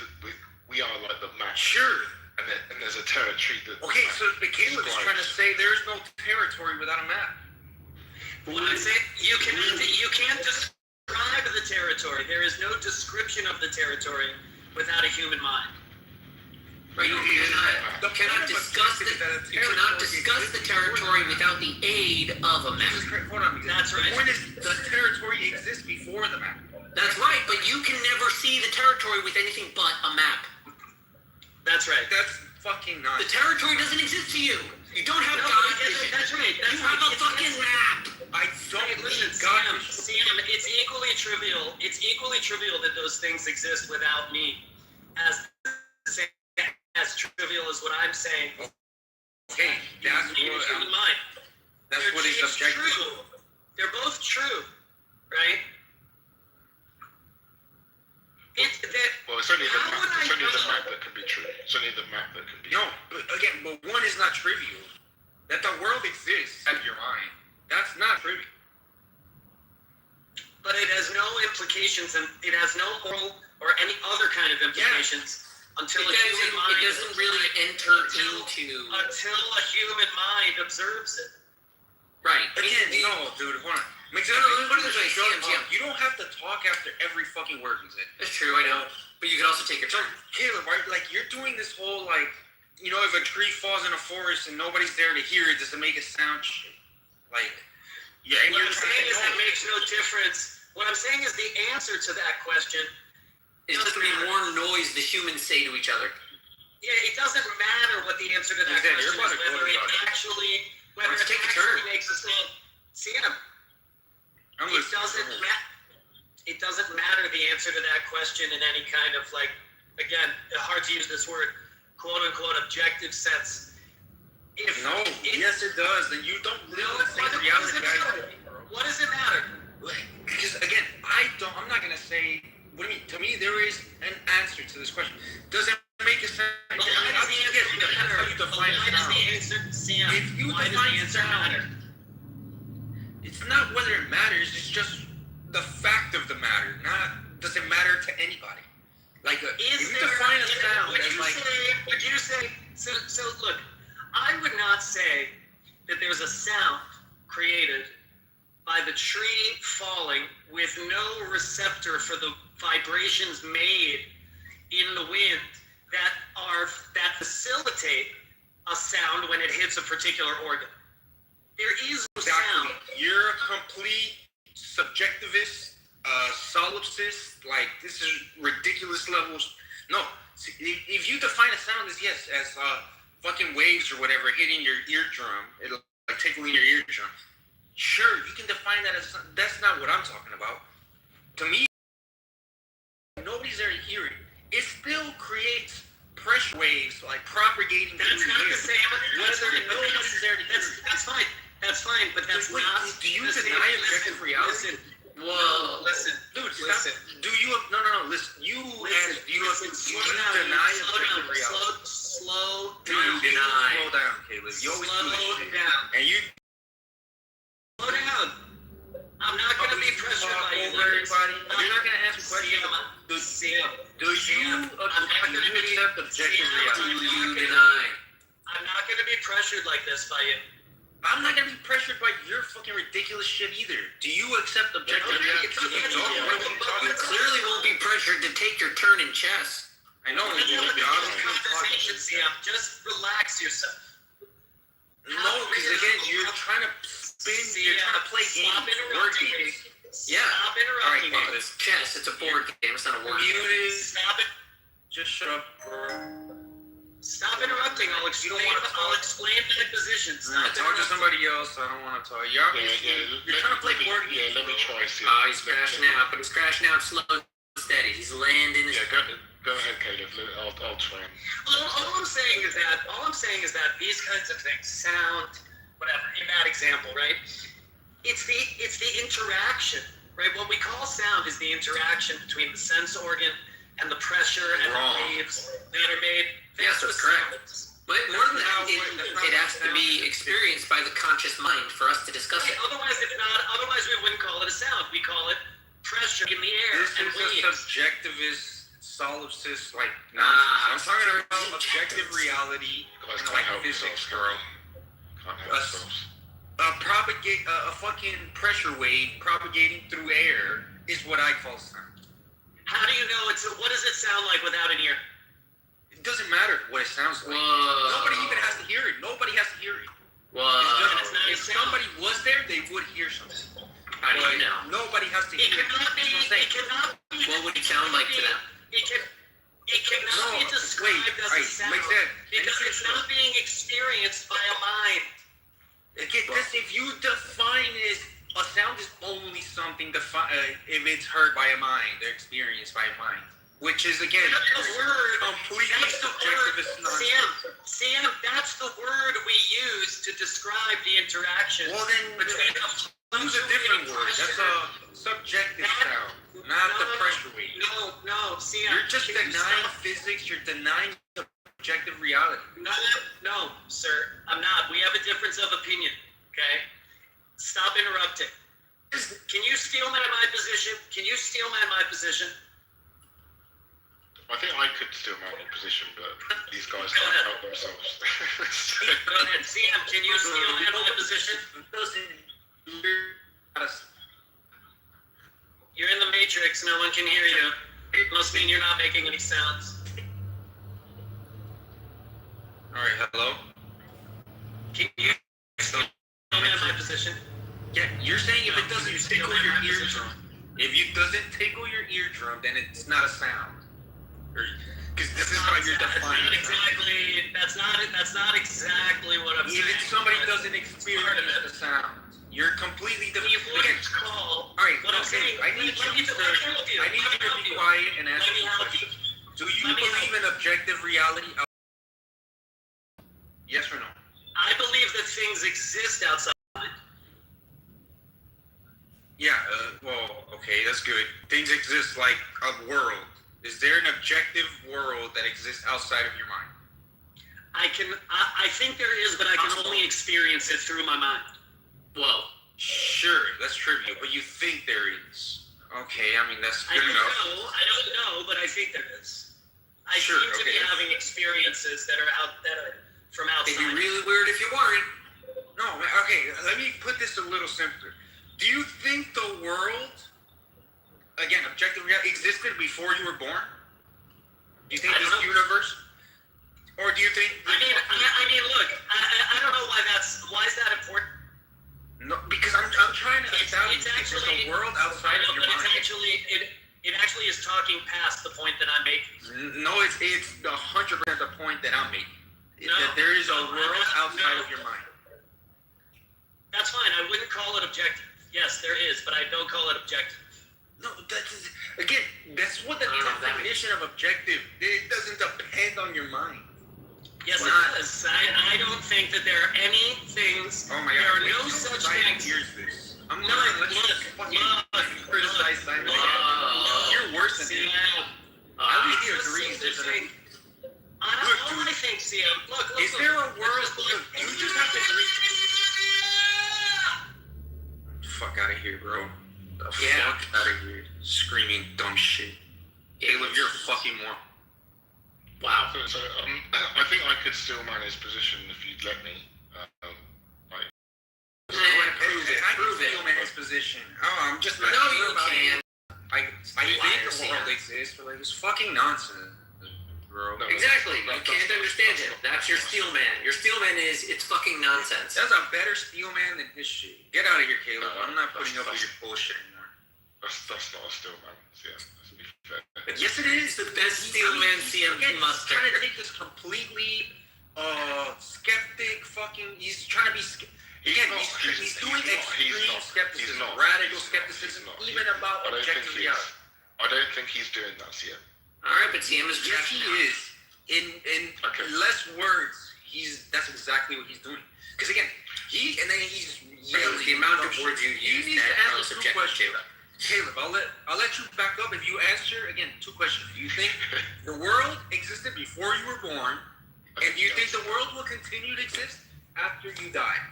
we are like the map. Sure. And there's a territory that. Okay, so Caleb is trying to say there's no territory without a map. What I'm saying, you can't describe the territory. There is no description of the territory without a human mind. Right? You cannot discuss the territory without the aid of a map. Hold on, that's right. The point is, the territory exists before the map. That's right, but you can never see the territory with anything but a map. That's right. That's fucking nonsense. The territory doesn't exist to you. You don't have God vision. That's right. You have a fucking map. I don't listen, God Sam, it's equally trivial. It's equally trivial that those things exist without me. As trivial as what I'm saying. Okay, that's human mind. That's what is objective. True. They're both true, right? Well, it's only the map that can be true. It's only the map that can be. No, but again, one is not trivial. That the world exists out of your mind. That's not trivial. But it has no implications, and it has no moral or any other kind of implications until a human mind. It doesn't really enter into until a human mind observes it. Right. Again, no, dude, hold on. You don't have to talk after every fucking word you say. That's true, I know. But you can also take your turn. Caleb, right? Like, you're doing this whole, like, you know, if a tree falls in a forest and nobody's there to hear it, does it make a sound? Like, yeah. What I'm saying is that makes no difference. What I'm saying is the answer to that question is just going to be more noise the humans say to each other. Yeah, it doesn't matter what the answer to that question is, whether it actually makes a sound. See, it doesn't matter the answer to that question in any kind of, like, again, hard to use this word, quote unquote objective sense. Yes it does. Then you don't live in the same reality guys. What does it matter? Because again, I'm not gonna say. What do you mean? To me, there is an answer to this question. Does it make a sense? Why does the answer matter? If you define sound, it's not whether it matters. It's just the fact of the matter. Not does it matter to anybody. Like if you define a sound as like. Would you say? So look, I would not say that there's a sound created by the tree falling with no receptor for the vibrations made in the wind that facilitate a sound when it hits a particular organ. There is no sound. You're a complete subjectivist, solipsist. Like, this is ridiculous levels. No, see, if you define a sound as fucking waves or whatever hitting your eardrum, it'll like tickling your eardrum. Sure, you can define that as. That's not what I'm talking about. To me, nobody's there to hear it. It still creates pressure waves, like propagating through the air. That's not the same. Nobody's there to hear it. That's fine. That's fine, but that's not. Do you deny objective reality? Whoa! Listen, dude. Listen. Do you? No. Listen. You deny objective reality. Slow Slow down. down, Caleb. You always do this shit. Down. And you. Slow down. I'm not going to be pressured by you. Everybody. You're not going to ask questions. accept objective reality? I'm not going to be pressured like this by you. I'm not gonna be pressured by your fucking ridiculous shit either. Do you accept objective reality? You clearly won't be pressured to take your turn in chess. I know. Just relax yourself. No, because again, you're trying to spin. You're trying to play games. Word games. Yeah. Stop interrupting me. It's chess. It's a board game. It's not a word game. Stop it. Just shut up, bro. Stop interrupting. I'll explain my position. Talk to somebody else. I don't want to talk. You're trying to play board games. Yeah, let me try. See. He's crashing out, but he's crashing out slow and steady. He's landing. Go ahead, Caleb. I'll try. All I'm saying is that these kinds of things sound whatever. In that example, right? It's the interaction, right? What we call sound is the interaction between the sense organ and the pressure and the waves that are made. Yes, that's correct. But more than that, it has to be experienced by the conscious mind for us to discuss it. Otherwise, it's not. Otherwise, we wouldn't call it a sound. We call it pressure in the air This and is waves. a subjectivist, solipsist, like nonsense. I'm talking about objective reality, Guys and can't like help physics, themselves, bro. Can't help themselves. A fucking pressure wave propagating through air is what I call sound. How do you know it's? What does it sound like without an ear? It doesn't matter what it sounds like. Whoa. Nobody even has to hear it. Nobody has to hear it. Whoa. If somebody was there, they would hear something. How do you know? Nobody has to hear it. It cannot be. What would it sound like to them? It cannot be described as a sound because it's not being experienced by a mind. Again, if you define it, a sound is only something if it's heard by a mind, they're experienced by a mind. Which is, again, completely subjective. Sam, that's the word we use to describe the interaction. Well, then, between use a different word. That's a subjective sound, not the pressure wave. No, Sam. You're just denying physics, you're denying objective reality. No, sir, I'm not. We have a difference of opinion, okay? Stop interrupting. Can you steal my position? My position? I think I could still mount in position, but these guys can't help themselves. Go ahead, Sam. Can you steal my position? You're in the matrix. No one can hear you. It must mean you're not making any sounds. All right, hello. Can you steal my position? Yeah, you're saying if it doesn't tickle your eardrum, then it's not a sound. Because this is how you're defining it. That's not exactly what I'm saying. Even somebody doesn't experience the sound. You're completely All right, okay. I need you to be quiet and ask me a question. Do you believe in objective reality? Yes or no? I believe that things exist outside. Yeah, well, okay, that's good. Things exist like a world. Is there an objective world that exists outside of your mind? I think there is, but I can only experience it through my mind. Whoa. Sure, that's trivial, but you think there is. Okay, I mean, that's good enough. I don't know, but I think there is. I seem to be having experiences that are from outside. It'd be really weird if you weren't. No, okay, let me put this a little simpler. Do you think the world, again, objective reality, existed before you were born? Do you think this universe? Or do you think... I mean, look, I don't know why is that important? No, because I'm trying to establish there's a world outside of your mind. It actually is talking past the point that I'm making. No, it's 100% the point that I'm making. That there is a world outside of your mind. That's fine. I wouldn't call it objective. Yes, there is, but I don't call it objective. No, that's what the definition of objective. It doesn't depend on your mind. Yes, it does. I don't think that there are any things. Oh my God! There are no such things. Here's this. I'm not. Let's fucking criticize science. You're worse than me. At least he agrees. All I think, Sam. Look. Is there a world? You just have to agree. Fuck out of here, bro. The fuck out of here. Screaming dumb shit. Caleb, you're a fucking moron. Wow. So I think I could still man his position if you'd let me. Prove it. I'm in his position. Oh, I'm just not No, sure you about can't. it. I think the world exists, but like, it's fucking nonsense, bro. Exactly. You can't understand him. That's your steel man. Your steel man is, it's fucking nonsense. That's a better steel man than his shit. Get out of here, Caleb. I'm not putting up with your bullshit anymore. That's not a steel man. Yeah, let's be fair. Yes, it is the best steel man CM must trying to take this completely skeptic fucking. He's trying to be. He's doing extreme skepticism, radical skepticism, even about objective reality. I don't think he's doing that, CM. All right, but CM is. Yes, he is. In less words, that's exactly what he's doing. Because again, he's yelling. The amount of words you use. He needs to answer two questions. Caleb, I'll let you back up if you answer again 2 questions. Do you think the world existed before you were born, and do you think the world will continue to exist after you die?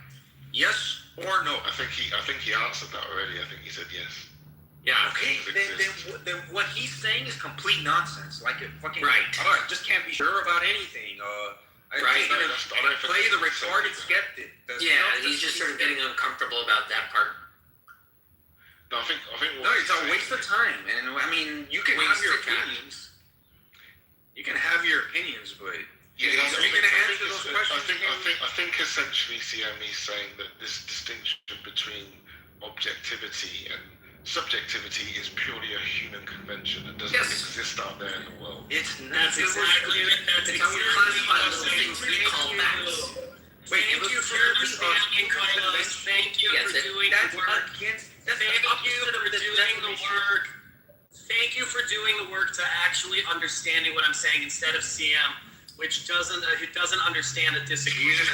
Yes or no? I think he answered that already. I think he said yes. Yeah. Okay. Then what he's saying is complete nonsense. Like it fucking. Right. Oh, I just can't be sure about anything. Right. He's gonna play the retarded skeptic. He's just sort of getting uncomfortable about that part. No, I think. No, it's a waste of time, man. I mean, you can have your opinions. You can have your opinions, but. Yeah, are you going to answer those questions? I think essentially, CM is saying that this distinction between objectivity and subjectivity is purely a human convention that doesn't exist out there in the world. That's exactly how we classify those things we call facts. Thank you for understanding, Carlos. Thank you for doing the work. Thank you for doing the work. Thank you for doing the work to actually understanding what I'm saying instead of CM. Who doesn't understand a disagreement.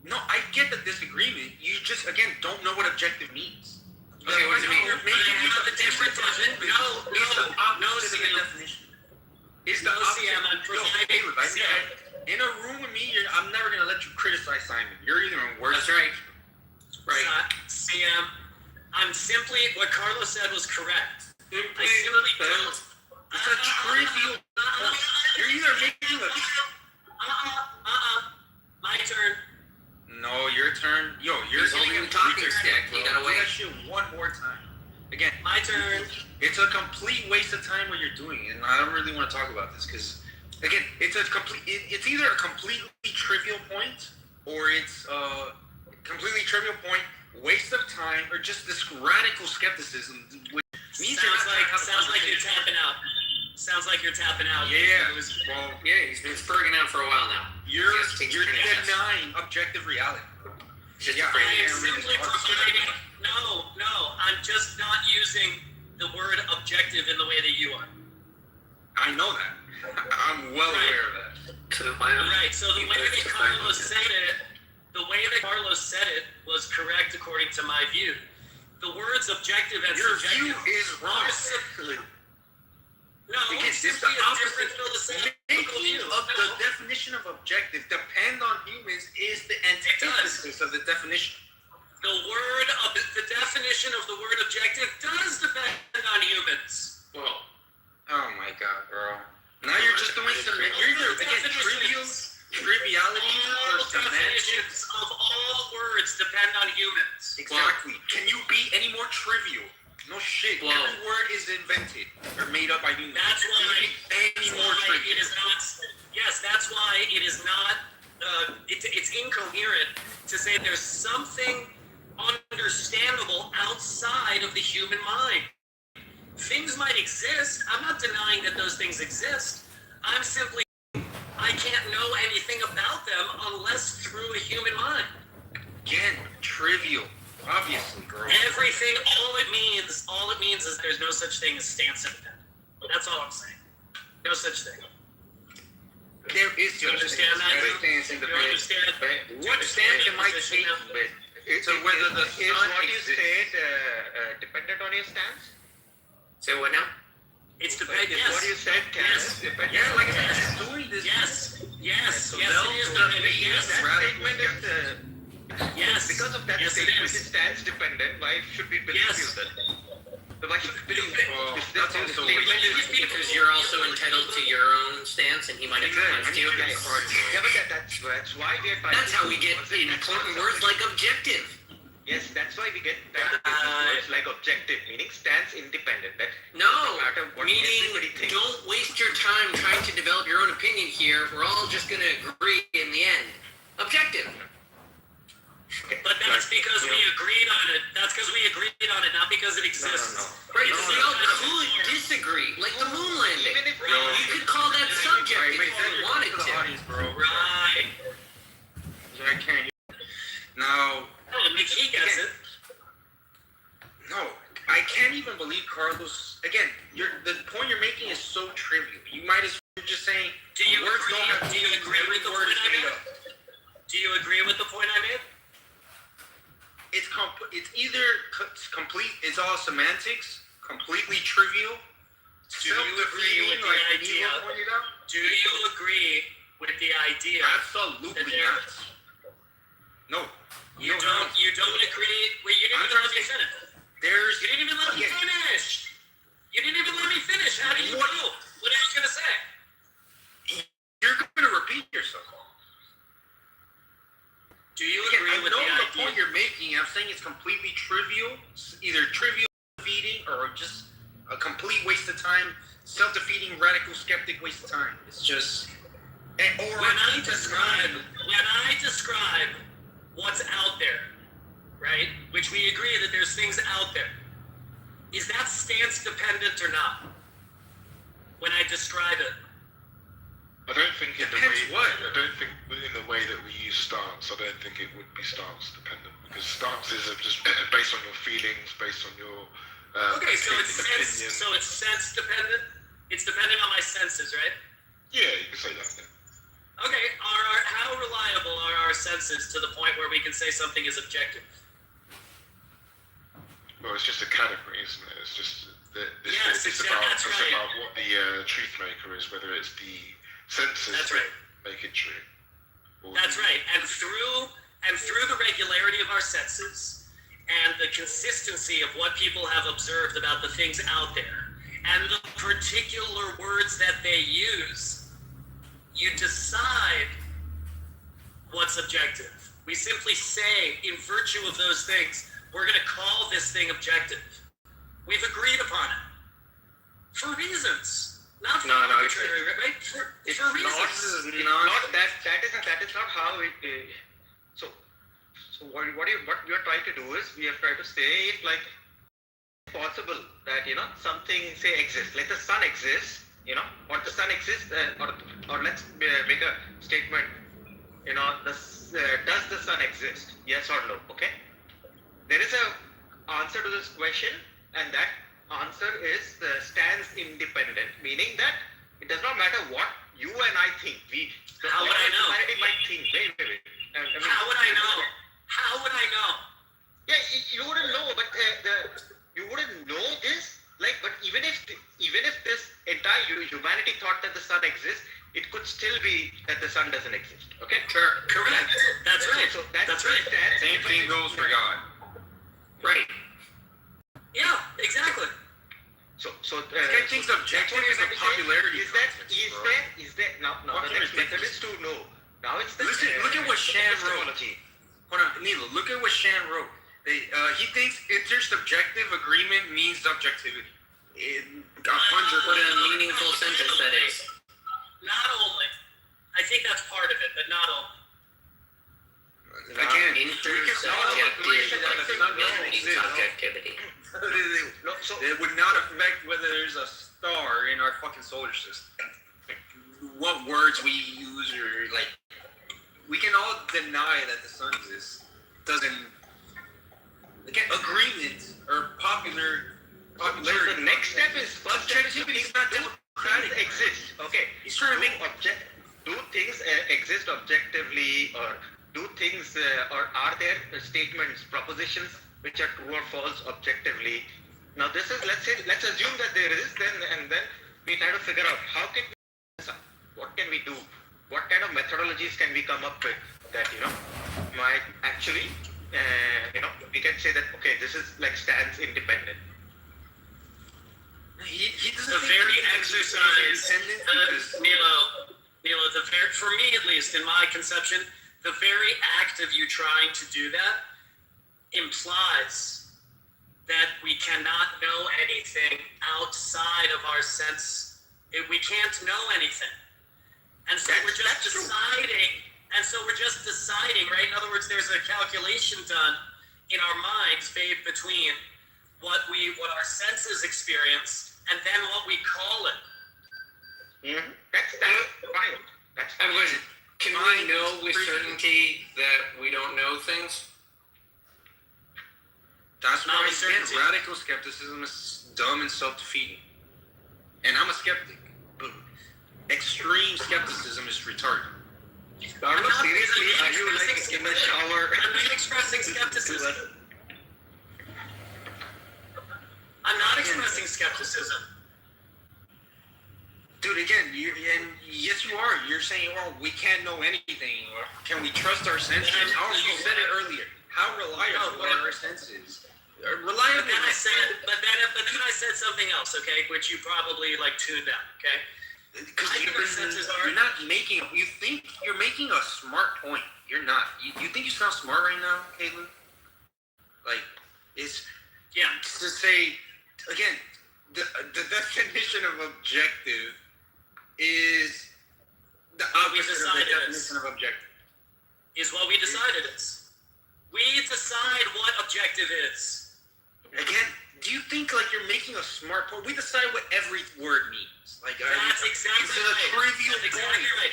No, I get the disagreement. You just, again, don't know what objective means. Okay, what does it mean? You're making the difference. No, definition. It's the CM. In a room with me, I'm never going to let you criticize Simon. You're even worse. That's right. Right. CM, I'm simply, what Carlos said was correct. I simply don't. It's a trivial point. You're either making a... My turn. No, your turn. Yo, you're holding the talking stick. You gotta wait. Do that shit one more time. Again, my turn. It's a complete waste of time what you're doing, and I don't really want to talk about this because, again, it's either a completely trivial point or it's a completely trivial point, waste of time, or just this radical skepticism. Which means sounds like you're tapping out. Sounds like you're tapping out. Yeah. He's been spurring out for a while now. You're denying objective reality. I am simply providing. No. I'm just not using the word objective in the way that you are. I know that. I'm well aware of that. Right. So the way that Carlos said it was correct according to my view. The words objective and your subjective. Your view is wrong. No, it's simply a different philosophical view. The definition of objective depend on humans is the antithesis of the definition. The definition of the word objective does depend on humans. Whoa. Oh my god, bro. Now you're just doing some. You're either triviality or definitions of all words depend on humans. Exactly. Can you be any more trivial? No shit. Every word is invented or made up by humans. That's why it is not. Yes, that's why it is not. It's incoherent to say there's something understandable outside of the human mind. Things might exist. I'm not denying that those things exist. I'm simply, I can't know anything about them unless through a human mind. Again, trivial. Obviously, girl. Everything, all it means is there's no such thing as stance independent. That's all I'm saying. No such thing. There is you understand that? Stance independent. You understand? What stance am I taking? So whether the sun what you exists, said dependent on your stance? Say what now? It's dependent. Yes. What you said Yes. Yeah, like I said, it's doing this. Yes. So Yes, it is dependent. Yes. Because of that Yes, it statement, is. it stands dependent. Why should we believe Yes. you then? That's also because you're also entitled to your own stance, and he might have to. Yeah, but that's why we are fighting. That's how we get important words like objective. Yes, that's why we get words like objective, meaning stands independent. That No, matter what meaning everybody thinks. don't waste your time trying to develop your own opinion here. We're all just going to agree in the end. Objective. But that's because we agreed on it. That's because we agreed on it, not because it exists. Right, so we all could disagree, like the moon landing. Even if You could call that subjective if you wanted to. Right. I can't. Now, Oh, he gets it. no, I can't even believe Carlos. Again, the point you're making is so trivial. You might as well just saying. Do you words agree? don't have Do you agree with the point words I made made? up. Do you agree with the point I made? It's either complete. It's all semantics, completely trivial. Do you agree with the idea? Do you agree with the idea? Absolutely not. No. You don't agree. Wait, you didn't even let me finish. You didn't even let me finish. You didn't even let me finish. How do you know? What are you gonna say? You're going to repeat yourself. Do you agree with the I know the idea? point you're making. I'm saying it's completely trivial, either trivial defeating or just a complete waste of time, self-defeating, radical skeptic waste of time. It's just. When I describe what's out there, right? Which we agree that there's things out there. Is that stance dependent or not? When I describe it. I don't think in the way. Depends what? I don't think in the way that we use stance. I don't think it would be stance dependent because stances are just based on your feelings, based on your. Okay, so it's opinion. sense dependent. It's dependent on my senses, right? Yeah, you can say that. Yeah. Okay, how reliable are our senses to the point where we can say something is objective? Well, it's just a category, isn't it? It's just Yes, it's exactly, about that's right. what the truth maker is, whether it's the senses That's that right. make it true. Or That's right. And through the regularity of our senses and the consistency of what people have observed about the things out there and the particular words that they use, you decide what's objective. We simply say, in virtue of those things, we're going to call this thing objective. We've agreed upon it. For reasons. Not for arbitrary, right? For reasons. That is not how it. So what we are trying to do is we are trying to say it like possible that something say exists, like the sun exists, or the sun exists, or let's make a statement, does the sun exist? Yes or no? Okay. There is a answer to this question, and that answer is stands independent, meaning that it does not matter what you and I think. How would I know? Society might think. Wait. How would I know? How would I know? Yeah, you wouldn't know, but you wouldn't know this. Like, but even if this entire humanity thought that the sun exists, it could still be that the sun doesn't exist. Okay. Sure. Correct. That's right. So that's right. Same thing goes for God. Right. Yeah. Exactly. So I think objective is a popularity. Is that now the next method is to know. Now it's the Look at what Shan wrote. Hold on, Nilo. Look at what Shan wrote. He thinks intersubjective agreement means subjectivity. 100%. What a meaningful sentence that is. Not only. I think that's part of it, but not only. Again, subjectivity. It would not affect whether there's a star in our fucking solar system. What words we use, or like, we can all deny that the sun exists. Doesn't. Again, agreement or popularity. So the next step is objectivity is not democratic. Exist. Okay. He's trying to make do things exist objectively, or do things or are there statements, propositions which are true or false objectively? Now this is, let's assume that there is, and then we try to figure out how can we, what can we do, what kind of methodologies can we come up with that might actually we can say that okay, this is like stands independent. He doesn't the think very he's exercise, independent because Milo, for me at least, in my conception, the very act of you trying to do that implies that we cannot know anything outside of our sense. We can't know anything. And so we're just deciding, right? In other words, there's a calculation done in our minds, babe, between what our senses experience and then what we call it. That's fine. That's fine. Can we know with certainty that we don't know things? That's why again, radical skepticism is dumb and self-defeating. And I'm a skeptic, but extreme skepticism is retarded. Carlos, seriously, are you like in the shower? I'm not expressing skepticism. I'm not expressing skepticism. Dude, again, yes, you are. You're saying, well, we can't know anything. Or can we trust our senses? You said it earlier. How reliable are our senses? Reliable. But then I said something else, okay, which you probably like tuned out, okay? Because you're not making. You think you're making a smart point. You're not. You think you sound smart right now, Caitlin? Like, it's to say again. The definition of objective is the opposite of the definition of objective. Is what we decided is. We decide what objective is. Again, do you think like you're making a smart point? We decide what every word means. Like that's exactly it's a trivial point. Right.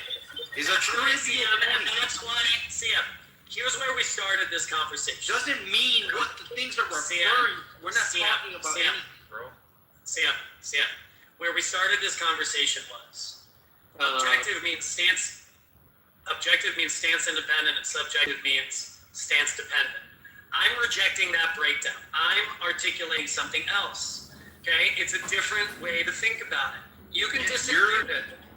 It's a trivial point. That's why. Here's where we started this conversation. Doesn't mean what the things are referring. We're not talking about anything, bro. Sam, where we started this conversation was objective means stance. Objective means stance independent, and subjective means stance dependent. I'm rejecting that breakdown. I'm articulating something else. Okay, it's a different way to think about it. You can disagree.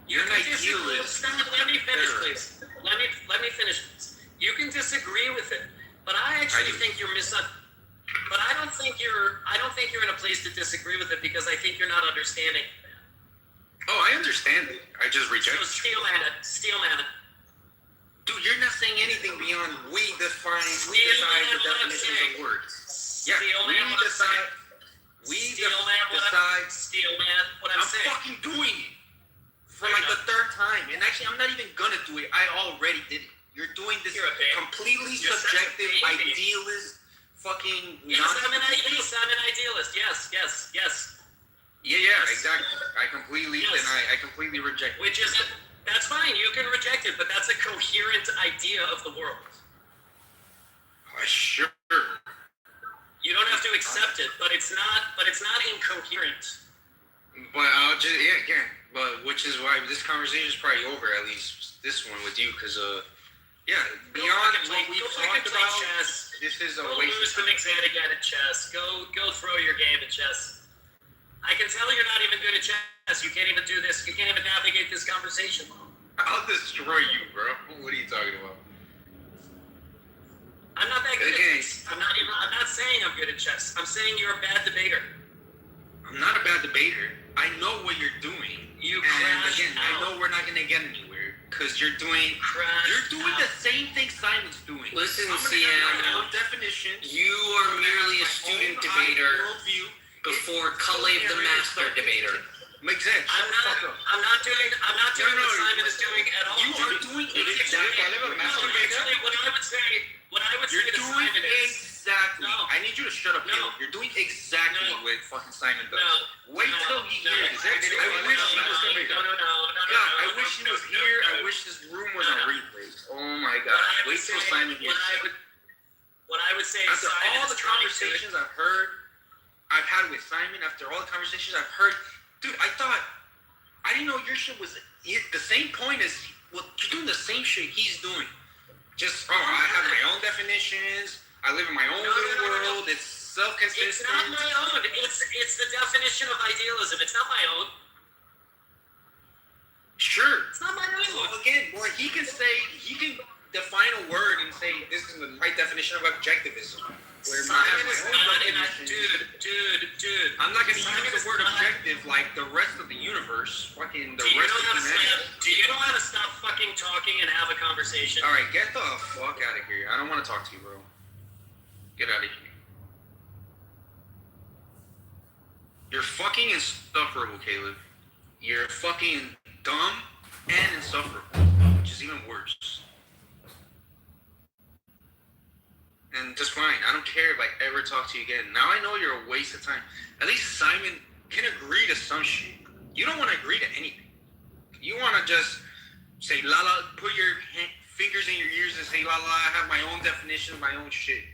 You're an idealist. Let me finish, please. Let me finish, please. You can disagree with it, but I actually think you're But I don't think you're in a place to disagree with it because I think you're not understanding. Oh, I understand it. I just reject it. So steel man it. Dude, you're not saying anything beyond we decide the definitions of words. Yeah, we decide. Steel man, what I'm saying. I'm fucking doing it for like the third time, and actually, I'm not even gonna do it. I already did it. You're doing this completely subjective, idealist. Fucking yes, I'm an idealist. Yes. Yeah, exactly. I completely reject it. Which is that's fine. You can reject it, but that's a coherent idea of the world. Sure. You don't have to accept it, but it's not incoherent. But I'll just again. But which is why this conversation is probably over. At least this one with you, because beyond what we've talked about. Chess. This is a waste. Lose to McZad again at chess. Go throw your game at chess. I can tell you're not even good at chess. You can't even do this. You can't even navigate this conversation. I'll destroy you, bro. What are you talking about? I'm not that good at chess. I'm not saying I'm good at chess. I'm saying you're a bad debater. I'm not a bad debater. I know what you're doing. I know we're not gonna get anywhere. Because you're doing the same thing Simon's doing. Listen, Sian, definitions. You are merely a student debater before Kalev the master debater. Makes sense. I'm not doing what Simon is doing at all. You are doing exactly what I would say to Simon is exactly. I need you to shut up, Caleb. You're doing exactly what fucking Simon does. Wait till he hears it. I wish he was here. God, I wish he was here. I wish this room was on replay. Oh my God. Wait till Simon hears it. What I would say after all the conversations I've had with Simon, after all the conversations I've heard, dude, I didn't know your shit was the same point as, well, you're doing the same shit he's doing. Just, I have my own definitions. I live in my own little world. It's self-consistent. It's not my own. It's the definition of idealism. It's not my own. Sure. It's not my own. Well, again, he can define a word and say, this is my definition of objectivism. where I Simon have is my not own in a definition. dude. I'm not gonna Simon use is the word not- objective like the rest of the universe. Fucking the Do you rest know of how to humanity. stop? Do you know how to stop fucking talking and have a conversation? All right, get the fuck out of here. I don't want to talk to you, bro. Get out of here. You're fucking insufferable, Caleb. You're fucking dumb and insufferable, which is even worse. And just fine. I don't care if I ever talk to you again. Now I know you're a waste of time. At least Simon can agree to some shit. You don't want to agree to anything. You want to just say la la, put your fingers in your ears and say la la. I have my own definition, my own shit.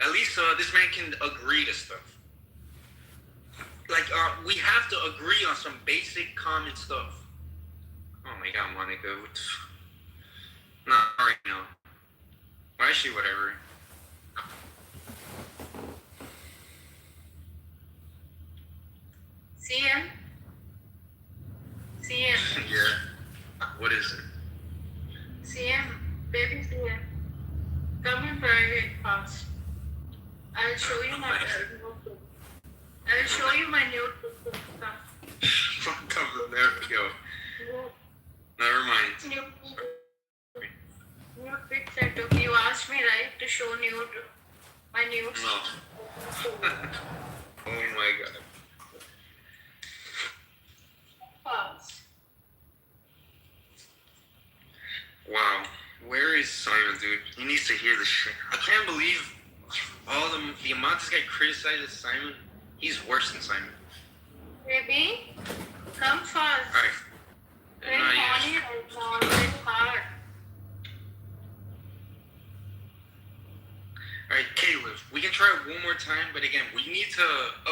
At least this man can agree to stuff. Like we have to agree on some basic common stuff. Oh my god, Monica. Not right now. Well, actually, whatever. CM? CM. Yeah. What is it? CM. Baby CM. Come in private fast. I'll show you my notebook. I'll show you my notebook stuff. Never mind. New picture. Okay, you asked me, right, to show my nude. No. Oh my god. Fast. Wow. Where is Simon, dude? He needs to hear this shit. I can't believe all the amount this guy criticizes Simon. He's worse than Simon. Baby, come fast. Alright. Very horny right now. Very hard. Alright, Caleb, we can try it one more time, but again, we need to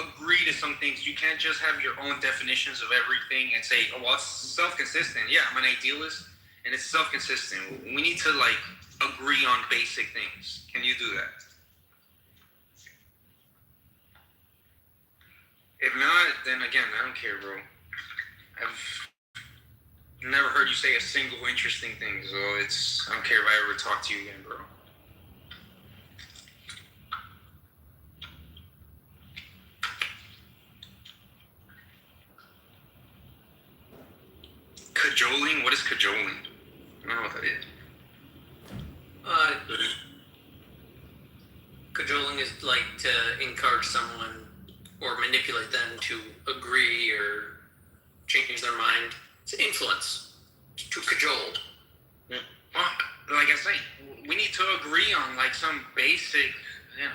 agree to some things. You can't just have your own definitions of everything and say, oh, well, it's self-consistent. Yeah, I'm an idealist, and it's self-consistent. We need to, like, agree on basic things. Can you do that? If not, then again, I don't care, bro. I've never heard you say a single interesting thing, so I don't care if I ever talk to you again, bro. Cajoling? What is cajoling? I don't know what that is. Cajoling is like to encourage someone or manipulate them to agree or change their mind. It's influence. To cajole. Like I say, we need to agree on like some basic,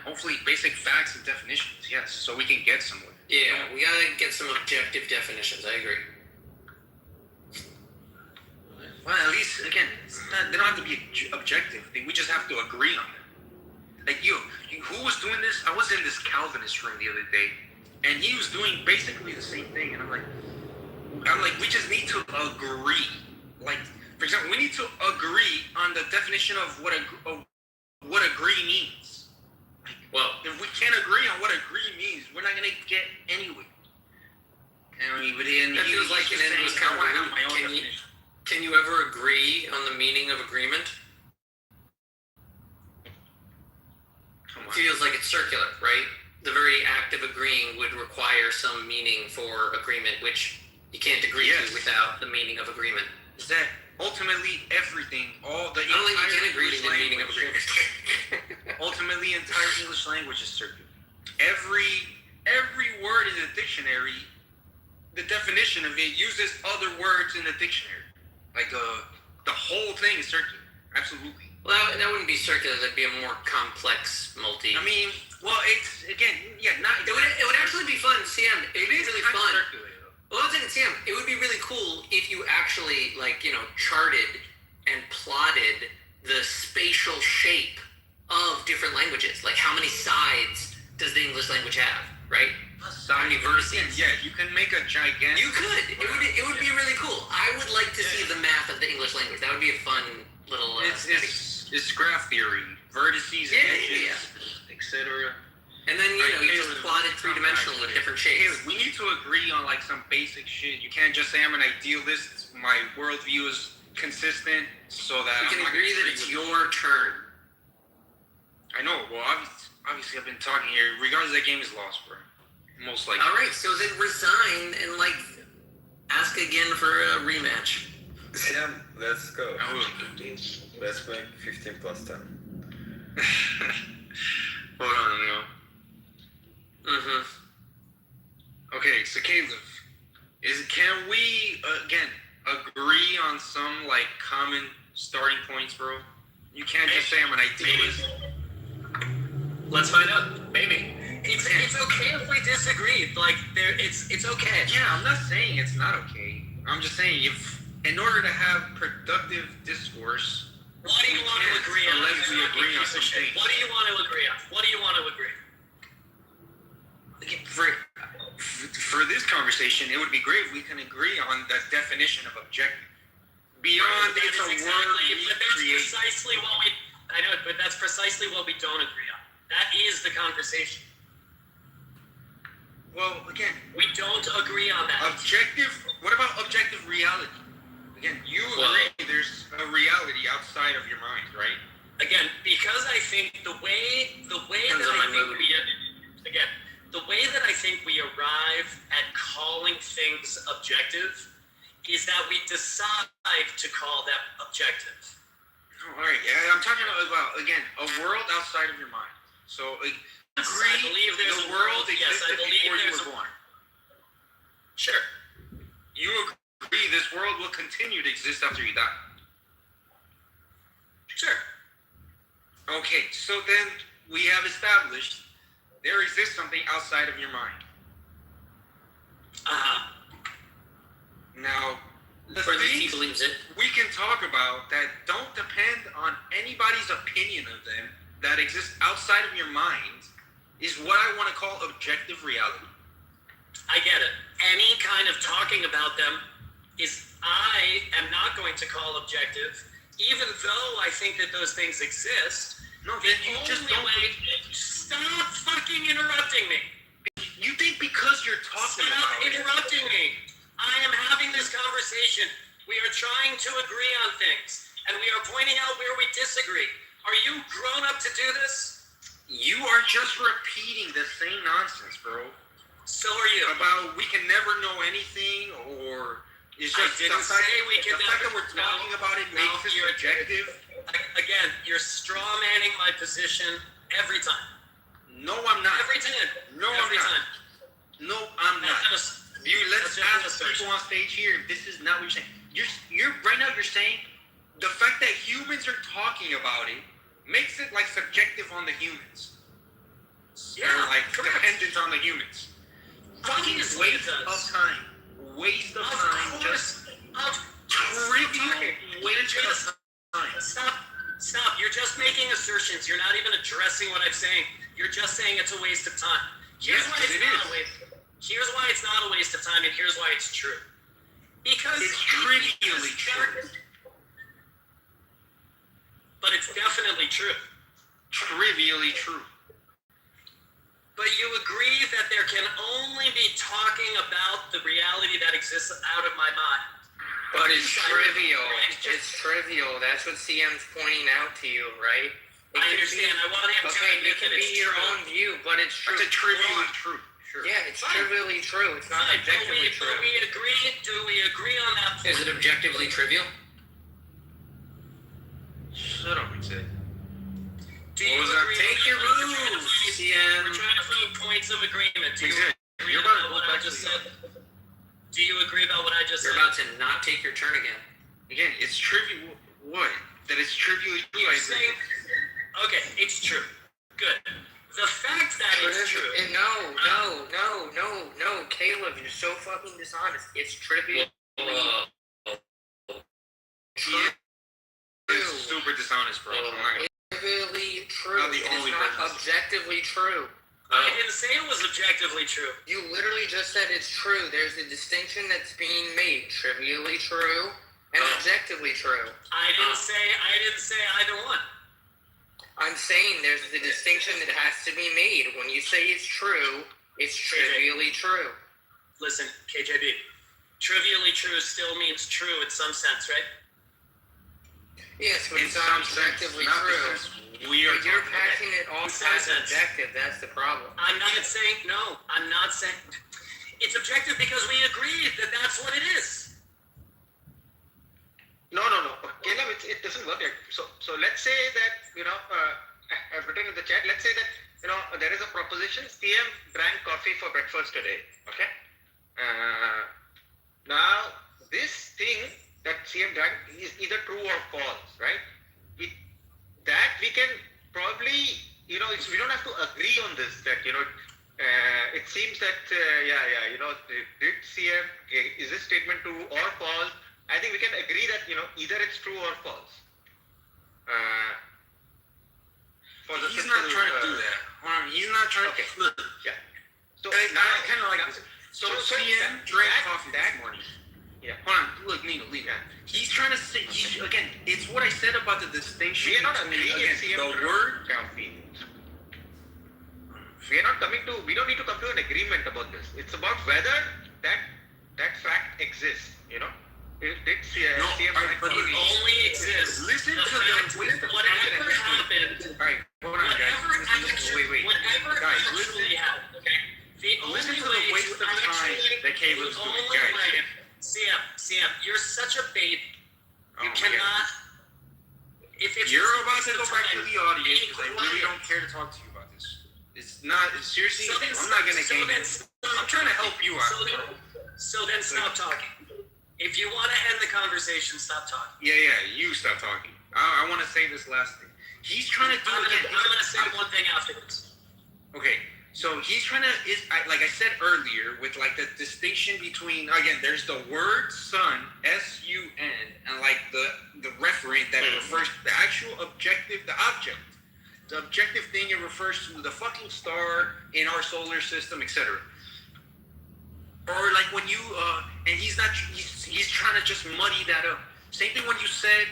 hopefully basic facts and definitions, yes, so we can get somewhere. Yeah, we gotta get some objective definitions. I agree. Well, at least, again, they don't have to be objective. We just have to agree on it. Like, who was doing this? I was in this Calvinist room the other day, and he was doing basically the same thing. And I'm like, we just need to agree. Like, for example, we need to agree on the definition of what agree means. Like, well, if we can't agree on what agree means, we're not gonna get anywhere. I mean, but then that feels like an endless conversation. Can you ever agree on the meaning of agreement? It feels like it's circular, right? The very act of agreeing would require some meaning for agreement, which you can't agree to without the meaning of agreement. Is that ultimately everything, all the I don't think you can agree English to the meaning of agreement. Ultimately, entire English language is circular. Every word in the dictionary, the definition of it uses other words in the dictionary. Like the whole thing is circular. Absolutely. Well, that wouldn't be circular. That'd be a more complex multi. I mean, well, it's again, not. It would actually be fun, Sam. It'd be really fun. Circular. Well, I was thinking, Sam, it would be really cool if you actually, charted and plotted the spatial shape of different languages. Like, how many sides does the English language have, right? How many vertices? Yeah, you can make a gigantic... You could. It would be really cool. I would like to see the math of the English language. That would be a fun little... It's graph theory. Vertices, edges, etc. And then, you just plot it three-dimensionally with different shapes. We need to agree on, some basic shit. You can't just say, I'm an idealist, my worldview is consistent, so that... We can agree that it's your turn. I know, well, obviously I've been talking here. Regardless, that game is lost, bro. Most likely. All right, so then resign and like ask again for a rematch. Yeah, let's go. I will. Let's make 15 plus 10. Hold on, Leo. Okay, so Caleb, can we again agree on some like common starting points, bro? You can't just say I'm an idealist. Let's find out. Maybe. It's okay if we disagree. Like it's okay. Yeah, I'm not saying it's not okay. I'm just saying if in order to have productive discourse, what do you want to agree on? Unless we agree on something. What do you want to agree on? What do you want to agree? For this conversation, it would be great if we can agree on the definition of objective. Beyond it's a word we create. Precisely what we. I know, but that's precisely what we don't agree on. That is the conversation. Well, again, we don't agree on that. Objective. What about objective reality? Again, you agree there's a reality outside of your mind, right? Again, because I think the way that I think we arrive at calling things objective is that we decide to call them objective. All right, yeah, I'm talking about again a world outside of your mind. So agree. I believe there's the world existed before you were born. Sure. You agree this world will continue to exist after you die. Sure. Okay, so then we have established there exists something outside of your mind. Now, the things we can talk about that don't depend on anybody's opinion of them that exist outside of your mind is what I want to call objective reality. I get it. Any kind of talking about them is I am not going to call objective, even though I think that those things exist. No, then you just don't. Stop fucking interrupting me. You think because you're talking about Stop interrupting me. I am having this conversation. We are trying to agree on things, and we are pointing out where we disagree. Are you grown up to do this? You are just repeating the same nonsense, bro. So are you. About we can never know anything, or it's just I didn't say we can the fact that we're talking about it makes it objective. Again, you're straw manning my position every time. No, I'm not. Every time. No, every I'm not. time. No, I'm not. Let's ask people on stage here. This is not what you're saying. You're right now. You're saying the fact that humans are talking about it makes it like subjective on the humans. Yeah, or like correct. dependent on the humans. Fucking waste of time. Waste of time. Just trivial waste of time. Stop. You're just making assertions. You're not even addressing what I'm saying. You're just saying it's a waste of time. Here's why it's not a waste of time, and here's why it's true. Because it's trivially true. But it's definitely true. Trivially true. But you agree that there can only be talking about the reality that exists out of my mind. But it's trivial. It's trivial. That's what CM's pointing out to you, right? I understand. I want him to admit that it's your own view, but it's true. It's trivially true. Sure. Yeah, it's trivially true. It's not objectively true. Do we agree on that point? Is it objectively trivial? Shut up, we said. Do you agree? Take your moves, CM. We're trying to find points of agreement. Do you agree You're about about what I just said? Do you agree about what I just You're said? about to not take your turn again. Again, it's trivial. What? That it's trivially true. You're saying, okay, it's true. Good. The fact that it's true. No, Caleb, you're so fucking dishonest. It's trivial. It's super dishonest, bro. Trivially true. Not the It's only not person. objectively true. I didn't say it was objectively true. You literally just said it's true. There's a distinction that's being made. Trivially true and objectively true. I didn't say either one. I'm saying there's the distinction that has to be made. When you say it's true, it's trivially true. Listen, KJB, trivially true still means true in some sense, right? Yes, but it's not objectively true. We are. You're passing it all as objective. That's the problem. I'm not saying no. I'm not saying it's objective because we agreed that that's what it is. No. Caleb, it doesn't work like so. Let's say that I've written in the chat. Let's say that there is a proposition. CM drank coffee for breakfast today. Okay. Now this thing that CM drank is either true or false, right? That we can probably we don't have to agree on this. That it seems that did CM is this statement true or false? I think we can agree that either it's true or false. He's not trying to do that. He's not trying to. Look. Yeah. So I kind of like this. So CM drank coffee this morning. Yeah. Hold on. Look, Nino, leave that. He's trying to say again. It's what I said about the distinction. We are not between, agreeing again, CM the word coffee. We are not coming to. We don't need to come to an agreement about this. It's about whether that fact exists. Did CM drink It only exists. Listen to whatever happened. All right, hold on, guys. Wait. Whatever Guys, actually happened. Okay. Listen to the waste of time that Caleb's doing, guys. CM, you're such a baby. You cannot. If you're about to go back to the audience because I really don't care to talk to you about this. It's not seriously. I'm not gonna game it. I'm trying to help you out. So then stop talking. If you want to end the conversation, stop talking. Yeah, you stop talking. I want to say this last thing. He's trying to do I'm going to say one thing afterwards. Okay, so he's trying to, like I said earlier, with like the distinction between, again, there's the word sun, S-U-N, and like the referent that refers to the actual objective, the object. The objective thing, it refers to the fucking star in our solar system, etc. Or like when you, and he's trying to just muddy that up. Same thing when you said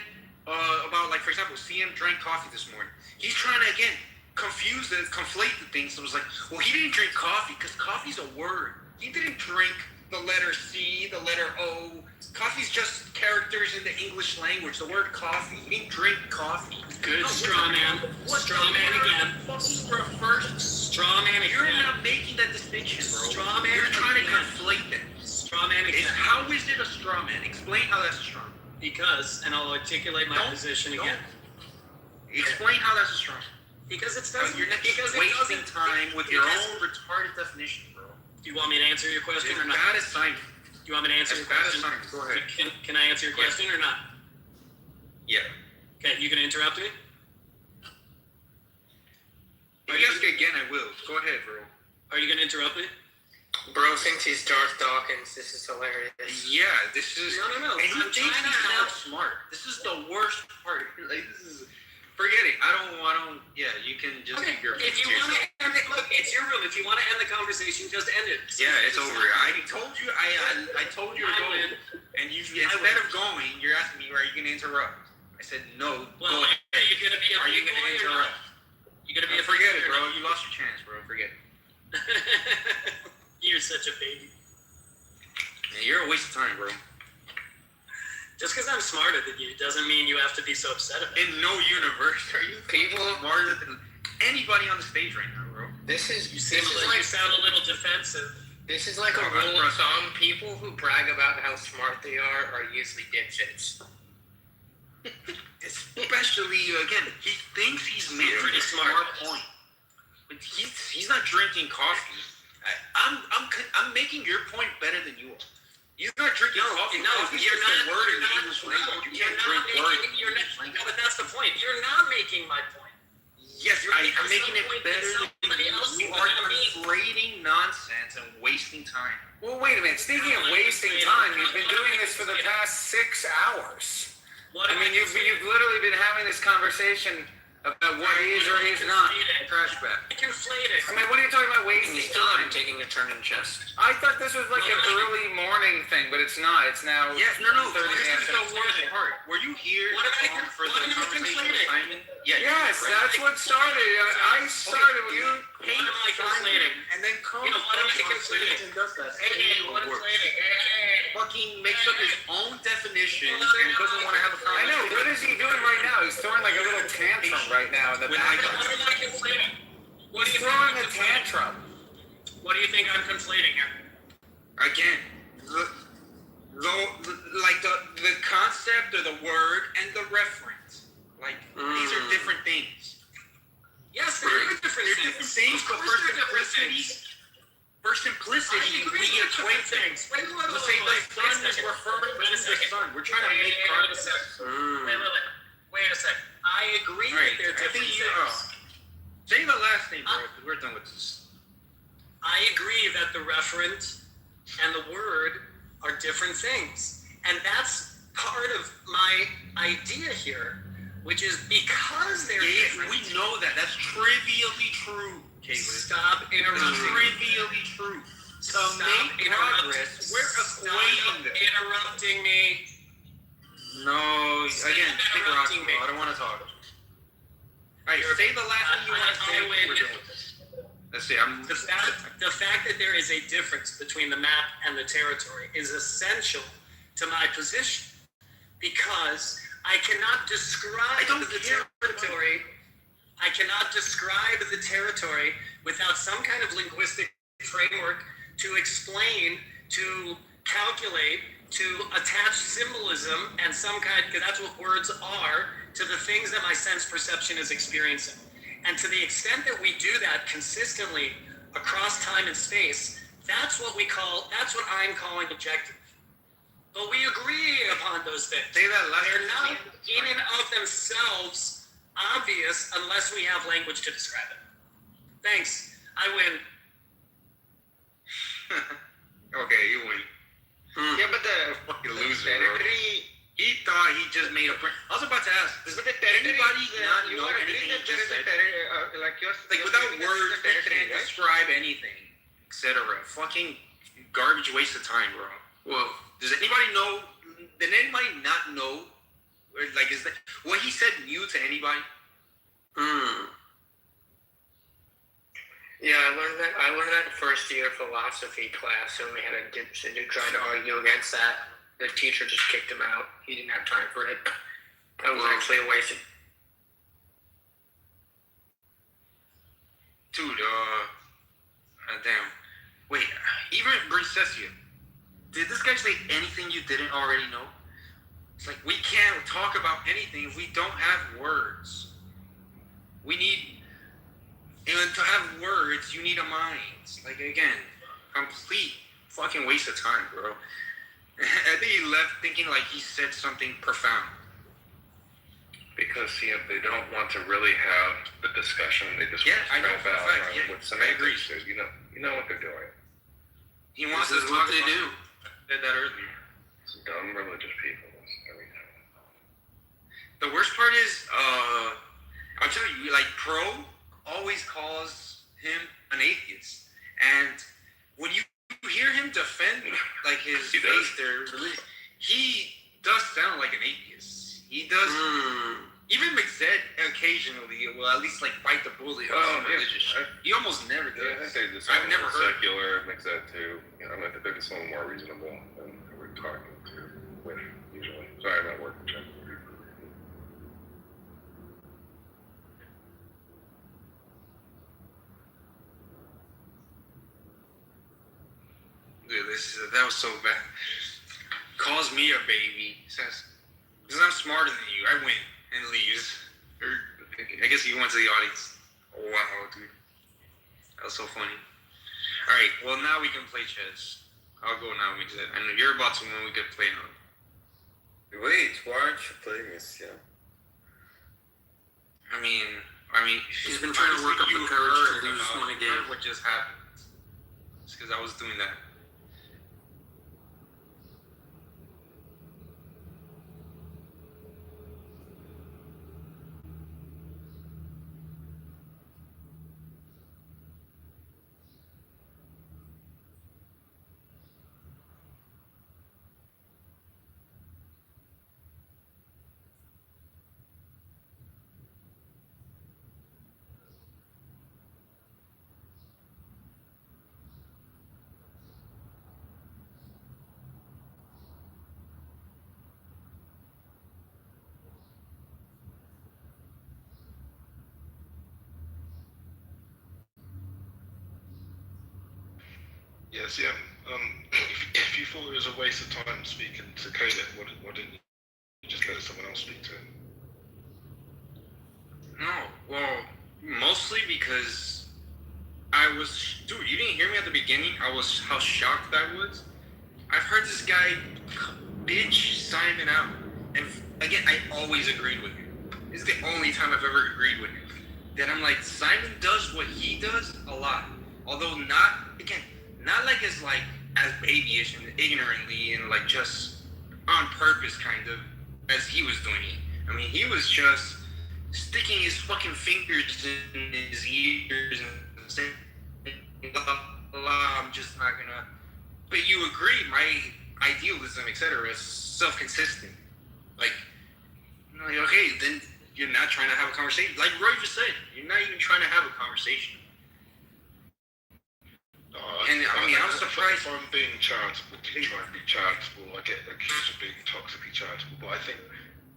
about, like, for example, CM drank coffee this morning. He's trying to, again, conflate the things. So it was like, well, he didn't drink coffee because coffee's a word. He didn't drink the letter C, the letter O. Coffee's just characters in the English language. The word coffee. He didn't drink coffee. Good straw man. Straw man again. Straw man again. You're not making that distinction, bro. Straw man. You're trying to conflate them. Straw man again. How is it a straw man? Explain how that's a straw man. Because, and I'll articulate my position again. Explain how that's a straw man. Because it's You're not wasting time with your own retarded definition, bro. Do you want me to answer your question or not? Bad assignment. Do you want me to answer your question? Go ahead. Can I answer your question or not? Yeah. Okay, you gonna interrupt me? If you ask again, I will. Go ahead, bro. Are you gonna interrupt me? Bro thinks he's Darth Dawkins. This is hilarious. Yeah, this is. No. And he thinks he sounds smart. This is the worst part. Like, this is. Forget it. I don't. Yeah, you can just. Okay. If you want to end it, look, it's your room. If you want to end the conversation, just end it. Yeah, it's over. I told you. I told you to go, and you instead of going, you're asking me, are you gonna interrupt? I said no. Well, are you gonna be? Are you gonna interrupt? You gonna be? Forget it, bro. You lost your chance, bro. Forget it. You're such a baby. Yeah, you're a waste of time, bro. Just because I'm smarter than you doesn't mean you have to be so upset about it. In no universe are you people smarter than anybody on the stage right now, bro. You sound a little defensive. This is like a rule of thumb. People who brag about how smart they are usually dipshits. Especially, again, he thinks he's making a smart point. But he's not drinking coffee. I'm making your point better than you are. He's not drinking coffee. No, you're not. A word in the English language. You can't drink words in the English language. But that's the point. You're not making my point. Yes, I'm making it better than you. You are conflating nonsense and wasting time. Well, wait a minute. Speaking of wasting time, you've been doing this for the past 6 hours. You've literally been having this conversation about what is or is not trash bag. Conflated. What are you talking about wasting He's still time? taking a turn in chess. I thought this was like an early morning thing, but it's not. It's now. Yes, no. 30 This is minutes. the worst part. Were you here for the conversation with Simon? Yes, that's what started. I started with you. What am I conflating? And then comes what am I conflating? and does that. Hey, what am I conflating? Hey. fucking makes up his own definition and doesn't want to have a I know. conversation. What is he doing right now? He's throwing like a little tantrum right now in the background. What am I conflating? He's throwing a tantrum. What do you think I'm conflating here? Again, the concept or the word and the reference. Like, these are different things. Yes, they're different things, but for simplicity, we equate things. Let's say the sun is referring to the sun. We're trying to make progress. Wait a second. I agree that they're different things. Say the last name, bro. We're done with this. I agree that the referent and the word are different things. And that's part of my idea here, which is because they're different. We know that. That's trivially true, Caleb. Stop interrupting. Trivially true. To make progress, we're equating this. Interrupting me. No, again, stick around. I don't want to talk. Alright, say the last thing you want to say. We're doing this. Let's see. The fact that there is a difference between the map and the territory is essential to my position because I cannot describe the territory. I cannot describe the territory without some kind of linguistic framework to explain, to calculate, to attach symbolism and some kind, because that's what words are, to the things that my sense perception is experiencing. And to the extent that we do that consistently across time and space, that's what I'm calling objective. But we agree upon those things. They're not in and of themselves obvious unless we have language to describe it. Thanks. I win. Okay, you win. Yeah, but the fucking loser, territory. He thought he just made a print. I was about to ask, does anybody not know anything he just said? Like, without words, they can't describe anything, etc. Fucking garbage waste of time, bro. Well, does anybody know? Did anybody not know? Like, is that what he said new to anybody? Yeah, I learned that first year philosophy class, and we had a dude trying to argue against that. The teacher just kicked him out. He didn't have time for it. That was actually a waste. Dude, damn. Wait, even Brincessia, did this guy say anything you didn't already know? It's like, we can't talk about anything if we don't have words. We need, and to have words, you need a mind. Like, again, complete fucking waste of time, bro. I think he left thinking like he said something profound. Because they don't want to really have the discussion. They just I know for a fact. With semantics. You know what they're doing. He wants to talk about. I said that earlier. Some dumb religious people. Every time. The worst part is, I'll tell you, like Pro always calls him an atheist, and when you hear him defend like his faith or religion, he does sound like an atheist. He does. Even McZed occasionally will at least like bite the bullet on some religious shit. He almost never does. Yeah, I think this I've never heard secular makes that too. I mean, they're just a little more reasonable than we're talking to with usually. Sorry, I'm at work. Dude, that was so bad. Calls me a baby. Says, because I'm smarter than you. I win and leaves. Or I guess he went to the audience. Oh, wow, dude. That was so funny. Alright, well now we can play chess. I'll go now, McZed. I know you're about to win, we could play now. Wait, why aren't you playing this? Yeah. I mean, he's been trying to work up the courage to lose one again. What just happened? It's because I was doing that. Yes, yeah. If you thought it was a waste of time speaking to Caleb, why didn't you just let someone else speak to him? No, well, mostly because I was, dude, you didn't hear me at the beginning? How shocked I was. I've heard this guy bitch Simon out. And again, I always agreed with him. This is the only time I've ever agreed with him. That I'm like, Simon does what he does a lot. Although not like as babyish and ignorantly and like just on purpose kind of as he was doing it. I mean, he was just sticking his fucking fingers in his ears and saying, I'm just not gonna. But you agree, my idealism, etc., is self-consistent. Like, okay, then you're not trying to have a conversation. Like Roy just said, you're not even trying to have a conversation. I'm surprised. If I'm being charitable, trying to be charitable, I get accused of being toxically charitable, but I think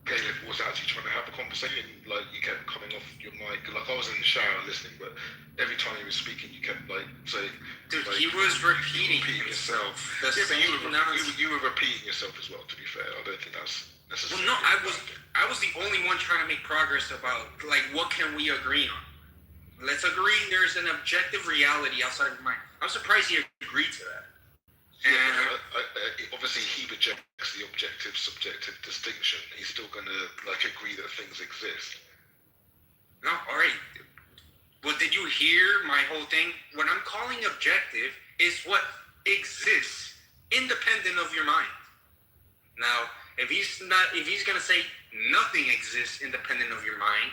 Caleb was actually trying to have a conversation. Like, you kept coming off your mic. Like, I was in the shower listening, but every time you were speaking, you kept like saying, dude, like, he was repeating yourself. Yeah, but you were repeating yourself as well. To be fair, I don't think that's necessarily. Well, no, I was the only one trying to make progress about like what can we agree on. Let's agree there's an objective reality outside of your mind. I'm surprised he agreed to that. Obviously, he rejects the objective-subjective distinction. He's still going to like agree that things exist. No, all right. Well, did you hear my whole thing? What I'm calling objective is what exists, independent of your mind. Now, if he's gonna say nothing exists independent of your mind,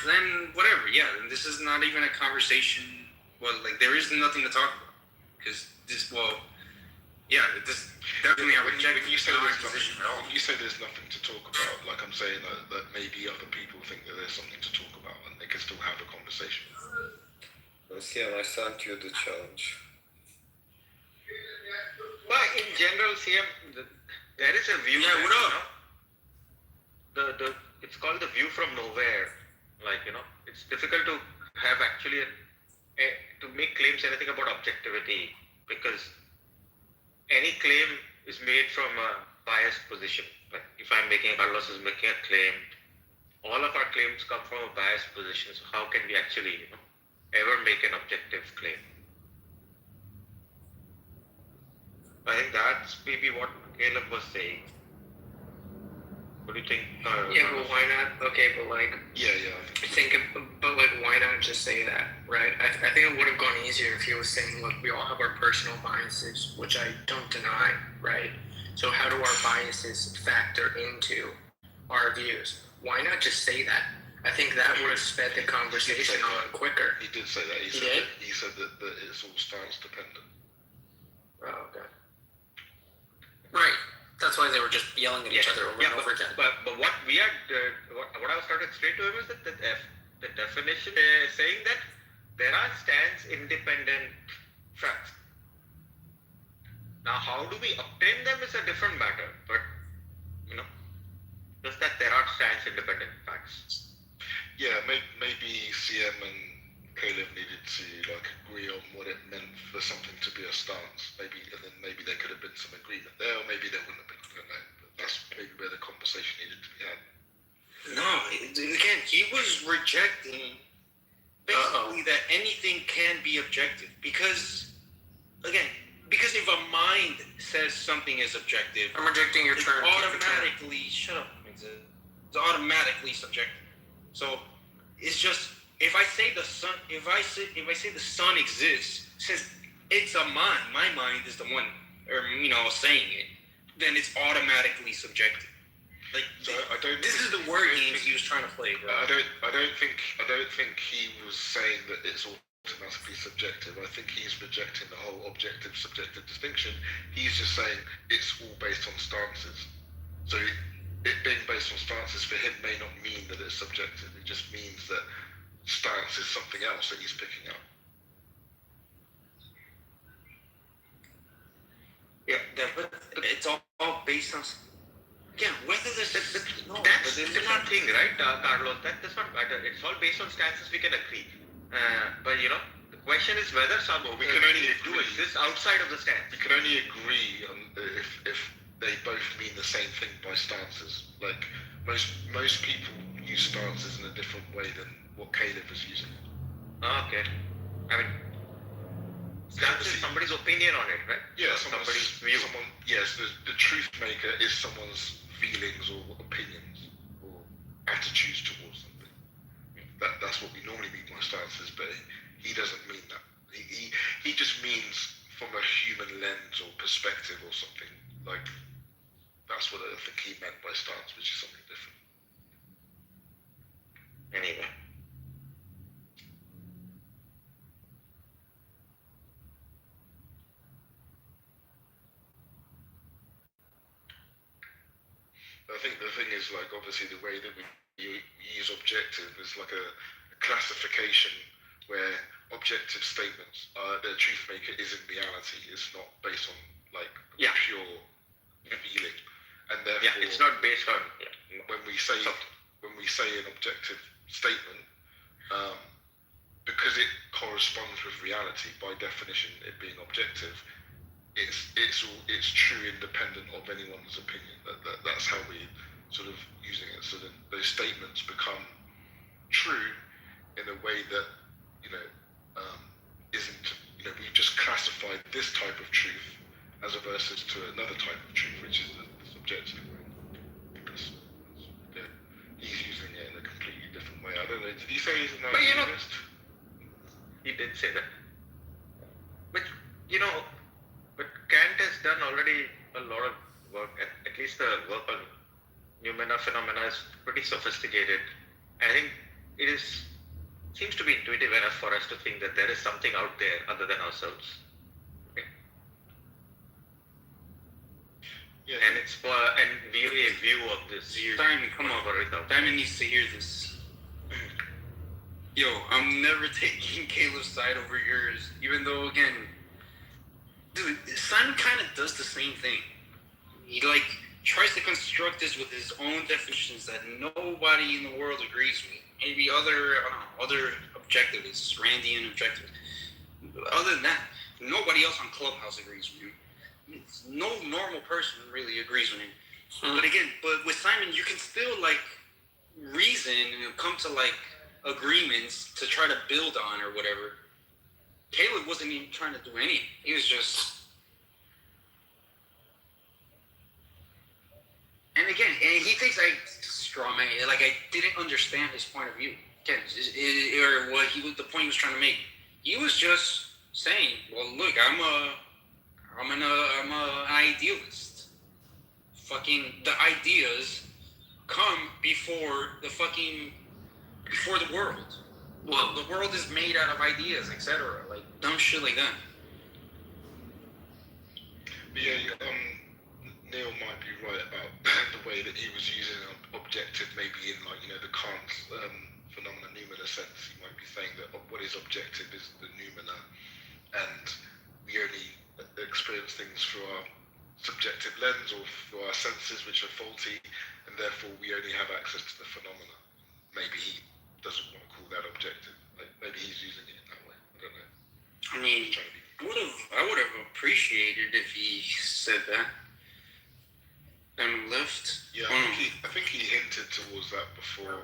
then whatever. Yeah, then this is not even a conversation. Well, like there is nothing to talk about because this. Well, yeah, this definitely I reject. When you say there's nothing to talk about, like I'm saying that maybe other people think that there's something to talk about and they can still have a conversation. Yeah, I sent you the challenge. But in general, CM, there is a view. Yeah, what up? It's called the view from nowhere. Like, it's difficult to have actually to make claims anything about objectivity because any claim is made from a biased position. Like if Carlos is making a claim, all of our claims come from a biased position. So how can we actually, ever make an objective claim? I think that's maybe what Caleb was saying. What do you think? Yeah, but why not? Okay, but like, but like, why not just say that, right? I think it would have gone easier if he was saying, look, we all have our personal biases, which I don't deny, right? So how do our biases factor into our views? Why not just say that? I think that would have sped the conversation on quicker. He did say that. He said that it's all stance dependent. Oh, okay. Right. That's why they were just yelling at each other over and over again. But what we had, what I was trying to explain to him is that the definition saying that there are stance-independent facts. Now, how do we obtain them is a different matter. But just that there are stance-independent facts. Yeah, maybe CM and Caleb needed to like agree on what it meant for something to be a stance. Maybe there could have been some agreement there, or maybe there wouldn't have been. I don't know. But that's maybe where the conversation needed to be had. No, again, he was rejecting basically that anything can be objective because if a mind says something is objective, I'm rejecting your term. Automatically, shut up. It's automatically subjective. So it's just. If I say the sun, if I say the sun exists, since it's a mind, my mind is the one, saying it, then it's automatically subjective. Like, so this is the word games he was trying to play, bro. I don't think he was saying that it's automatically subjective. I think he's rejecting the whole objective-subjective distinction. He's just saying it's all based on stances. So it being based on stances for him may not mean that it's subjective. It just means that stance is something else that he's picking up. Yeah, but it's all based on. Yeah, whether this. That's a different thing, right, Carlos? That does not matter. It's all based on stances we can agree. But The question is whether some we can only do agree. exist outside of the stance. We can only agree on if they both mean the same thing by stances. Like most people use stances in a different way than what Caleb is using. Okay. I mean, stance is somebody's opinion on it, right? Yeah, somebody's view. Yes, the truth maker is someone's feelings or opinions or attitudes towards something. That's what we normally mean by stances, but he doesn't mean that. He just means from a human lens or perspective or something. Like, that's what I think he meant by stance, which is something different. Anyway. I think the thing is, like, obviously the way that we use objective is like a classification where objective statements, the truth maker is in reality, is not based on like pure feeling, and therefore it's not based on when we say an objective statement, because it corresponds with reality by definition, it being objective. It's true independent of anyone's opinion. That's how we sort of using it. So then those statements become true in a way that isn't. We've just classified this type of truth as a versus to another type of truth, which is the subjective. He's using it in a completely different way. I don't know. Did he say he's an idealist? He did say that. But But Kant has done already a lot of work, at least the work on noumena phenomena is pretty sophisticated. I think it seems to be intuitive enough for us to think that there is something out there other than ourselves. Okay. Yeah. And it's and really a view of this. Simon, come on. Simon needs to hear this. Yo, I'm never taking Caleb's side over yours, even though, again, dude, Simon kind of does the same thing. He tries to construct this with his own definitions that nobody in the world agrees with. Maybe other objectivists, Randian objectivists. Other than that, nobody else on Clubhouse agrees with him. No normal person really agrees with him. But with Simon, you can still reason and come to agreements to try to build on or whatever. Caleb wasn't even trying to do anything. He was just... And again, he thinks I straw man. I didn't understand his point of view. Again, or the point he was trying to make. He was just saying, well, look, I'm an idealist. Fucking the ideas come before the world. Well, the world is made out of ideas, etc. Dumb shit like that. Yeah, Neil might be right about the way that he was using objective, maybe in the Kant phenomena noumena sense. He might be saying that what is objective is the noumena, and we only experience things through our subjective lens or through our senses, which are faulty, and therefore we only have access to the phenomena. Maybe he doesn't want to call that objective. Maybe he's using it in that way. I don't know. I mean, I would have appreciated if he said that. And left. Yeah, I think he hinted towards that before.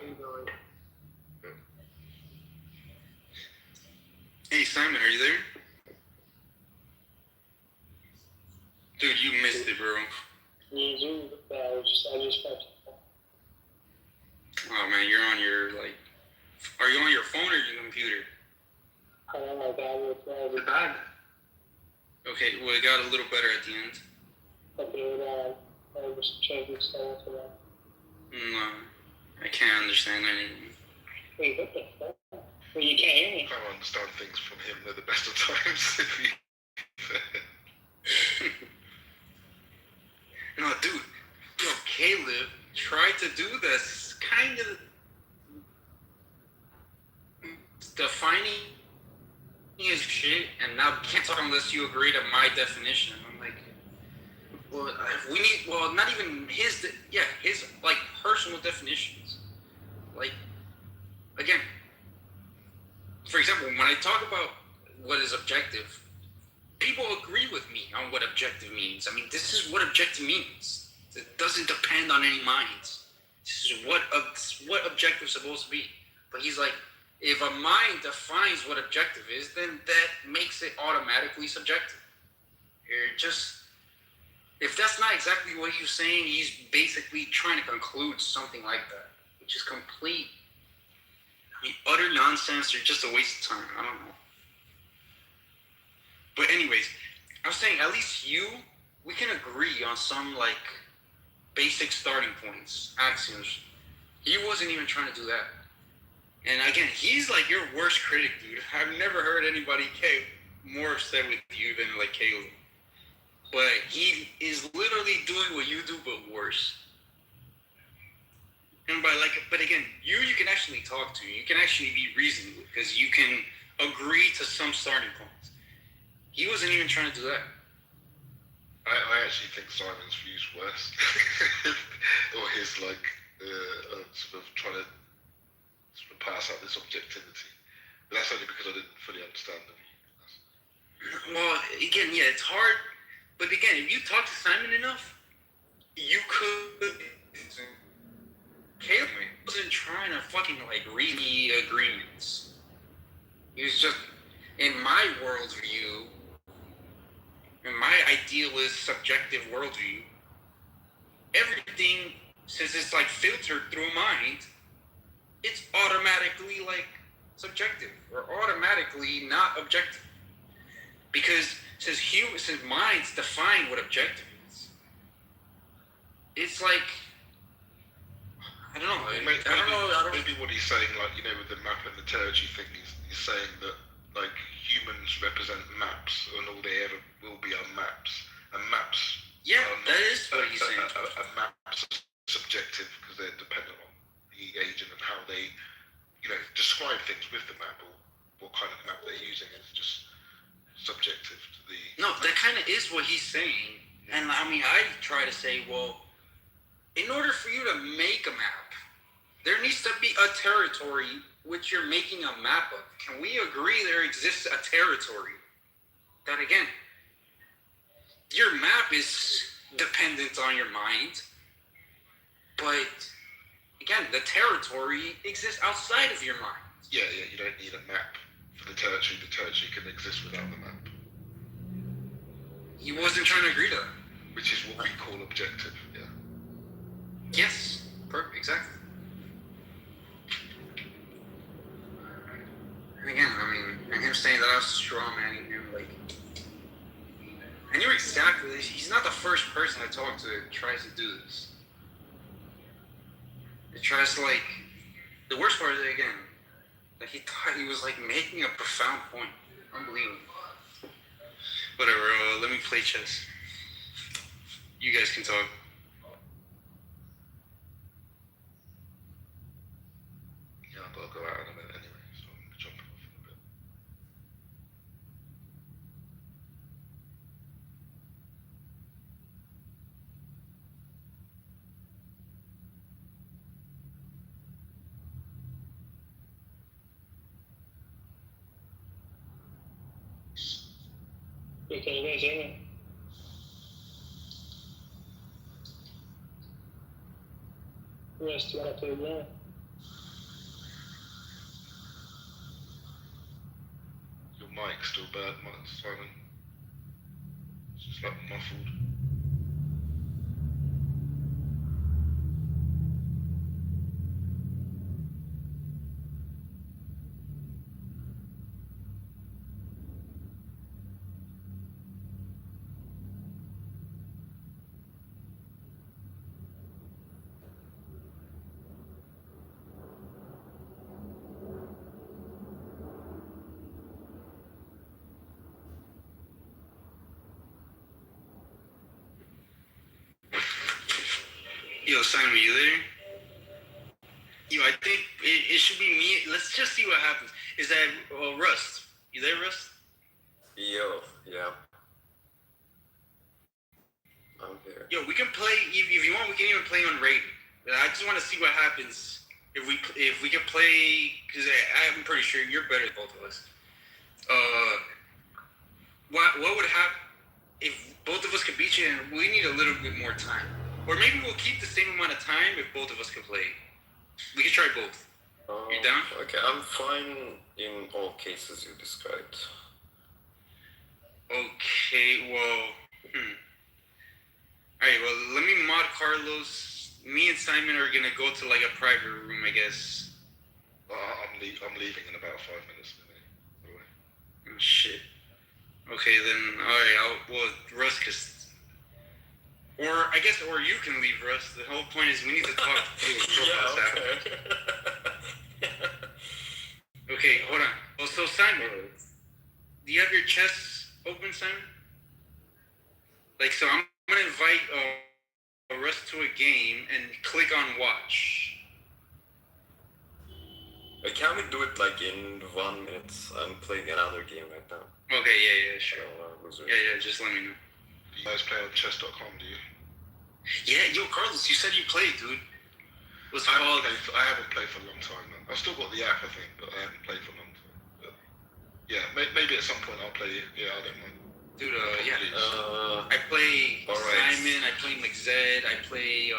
Hey Simon, are you there? Dude, you missed it, bro. Oh man, you're on your are you on your phone or your computer? I'm on my bag with the bag. Okay, well it got a little better at the end. Okay, I just changing stuff for that. No, I can't understand anything. Wait, what the fuck? Well, you can't hear me. I can't understand things from him at the best of times. No, dude. Yo, Caleb tried to do this kind of defining his shit, and now can't talk unless you agree to my definition. I'm like, well, we need, not even his personal definitions. Again, for example, when I talk about what is objective. People agree with me on what objective means. I mean, this is what objective means. It doesn't depend on any minds. This is what objective is supposed to be. But he's like, if a mind defines what objective is, then that makes it automatically subjective. You're just, if that's not exactly what he's saying, he's basically trying to conclude something like that, which is complete, utter nonsense or just a waste of time. I don't know. But anyways, I was saying, at least we can agree on some, like, basic starting points, axioms. He wasn't even trying to do that. And again, he's like your worst critic, dude. I've never heard anybody more upset with you than like Caleb. But he is literally doing what you do, but worse. And but again, you can actually talk to. You can actually be reasonable because you can agree to some starting points. He wasn't even trying to do that. I actually think Simon's view's worse. Or his sort of trying to sort of pass out this objectivity. But that's only because I didn't fully understand the view. Well, again, yeah, it's hard. But again, if you talk to Simon enough, you could. Caleb wasn't trying to fucking like read the agreements. He was just, in my worldview, in my idealist subjective worldview, everything, since it's like filtered through mind, it's automatically like subjective or automatically not objective. Because since minds define what objective is, it's like, I don't know. Maybe what he's saying, like, you know, with the map and the territory thing, he's saying that, like, humans represent maps, and all they ever will be are maps. And maps. Yeah, that is what he's saying. Maps are subjective because they're dependent on the agent and how they, you know, describe things with the map, or what kind of map they're using is just subjective to the. No, that kind of is what he's saying. And I mean, I try to say, well, in order for you to make a map, there needs to be a territory which you're making a map of. Can we agree there exists a territory? That again, your map is dependent on your mind, but again, the territory exists outside of your mind. Yeah, you don't need a map for the territory. The territory can exist without the map. He wasn't trying to agree to that. Which is what we call objective, yeah. Yes, perfect, exactly. And again, I mean, and him saying that I was straw manning him, like, I knew exactly this. He's not the first person I talked to that tries to do this. It tries to, like, the worst part is, again, that he thought he was, like, making a profound point. Unbelievable. Whatever, let me play chess. You guys can talk. Yeah, I've got to go out in a minute anyway, so I'm jumping off in a bit. Hey, can you guys hear me? Yes, do you want to play again? Your mic's still bad, Simon. It's just like muffled. Yo, Simon, you there? Yo, I think it should be me. Let's just see what happens. Is that Rust? You there, Rust? Yo, yeah. I'm here. Yo, we can play, if you want, we can even play on raid. I just want to see what happens if we can play, because I'm pretty sure you're better than both of us. what would happen if both of us could beat you and we need a little bit more time? Or maybe we'll keep the same amount of time if both of us can play. We can try both. You down? Okay, I'm fine in all cases you described. Okay, well, Alright, well, let me mod Carlos. Me and Simon are gonna go to like a private room, I guess. I'm leaving in about 5 minutes. Oh, shit. Okay, then, alright, Russ or you can leave, Russ. The whole point is we need to talk to Okay, hold on. Oh, so Simon, do you have your chest open, Simon? Like, so I'm gonna invite Russ to a game and click on watch. Can we do it like in 1 minute? I'm playing another game right now. Okay, yeah, sure. Yeah, just let me know. You guys play on chess.com, do you? Yeah, yo, Carlos, you said you played, dude. I haven't played for a long time, man. I've still got the app, I think, but I haven't played for a long time. But yeah, maybe at some point I'll play it. Yeah, I don't mind. Dude, I play Simon, I play McZed, I play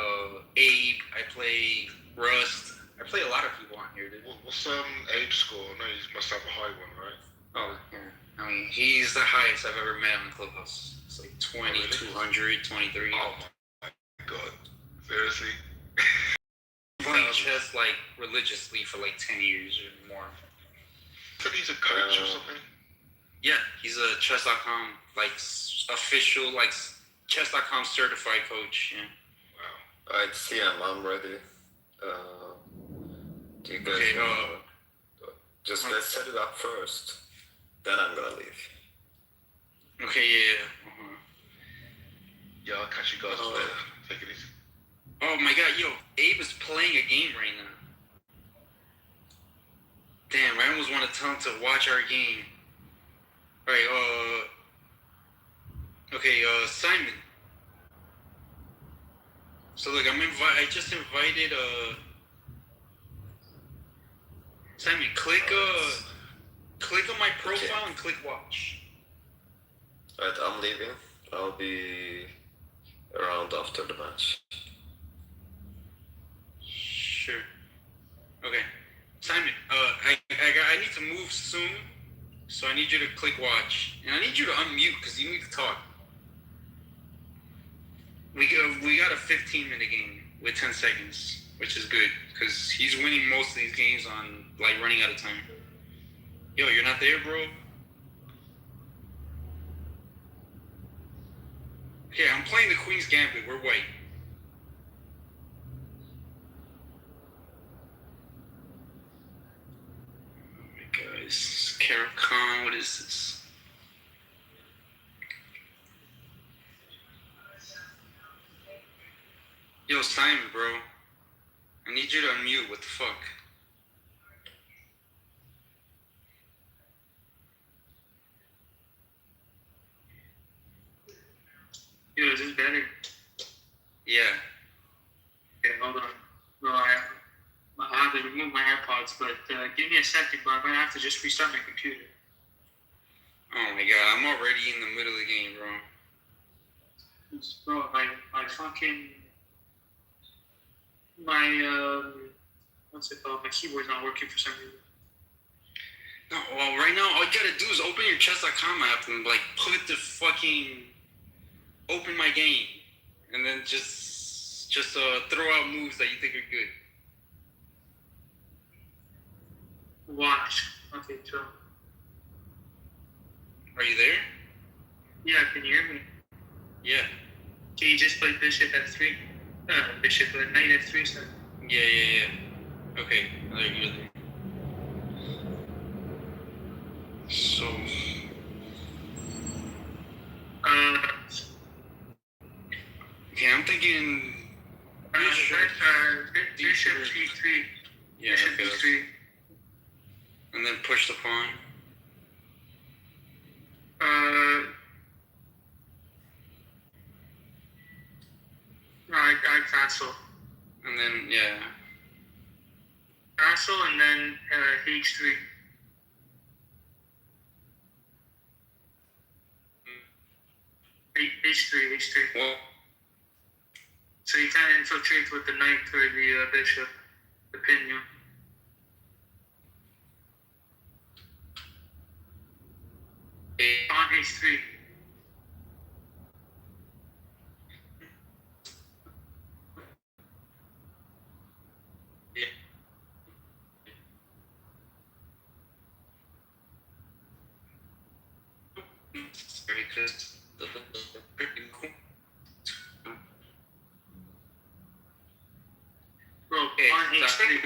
Abe, I play Rust. I play a lot of people on here, dude. What's Abe's score? I know he must have a high one, right? Oh, yeah. I mean, he's the highest I've ever met on Clubhouse. It's like 200, 23. Oh my god. Seriously? Playing chess like religiously for like 10 years or more. So he's a coach or something? Yeah, he's a chess.com like official like chess.com certified coach. Yeah. Wow. Alright, I'm ready. Do you guys just let's set it up first. Then I'm gonna leave. Okay, yeah. Yeah, I'll catch you guys later. Take it easy. Oh my god, yo, Abe is playing a game right now. Damn, I almost want to tell him to watch our game. Alright, Simon. So look, I just invited, Simon, click on my profile and click watch. Alright, I'm leaving. I'll be around after the match. Sure. Okay. Simon, I need to move soon, so I need you to click watch. And I need you to unmute because you need to talk. We got a 15-minute game with 10 seconds, which is good because he's winning most of these games on like running out of time. Yo, you're not there, bro? Okay, I'm playing the Queen's Gambit. We're white. Oh my God, this is Carol Khan. What is this? Yo, Simon, bro. I need you to unmute. What the fuck? Yo, is this better? Yeah. Okay, hold on. No, I have to remove my AirPods, but give me a second, but I'm gonna have to just restart my computer. Oh my God, I'm already in the middle of the game, bro. Bro, my fucking what's it called? My keyboard's not working for some reason. No, well, right now, all you gotta do is open your chess.com app and, like, put the fucking... Open my game. And then just throw out moves that you think are good. Watch. Okay, so... Are you there? Yeah, can you hear me? Yeah. Can you just play bishop f3? Knight f3, sorry. Yeah. Okay, there you go. So... Okay, I'm thinking... Bishop e3. Yeah, bishop okay. e3. And then push the pawn. No, I cancel. And then, yeah. Cancel and then h3. H3. Well, So you can't infiltrate with the knight or the bishop, the pinion. On H3. because the pretty cool. Bro, on H3.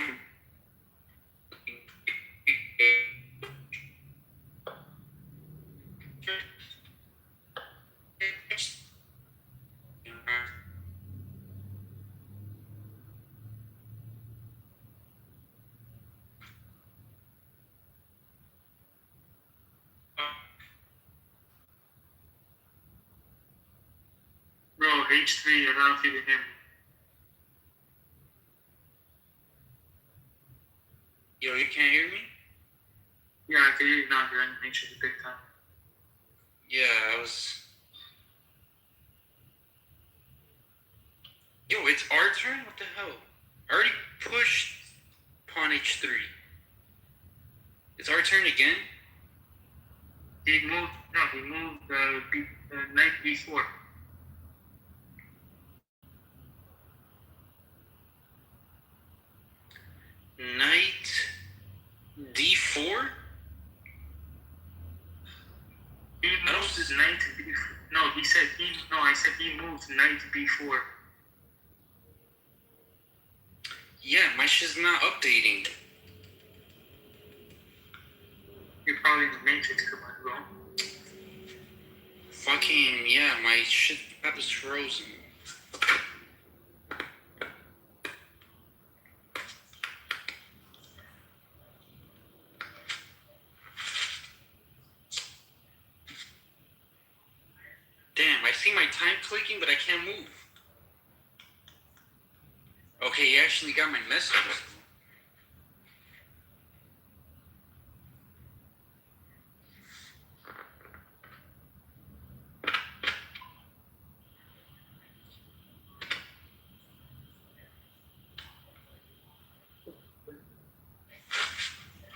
Bro, H3, I don't know if you can hear me. Yo, you can't hear me? Yeah, I can hear you now. You're in H3 big time. Yeah, I was. Yo, it's our turn? What the hell? I already pushed pawn h3. It's our turn again? He moved knight b4. Knight d4? He moved his knight to b4. No, I said he moved knight to b4. Yeah, my shit's not updating. You're probably in the matrix, come on, bro. Fucking, yeah, my shit app is frozen. Damn, I see my time clicking, but I can't move. Okay, you actually got my message.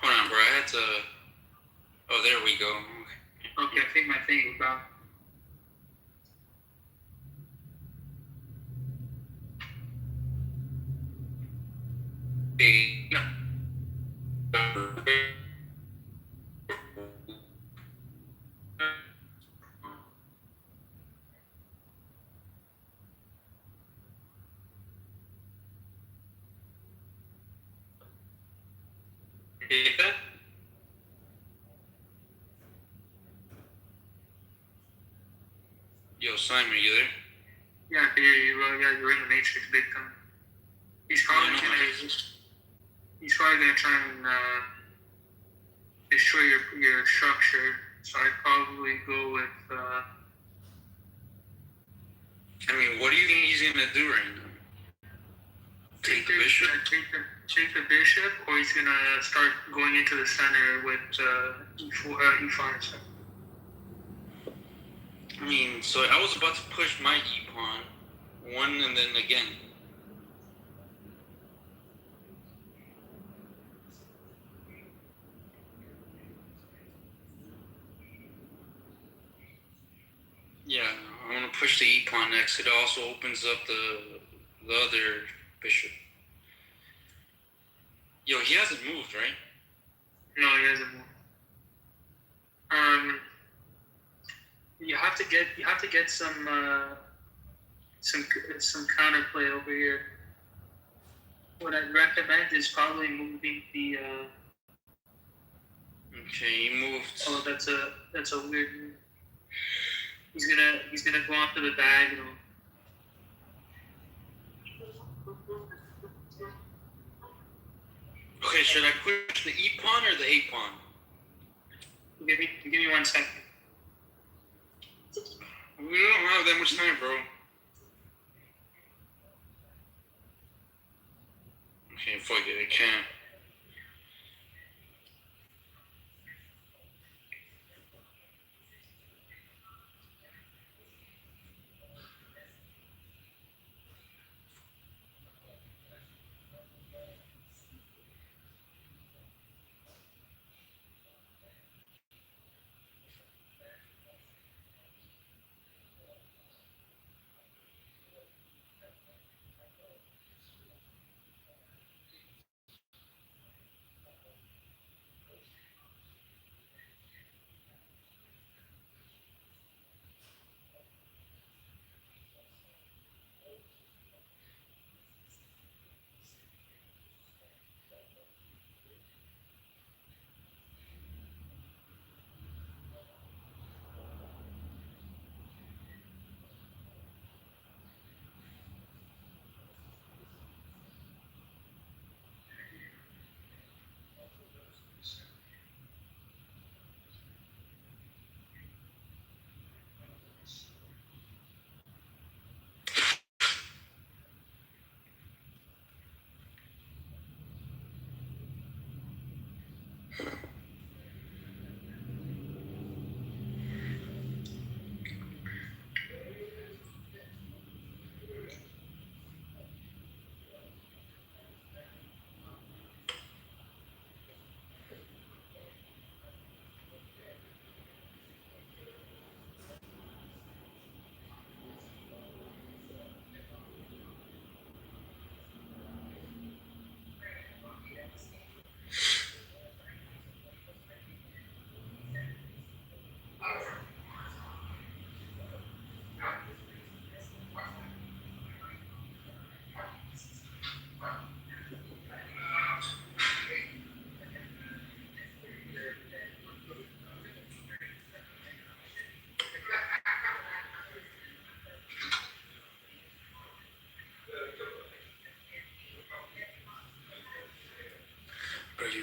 Hold on, bro, I had to... Oh, there we go. Okay, I think my thing is about. No. Yo, Simon, are you there? Yeah, I can hear you, bro. Yeah, you're in the matrix big time. He's probably gonna try and destroy your structure. So I'd probably go with. I mean, what do you think he's gonna do right now? Take the bishop? Take the bishop, or he's gonna start going into the center with e5. I mean, so I was about to push my e-pawn, one and then again. Yeah, I'm gonna push the e-pawn next. It also opens up the other bishop. Yo, he hasn't moved, right? No, he hasn't moved. You have to get some counterplay over here. What I'd recommend is probably moving the. Okay, he moved. Oh, that's a weird move. He's gonna go after the diagonal. Okay, should I push the e-pawn or the a-pawn? Give me 1 second. We don't have that much time, bro. Okay, fuck it, I can't.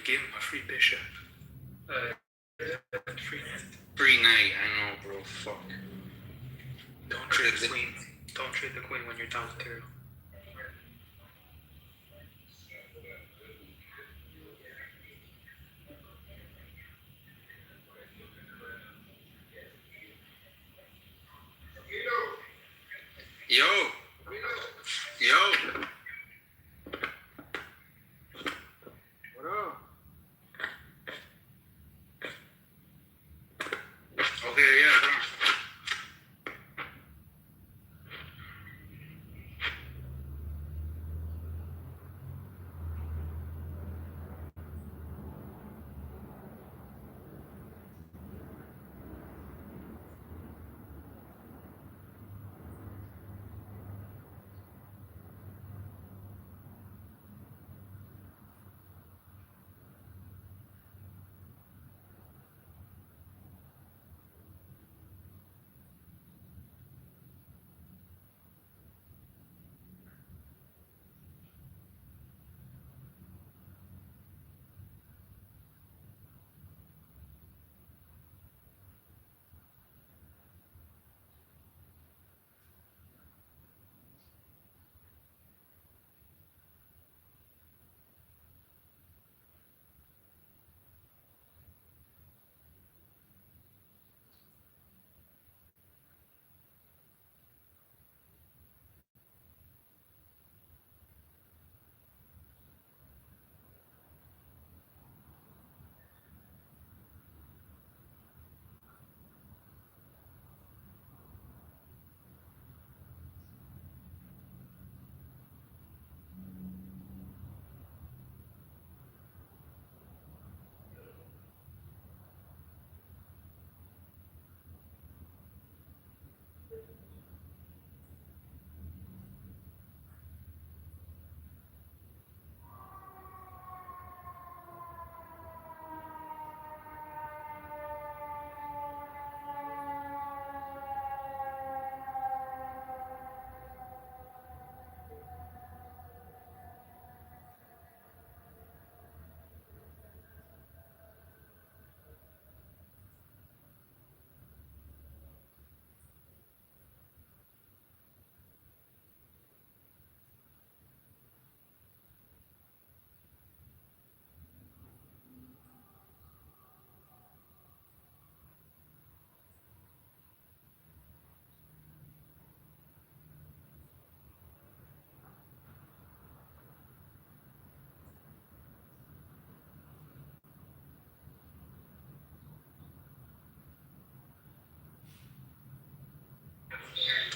give him a free bishop. Free knight, I know, bro. Fuck. Don't trade the queen. Don't trade the queen when you're down material. Yo. Yo. What up? Okay, yeah, bro.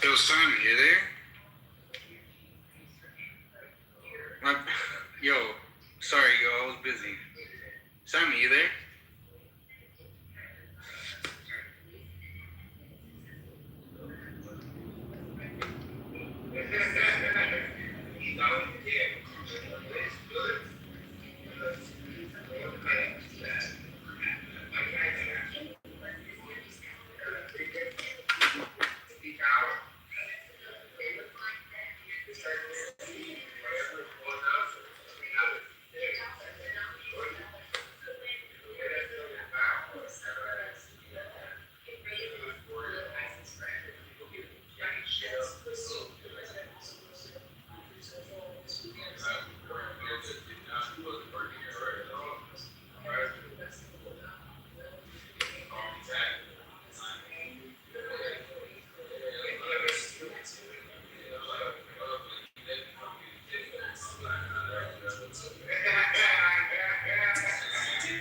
Yo, Simon, you there? Yo, sorry, yo, I was busy. Simon, you there?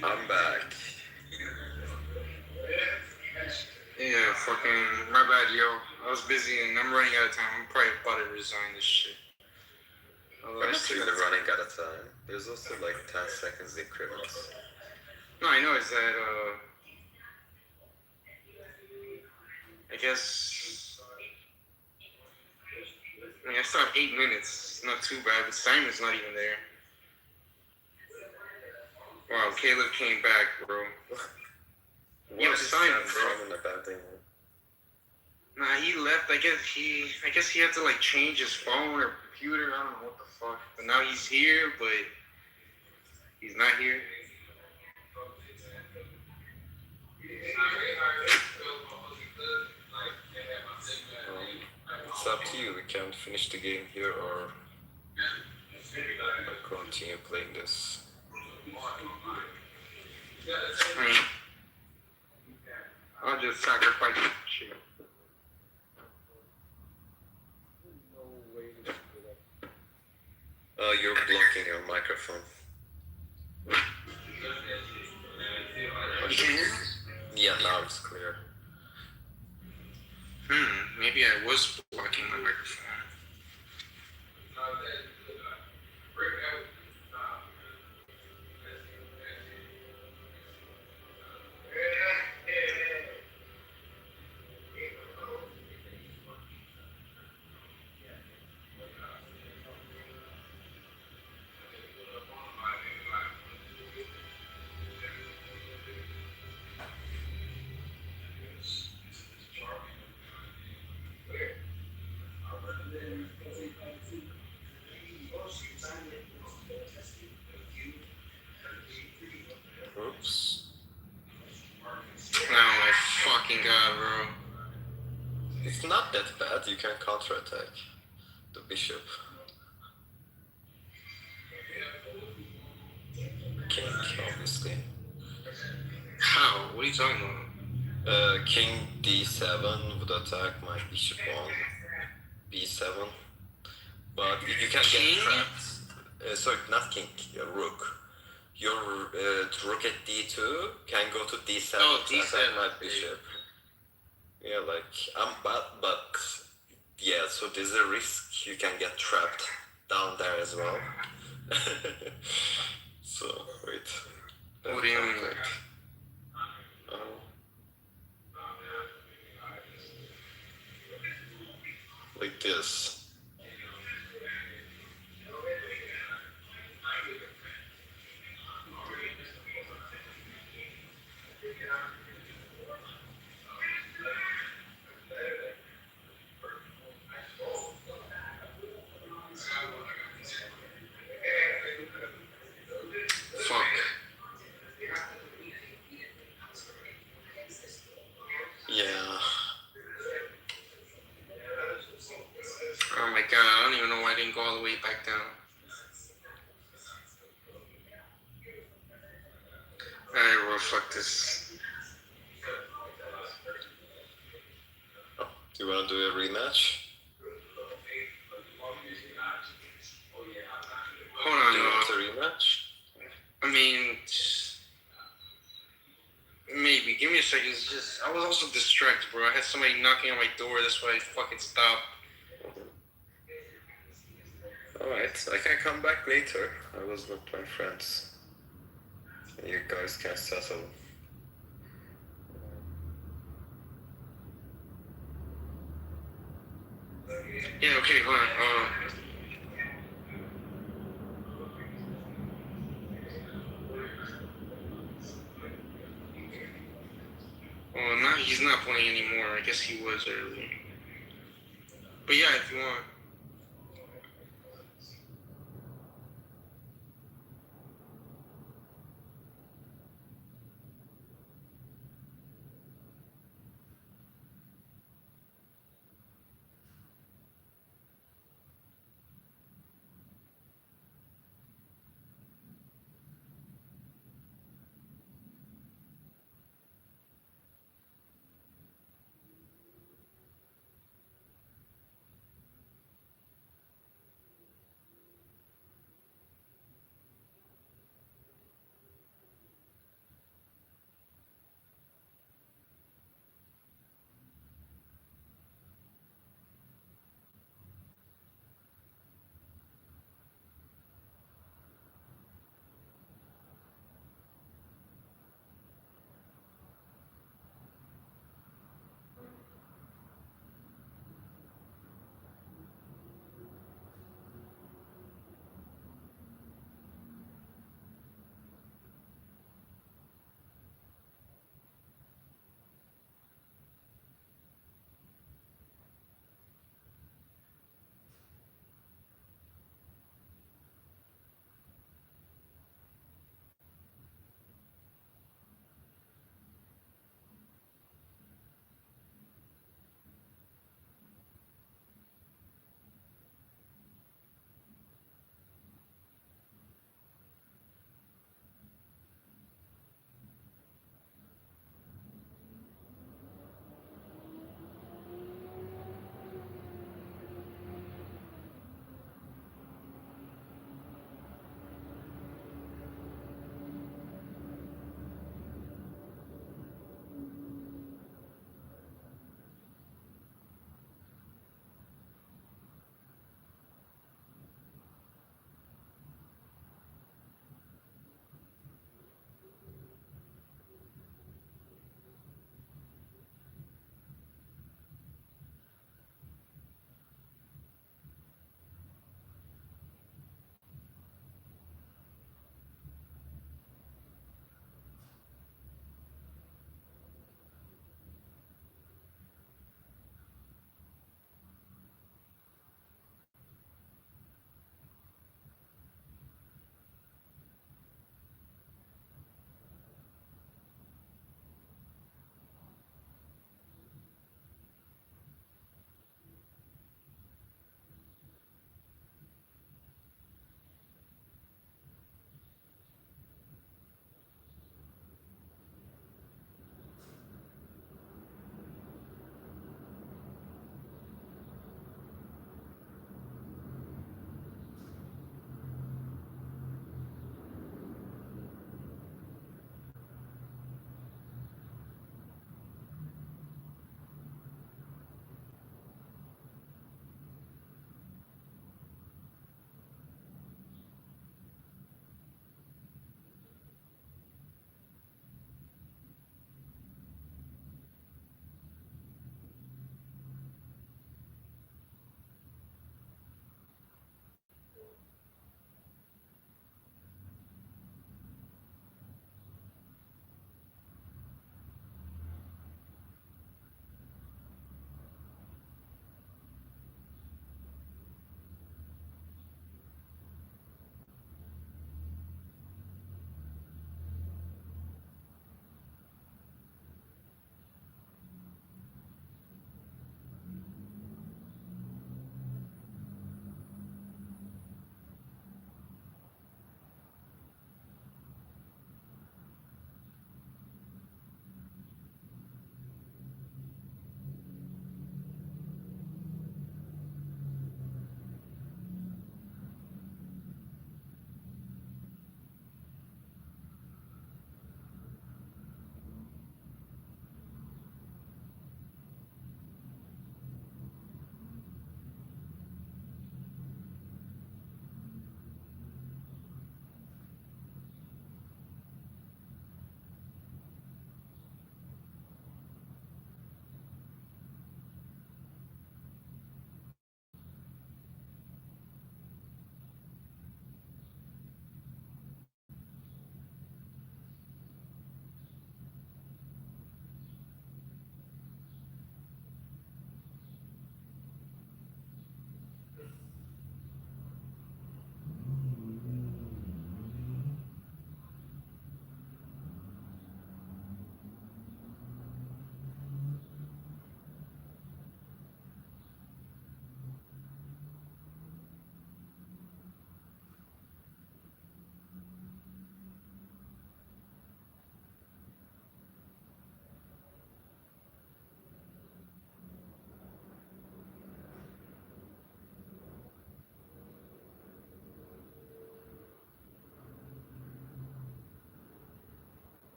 I'm back. Yeah, fucking, my bad, yo. I was busy and I'm running out of time. I'm probably about to resign this shit. I'm not really running out of time. There's also like 10 seconds increments. No, I know, is that, I guess, I mean, I still have 8 minutes. It's not too bad, but Simon's not even there. Wow, Caleb came back, bro. Yo, Simon, bro. Nah, he left. I guess he had to like change his phone or computer. I don't know what the fuck. But now he's here, but he's not here. up to you. We can finish the game here or continue playing this. I'll just sacrifice shit. You're blocking your microphone. You can hear me? Yeah, now it's clear. Maybe I was blocking my microphone. Oops. Oh my fucking god, bro. It's not that bad. You can counterattack the bishop. King, obviously. How? What are you talking about? King d7 would attack my bishop on b7. But you can get trapped. Sorry, not king, rook. Your rook at d2 can go to d7 to attack my bishop. Yeah, but yeah, so there's a risk you can get trapped down there as well. So, wait. What do you mean? Like this. Fuck. Yeah. Oh my god, I don't even know why I didn't go all the way back down. Alright, well, fuck this. Do you want to do a rematch? Hold on, do you want a rematch? I mean, maybe. Give me a second. It's just, I was also distracted, bro. I had somebody knocking on my door. That's why I fucking stopped. Alright, I can come back later. I was with my friends. You guys can settle. Yeah, okay, hold on. Well, now he's not playing anymore. I guess he was earlier. But yeah, if you want.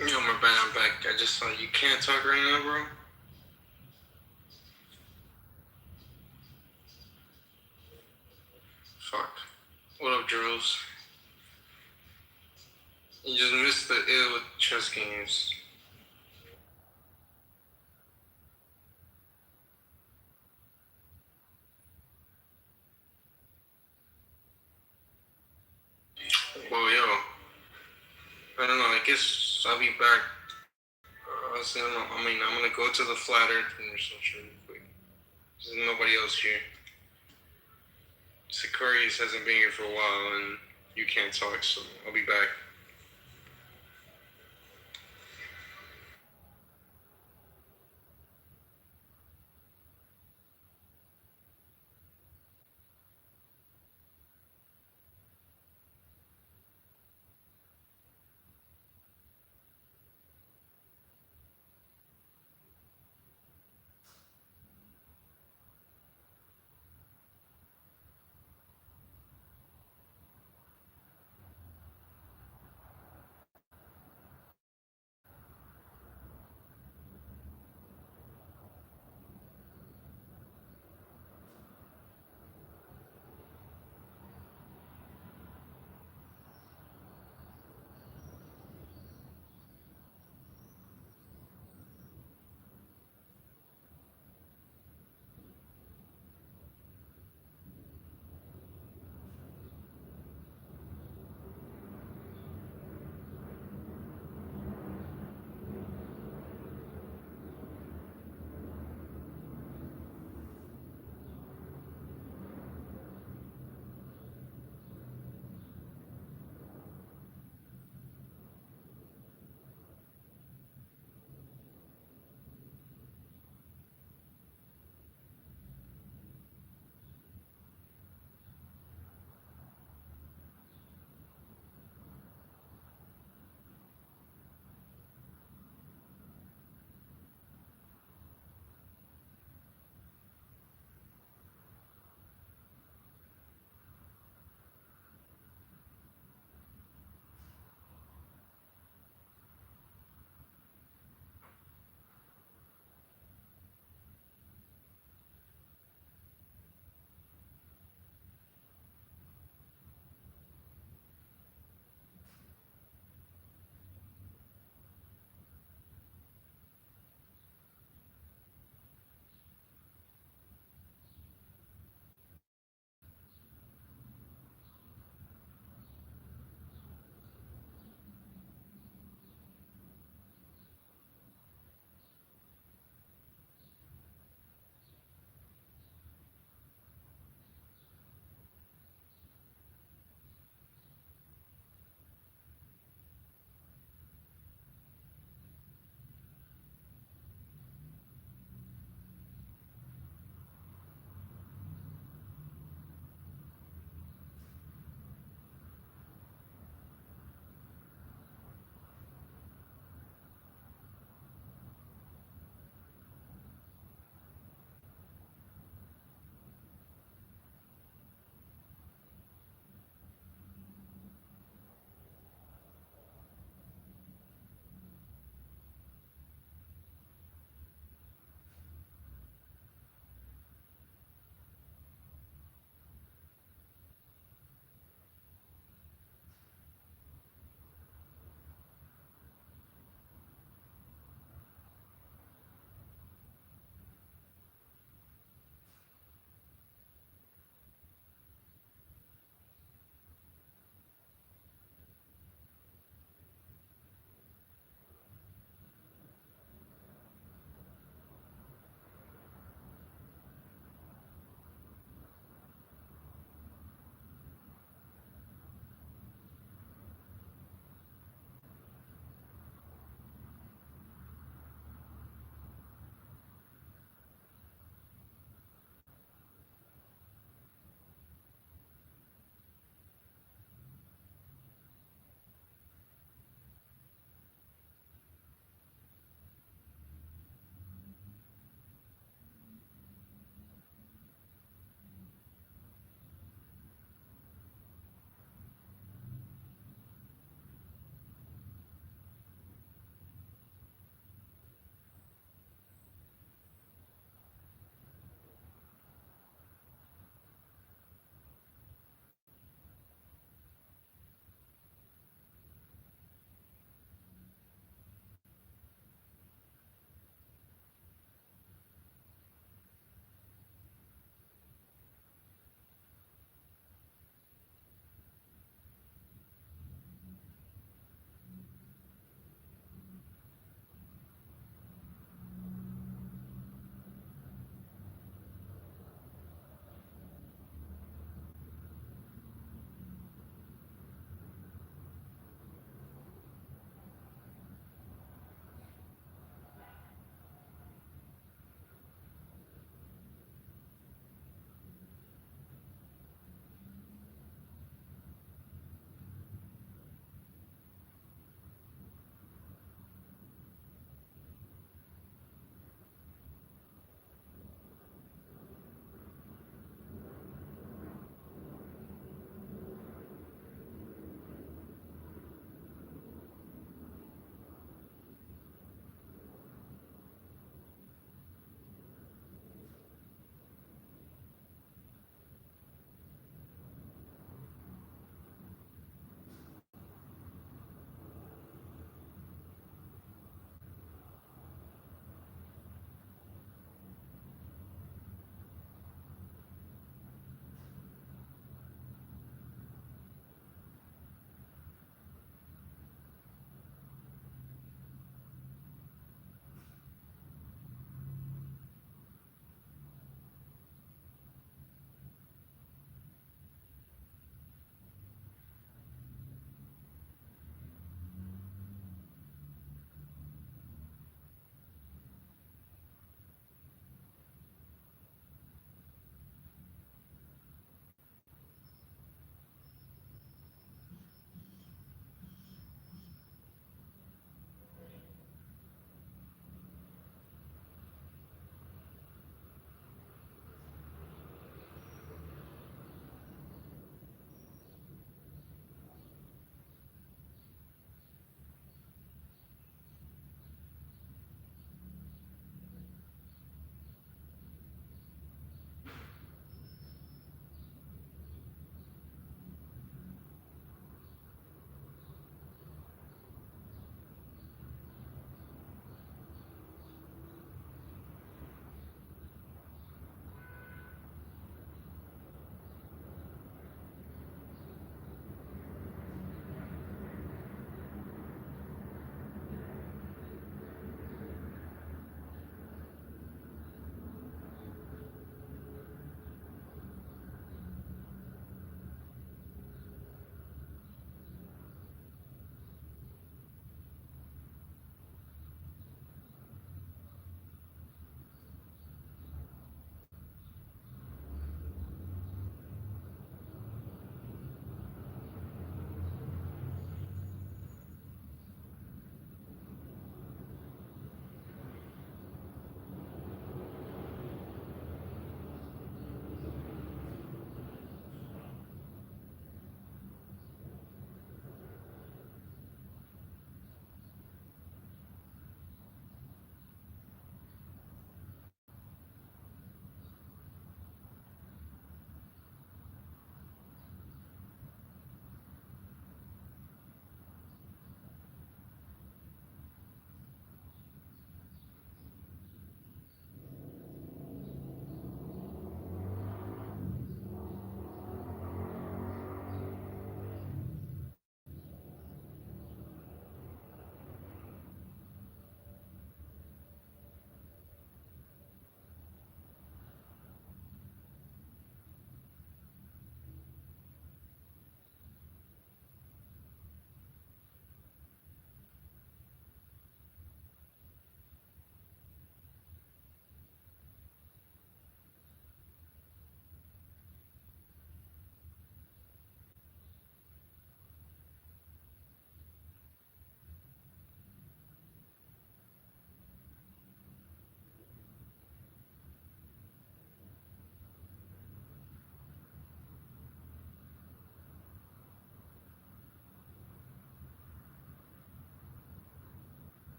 Yo, my bad, I'm back. I just saw you can't talk right now, bro. Fuck. What up, Drills? You just missed the ill with chess games. Well, yo, I don't know. I guess I'll be back. I'm gonna go to the flat earth and some shit real quick. There's nobody else here. Sicarius hasn't been here for a while, and you can't talk, so I'll be back.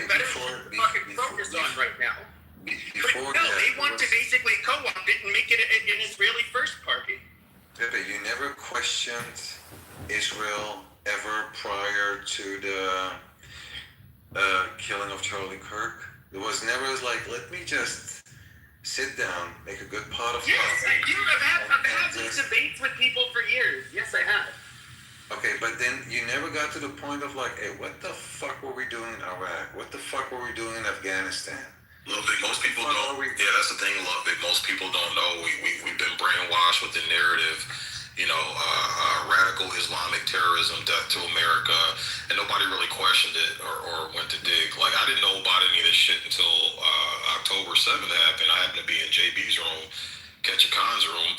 that is fucking focused on right now. But no, they want to basically co-opt it and make it an Israeli first party. Pepe, you never questioned Israel ever prior to the killing of Charlie Kirk? It was never like, let me just sit down, make a good pot of Yes, coffee. I do. I've had these debates with people for years. Yes, I have. Okay, but then you never got to the point of like, hey, what the fuck were we doing in Iraq? What the fuck were we doing in Afghanistan? Look, Vic, most people don't. Yeah, that's the thing, Love Vic. Most people don't know. We've been brainwashed with the narrative, radical Islamic terrorism, death to America, and nobody really questioned it or went to dig. Like, I didn't know about any of this shit until October 7th happened. I happened to be in JB's room, Ketcha Khan's room,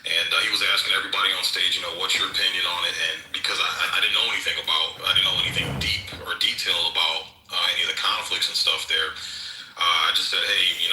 and he was asking everybody on stage, what's your opinion on it? And because I didn't know anything deep or detailed about any of the conflicts and stuff there. I just said, hey,